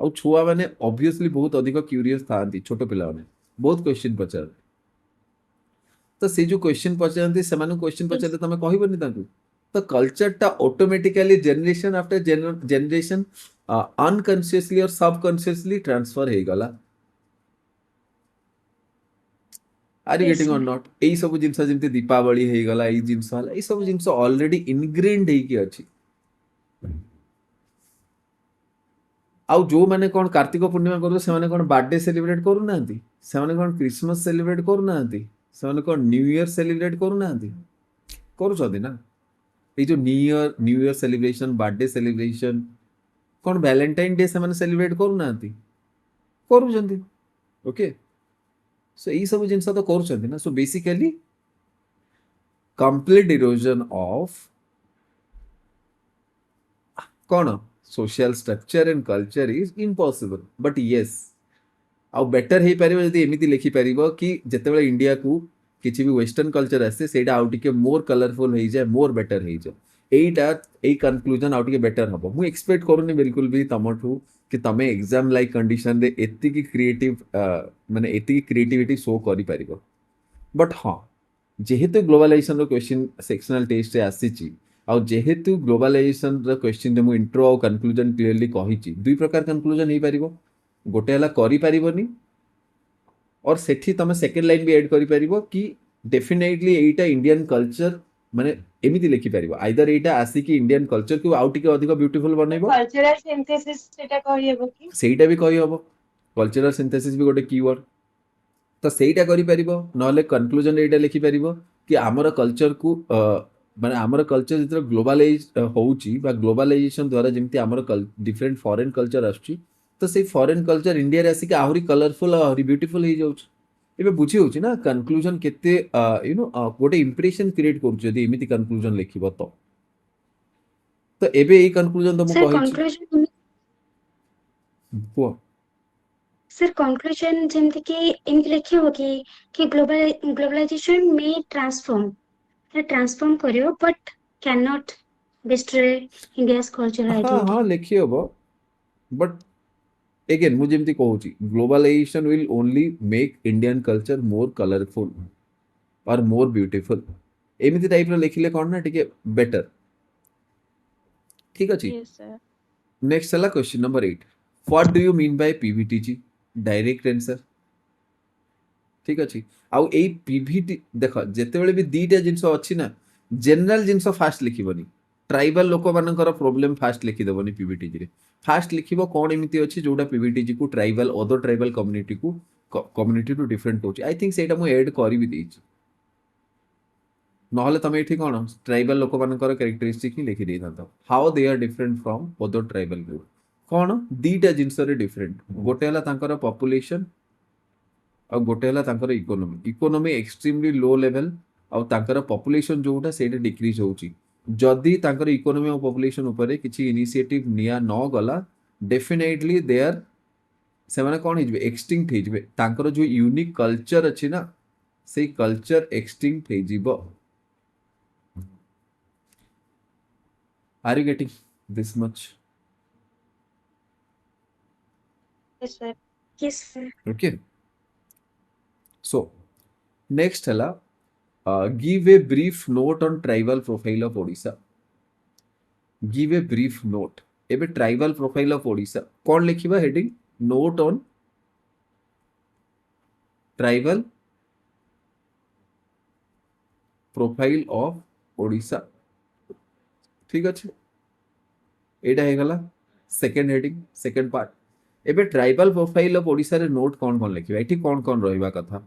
आ छुआ माने ऑब्वियसली बहुत अधिक क्यूरियस थांती छोट पिला माने बहुत क्वेश्चन पचार तो से जो क्वेश्चन पचारती से क्वेश्चन पचारे तमे कहबनी तांकू तो कल्चर टा automatically generation after generation unconsciously और सबकॉन्शियसली ट्रांसफर हे गला आर यू Yes, गेटिंग और sir. नॉट एई सब जिंस जेमते दीपावली हे गला एई जिंस हला एई सब जिंस ऑलरेडी इनग्रेन्ड हे की अछि आउ जो माने कोन कार्तिक पूर्णिमा करू से माने कोन बर्थडे सेलिब्रेट करू नांती से माने कोन क्रिसमस सेलिब्रेट करू नांती से माने कोन न्यू ईयर सेलिब्रेट करू नांती करू छथि ना ए जो New Year celebration birthday celebration कोन वैलेंटाइन डे से माने सेलिब्रेट करू नांती करू जंती ओके सो ई सब जिंस तो करू छथि ना so basically complete erosion of कौन social structure and culture is impossible but yes आउ बेटर हे परिबो जदि एमिति लिखि परिबो कि जेतेबेले इंडिया को किछि भी वेस्टर्न कल्चर आसे सेटा आउ टिके मोर कलरफुल हे जाय मोर बेटर हे जाय एटा ए कंक्लूजन आउ टिके बेटर हबो मु एक्सपेक्ट करूनी बिल्कुल भी तमठू कि तमे एग्जाम लाइक कंडीशन रे एति की क्रिएटिव माने एति की क्रिएटिविटी शो करि परिबो बट हां जेहेतु ग्लोबलाइजेशन रो क्वेश्चन सेक्शनल टेस्ट रे आसीची आ जेहेतु ग्लोबलाइजेशन रो क्वेश्चन रे मु इंट्रो और कंक्लूजन क्लियरली कहिची दुई प्रकार कंक्लूजन हे परिबो गोटे हला करि परिबोनी और सेठी तमे सेकंड लाइन भी ऐड करि परिबो कि डेफिनेटली एटा इंडियन कल्चर माने एमिति लिखि परिबो आइदर एटा आसी कि इंडियन कल्चर को आउ टिके अधिक ब्यूटीफुल बनैबो कल्चरल सिंथेसिस सेटा कहियबो कि सेटा भी कहि हबो कल्चरल सिंथेसिस भी गोटे कीवर्ड तो सेटा करि परिबो नले कंक्लूजन एटा लिखि परिबो कि हमर कल्चर को ମାନେ ଆମର କଲଚର ଯେତେବେଳେ ଗ୍ଲୋବାଲାଇଜ ହଉଛି ବା ଗ୍ଲୋବାଲାଇଜେସନ ଦ୍ୱାରା ଯେମିତି ଆମର ଡିଫରେଣ୍ଟ ଫରେନ୍ କଲଚର ଆସୁଛି ତ ସେଇ ଫରେନ୍ କଲଚର ଇଣ୍ଡିଆରେ ଆସିକି ଆହୁରି କଲରଫୁଲ ଆଉ ଆହୁରି ବ୍ୟୁଟିଫୁଲ ହେଇଯାଉଛି। ଏବେ ବୁଝି ହଉଛି ନା କନକ୍ଲୁଜନ କେତେ ଗୋଟେ ଇମ୍ପ୍ରେସନ କ୍ରିଏଟ କରୁଛି ଯଦି ଏମିତି କନକ୍ଲୁଜନ ଲେଖିବ ତ ଏବେ ଏଇ କନକ୍ଲୁଜନ ତ ମୁଁ ସାର୍ କହିଛି। କନକ୍ଲୁଜନ କୁହ। ସାର୍ କନକ୍ଲୁଜନ ଯେମିତି କି ଏମିତି ଲେଖିବ କି ଗ୍ଲୋବାଲାଇଜେସନ ମେ ଟ୍ରାନ୍ସଫର୍ମ କରିବ but can not destroy India's cultural ହଁ identity. ହଁ ଲେଖି ହବ ବଟ୍ again ମୁଁ ଯେମିତି କହୁଛି globalisation will only make Indian culture more colorful or more beautiful ଏମିତି ଟାଇପର ଲେଖିଲେ କ'ଣ ନା ଟିକେ ବେଟର। ଠିକ ଅଛି। yes sir ନେକ୍ସଟ ହେଲା question number 8 what do you mean by PVTG direct answer. ଠିକ ଅଛି। ଆଉ ଏଇ ପିଭିଟି ଦେଖ ଯେତେବେଳେ ବି ଦିଟା ଜିନିଷ ଅଛି ନା ଜେନେରାଲ ଜିନିଷ ଫାଷ୍ଟ ଲିଖିବନି ट्राइबल लोक मानकर प्रोब्लेम फास्ट लिखिदेवनी पीवीटी रे फास्ट लिखिबो कौन एमिति अछि जोटा पीवीटी को tribal other tribal community to different होची। आई थिंक सेटा मु ऐड करि भी देछि नहले तमे एठी कोन ट्राइबल लोक मानकर कैरेक्टरिस्टिक ही लिखि देथांत how they are different from other tribal group कोन दीटा जिंस रे डिफरेंट गोटे हला तांकर पॉपुलेशन और गोटे हला तांकर इकोनॉमी एक्सट्रीमली लो लेवल और तांकर पॉपुलेशन जोटा सेटा डिक्रीज होची। जदि तांकर इकोनॉमी और पॉपुलेशन ऊपर किसी इनिशिएटिव निया न गला डेफिनेटली दे आर से माने कोन हिजबे एक्सटिंक्ट हिजबे तांकर जो यूनिक कल्चर अछि ना से कल्चर एक्सटिंक्ट हिजिबो। Are you getting this much? Yes, sir. Yes, sir. Okay so next हला give a brief note on tribal profile of Odisha. Give a brief note एबे ट्राइबल प्रोफाइल ऑफ ओडिशा कौन लिखिबा heading note on tribal profile of Odisha. ठीक अच्छे एटा हे गला second heading second part. एबे ट्राइबल प्रोफाइल ऑफ ओडिशा रे नोट कौन कौन लिखिबा एठी कौन कौन रहिबा कथा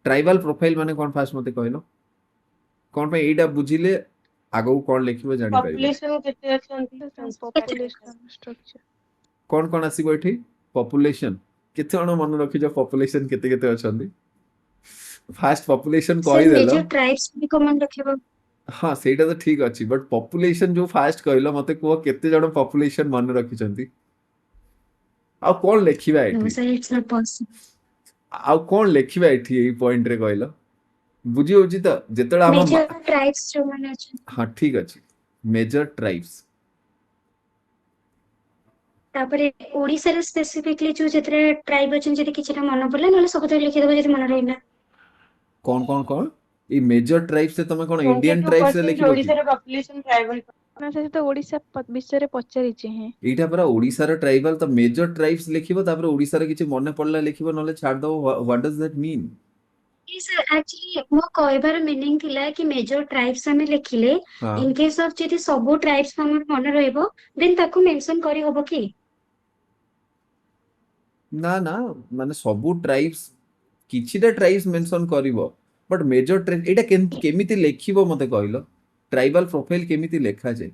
ट्राइबल प्रोफाइल माने कौन फास्ट मते कहलो कौन पे एटा बुझिले आगो कौन लिखिबो जानि परिबे। Population केते अछंती population structure कौन कौन आसीबो एठी पॉपुलेशन केते जण मन रखि जो पॉपुलेशन केते केते अछंती फास्ट पॉपुलेशन Sir, कहि देलो major tribes भी कमन रखिबो। हाँ सेटा तो ठीक अच्छी बट पॉपुलेशन जो फास्ट कहलो मते को केते जण पॉपुलेशन मन रखिचंती आ कौन लिखिबा No, एठी sir, it's not possible. आ कौन लिखिबा एठी एई पॉइंट रे कहलो बुझी होची त जेतडा हम Major tribes जो माने अछन हाँ ठीक अच्छी मेजर ट्राइब्स तापरे ओडिसा रे स्पेसिफिकली जो जेतरे ट्राइब अछन जदि किछटा मन पड़ले नले सब तो लिखि देबो जदि मन रहिला। कौन ई मेजर ट्राइब्स से तमे कौन इंडियन ट्राइब्स से 22% लिखिबो ओडिसा की रे population tribal ना से तो ओडिशा विषय रे पचारिचे हैं एटा परा ओडिसा रे ट्राइबल त मेजर ट्राइब्स लिखिबो तापर ओडिसा रे किछि मने पड़ला लिखिबो नले छाड़ दो व्हाट डज दैट मीन। ये सर एक्चुअली मो कहबार मीनिंग थिला कि मेजर ट्राइब्स हमें लिखिले हाँ इन केस ऑफ जदि सबो ट्राइब्स हमर मन रहइबो देन ताको मेंशन करि होबो की ना ना माने सबु ट्राइब्स किछिटा ट्राइब्स मेंशन करिवो बट मेजर ट्राइब एटा केमिति लेखिबो मते कहलो ट्राइबल प्रोफाइल केमिति लेखा जाय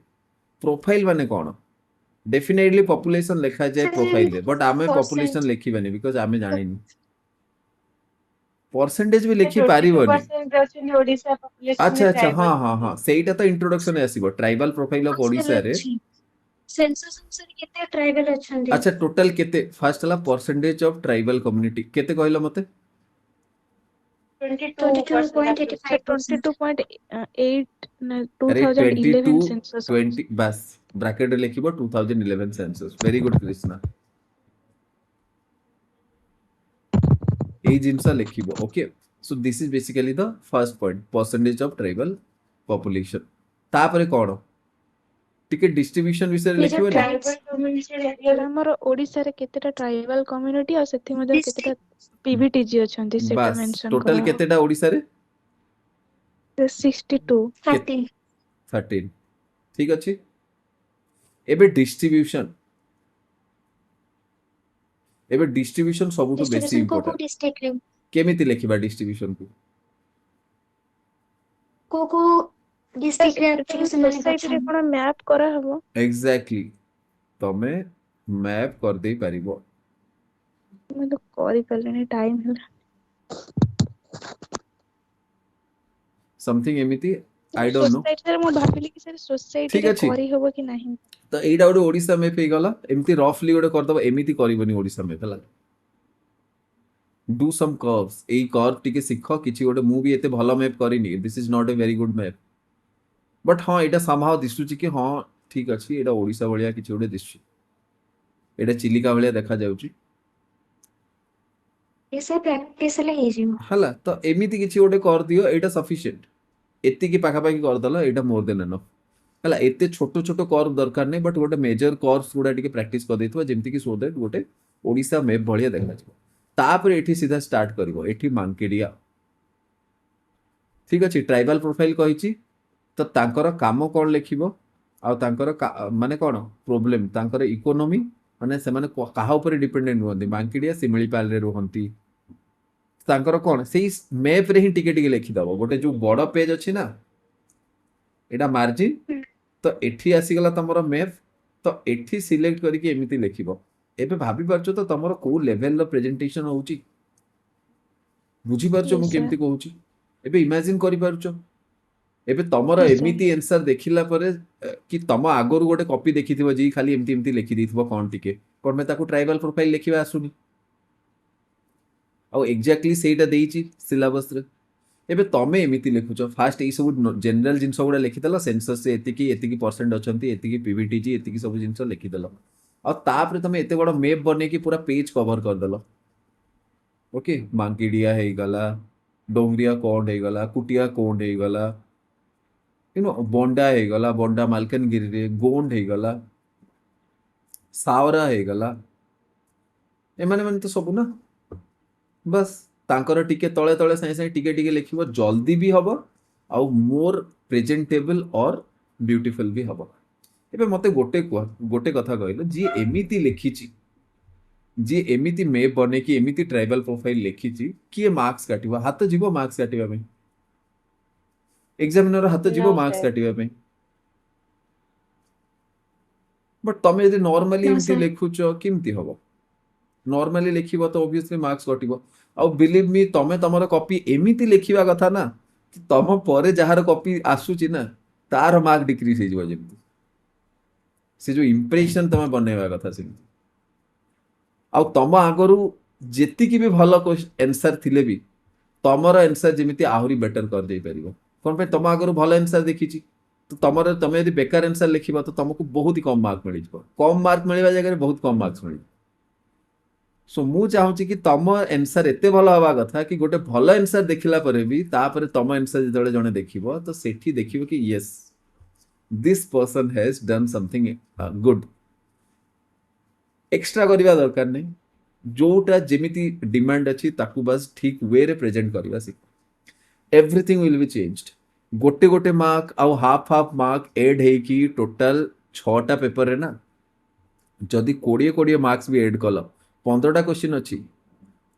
प्रोफाइल माने कोन डेफिनेटली पॉपुलेशन लेखा जाय प्रोफाइल रे बट आमे पॉपुलेशन लेखिबानी बिकॉज़ आमे जानिनी परसेंटेज भी लिखि पारिबोनी। 22% अछन ओडिसा population अच्छा रे अच्छा tribal हाँ हाँ हाँ सेटा तो इंट्रोडक्शन आसीबो ट्राइबल प्रोफाइल ऑफ ओडिसा रे। सेंसस अनुसार केते ट्राइबल अछन अच्छा टोटल केते फर्स्ट हला परसेंटेज ऑफ ट्राइबल कम्युनिटी केते कहलो मते 22% से 22.85%. 22.8 ना अरे 2011 22 सेंसस 20 बस ब्रैकेट रे लिखिबो 2011 सेंसस वेरी गुड कृष्णा ए जिंसा लिखिबो okay. So this is basically the first point percentage of tribal population तापरे कोन टिके डिस्ट्रीब्यूशन विषय Major लिखिबो ना tribes. tribal community area हमर ओडिसा रे केतेटा ट्राइबल कम्युनिटी और सेथि मध्ये केतेटा पीवीटीजी अछंती सेटा बस मेंशन टोटल करा केतेटा ओडिसा रे 62 13. 13 ठीक अछि। एबे डिस्ट्रीब्यूशन सबुठु बेसी Distribution को इंपोर्टेंट डिस्ट्रिक्ट रे केमिति लिखिबा डिस्ट्रीब्यूशन को କୋଉ କୋଉ डिस्ट्रिक्ट रे एक्चुअली ସେମାନେ सोसाइटी रे କରିଛନ୍ତି कोन मैप करा हबो एग्जैक्टली तमे मैप कर दे पारिबो मैं तो करि पल्लेनी टाइम ହେଲା समथिंग एमिति आई डोंट नो सोसाइटी रे मैं भाबिली कि सर सोसाइटी ठीक रे अछि करि हबो कि नहीं तो एइटा गोटे ओडिसा मैप हे गला एमिति रफली गोटे कर दबो एमिति करिवनी ओडिसा मैप हला डू सम कर्व्स एई कर्व टिके सिखो किछि गोटे मु भी एते भलो मैप करिनी this is not a very good map but हां एटा समहाउ दिसुची कि हां ठीक अछि एटा ओडिसा भलिया किछि गोटे दिसुची एटा चिलिका भलिया देखा जाउची ये से प्रैक्टिस ले हे जिवो हला तो एमिति किछि गोटे कर दियो एटा सफिशिएंट एति की पाखा पाखी कर दला एटा मोर देन एनफ हला एते छोटो छोटो कर्व दरकार नै बट गोटे मेजर कर्व्स गुडा टिके प्रैक्टिस कर देथवा जेमति कि सो दैट गोटे ओडिसा मैप भलिया देखा जाय तापर एठी सीधा स्टार्ट करिवो एठी मांकेडिया ठीक अछि ट्राइबल प्रोफाइल कहिछि तो तांकर काम कोन लेखिबो आ तांकर माने कोन प्रॉब्लम तांकर इकोनॉमी माने से माने काहा ऊपर डिपेंडेंट होंती मांकेडिया सिमिलीपाल रे रहंती तांकर कोन सेही मैप रे ही टिके टिके लेखि दबो गोटे जो बड़ पेज अछि ना एटा मार्जिन तो एठी आसी गला तमरो मैप तो एठी सिलेक्ट करके एमिति लेखिबो एबे भाबी पारछो तो तमरो को लेवल रो प्रेजेंटेशन होउची बुझी पारछो मु Yes, sir. केमति कहूची एबे इमेजिन करि पारछो एबे तमरो Yes, sir. एमिति आंसर देखिला परे कि तम आगोर गोटे कॉपी देखिथिबो जी खाली एमिति एमिति लेखि दिथिबो कोन टिके कोन में ताको ट्राइबल प्रोफाइल लेखिबा आसुनी आ एग्जैक्टली सेटा देइची सिलेबस रे एबे तमे एमिति लेखुचो फास्ट ए सब जनरल जिंस गुडा लेखिदल सेंसस से एतिकी एतिकी परसेंट अछंती एतिकी पीवीटी जी एतिकी सब जिंस लेखिदल आ तापर तमे एते बड़ मैप बने की पूरा पेज कवर कर दल ओके मांकीडिया हे गला डोंगरिया कोंड हे गला कुटिया कोंड हे गला यू नो बोंडा हे गला बोंडा मालकानगिरी रे गोंड हे गला सावरा हे गला एमाने माने तो सब ना बस तांकर टिके तळे तळे साइ साइ टिके टिके लेखिबो जल्दी भी हबो आउ मोर प्रेजेंटेबल और ब्यूटीफुल भी हबो एबे मते गोटे कथा कहलो जी एमिति लेखिची जी एमिति मैप बने की एमिति ट्राइबल प्रोफाइल लेखिची किए मार्क्स काटिबो हाथ जीवो मार्क्स काटिबा में एग्जामिनर हाथ जीवो No, मार्क्स sir. काटिबा में बट तमे यदि नॉर्मली No, एमिति sir. लेखुचो किमति हबो नॉर्मली लेखिबो तो ऑब्वियसली मार्क्स कटिबो आ बिलीव मी तमे तमरो कॉपी एमिति लेखिबा कथा ना कि तम परे जहार कॉपी आसुची ना तार मार्क डिक्रीज हे जिवो जेमति से जो इंप्रेशन तमे बनेबा कथा सेमति आ तम आगरु जेतिकी भी भलो आंसर थिले भी तमर आंसर जेमिति आहुरी बेटर कर दे परिबो कोन पे तम आगरु भलो आंसर देखिची तो तमर तमे यदि बेकार आंसर लिखिबा तो तुमको बहुत ही कम मार्क मिल जिवो कम मार्क मिलबा जगह रे बहुत कम मार्क्स मिल सो मु चाहूची कि तम आंसर एते भलो हवा कथा कि गोटे भलो आंसर देखिला परे भी तापरे तम आंसर जदे जणे देखिबो तो सेठी देखिबो कि yes this person has done something good extra करिबा दरकार नै जोटा जेमिति डिमांड अछि ताकू बस ठीक वे रे प्रेजेंट करिबा सिक एवरीथिंग विल बी चेंज्ड गोटे गोटे मार्क आउ हाफ हाफ मार्क ऐड हे कि टोटल 6टा पेपर रे ना जदि 20 मार्क्स भी ऐड कल 15टा क्वेश्चन अछि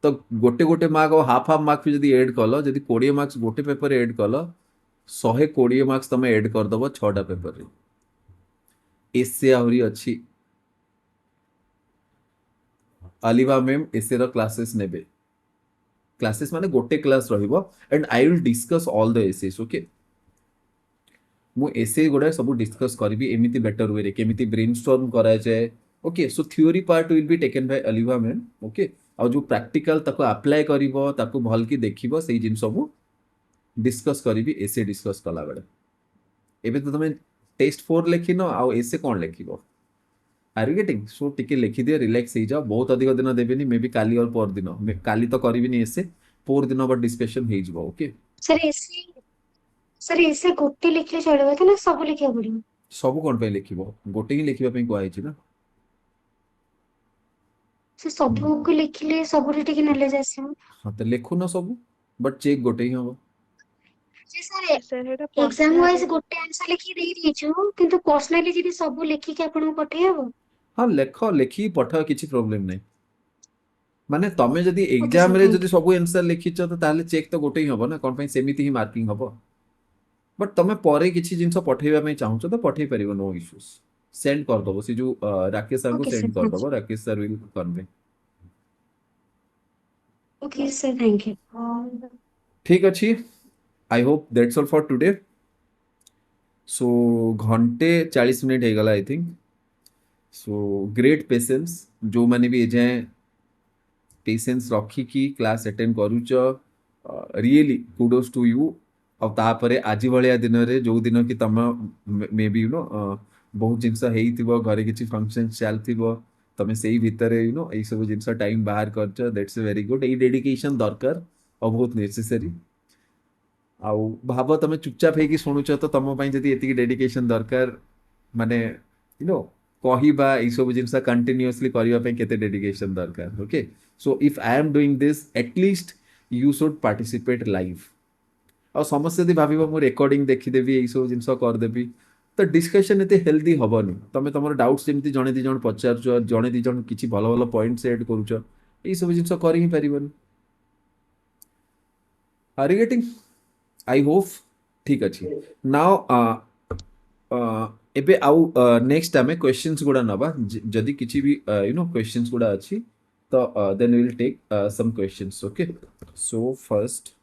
तो गोटे गोटे मार्क और हाफ हाफ मार्क भी जदि ऐड कल जदि 20 मार्क्स गोटे पेपर रे ऐड कल 120 मार्क्स तमे ऐड कर दबो 6टा पेपर रे एसे आहुरी अछि अलिवा मैम एसे रो क्लासेस नेबे क्लासेस माने गोटे क्लास रहिबो and I will discuss all the essays okay मु एसे गोडा सब डिस्कस करबी एमिति बेटर वे रे केमिति ब्रेनस्टॉर्म करा जाय okay so theory part will be taken by Aliva ma'am okay आ जो प्रैक्टिकल ताको अप्लाई करिवो ताको भल की देखिबो सेही जिन सब डिस्कस करबी एसे डिस्कस कला बेले एबे तो तमे टेस्ट 4 लेखिनो आ एसे कोन लेखिबो आर यू गेटिंग सो टिके लिखि दियो रिलैक्स हो जाओ बहुत अधिक दिन देबेनी मे बी काली और पर दिन काली तो करबिनी एसे पर दिन बट डिस्कशन हे जिवो ओके सर ऐसे गोटे लिखले चलबो त ना सब लिखे पड़िबो सब कोन पे लिखिबो गोटे ही लिखिबा पे को आइछि ना से सब को लिखले सब रे टिके नॉलेज आसे हां तो लिखु ना सब बट चेक गोटे ही हबो जे सर सर हेटा एग्जाम वाइज गोटे आंसर लिखि देई दिछु किंतु पर्सनली जदी सब लिखि के आपन पठे हबो हाँ लेखी पठाओ किसी प्रॉब्लम नहीं माने तमे जदी Okay, एग्जाम sir, रे thank जदी सब आंसर लिखिछ तो ताले चेक तो गोटे ही हबो ना कोन पे सेमिति ही मार्किंग हबो बट तमे परे किछि जिंस पठेबा में चाहूछ तो पठेई परिबो, नो इश्यूज। सेंड कर दबो से जो राकेश सर को ओके सर, सेंड कर थैंक दबो, Rakesh sir will convey. You. Okay sir, thank you. ठीक अछि, I hope that's all for today. So घंटे 40 मिनिट हो गला I think. So great patience, जो माने भी एजाए पेशेंस रखिकी क्लास अटेंड करूच, रियली कुडोज टू यू। ଆଉ ତାପରେ ଆଜି ଭଳିଆ ଦିନରେ ଯୋଉ ଦିନ କି ତମ ମେ ବି ବହୁତ ଜିନିଷ ହେଇଥିବ, ଘରେ କିଛି ଫଙ୍କସନ ଚାଲିଥିବ, ତମେ ସେଇ ଭିତରେ ଏଇ ସବୁ ଜିନିଷ ଟାଇମ ବାହାର କରିଛ, ଦ୍ୟାଟ୍ସ ଭେରି ଗୁଡ୍। ଏଇ ଡେଡିକେସନ ଦରକାର ଆଉ ବହୁତ ନେସେସରି। ଆଉ ଭାବ ତମେ ଚୁପଚାପ ହେଇକି ଶୁଣୁଛ ତ ତମ ପାଇଁ ଯଦି ଏତିକି ଡେଡିକେସନ ଦରକାର, ମାନେ କହିବା ଏଇସବୁ ଜିନିଷ କଣ୍ଟିନ୍ୟୁଅସଲି କରିବା ପାଇଁ କେତେ ଡେଡିକେସନ ଦରକାର। Okay, so if I am doing this at least you should participate live. ଆଉ ସମସ୍ତେ ଯଦି ଭାବିବ ମୁଁ ରେକର୍ଡିଂ ଦେଖିଦେବି, ଏଇସବୁ ଜିନିଷ କରିଦେବି, ତ ଡିସ୍କସନ୍ ଏତେ ହେଲ୍ଦି ହବନି। ତମେ ତମର ଡାଉଟ୍ସ ଯେମିତି ଜଣେ ଦି ଜଣ ପଚାରୁଛ, ଜଣେ ଦି ଜଣ କିଛି ଭଲ ଭଲ ପଏଣ୍ଟ ସେଟ୍ କରୁଛ, ଏଇସବୁ ଜିନିଷ କରି ହିଁ ପାରିବନି। Are you getting? I hope ठीक अच्छे। नाउ एबे आउ नेक्स्ट आमे क्वेश्चंस गुडा नबा, जदि किछि भी क्वेश्चंस गुडा अछि तो then we will take some questions. Okay, so first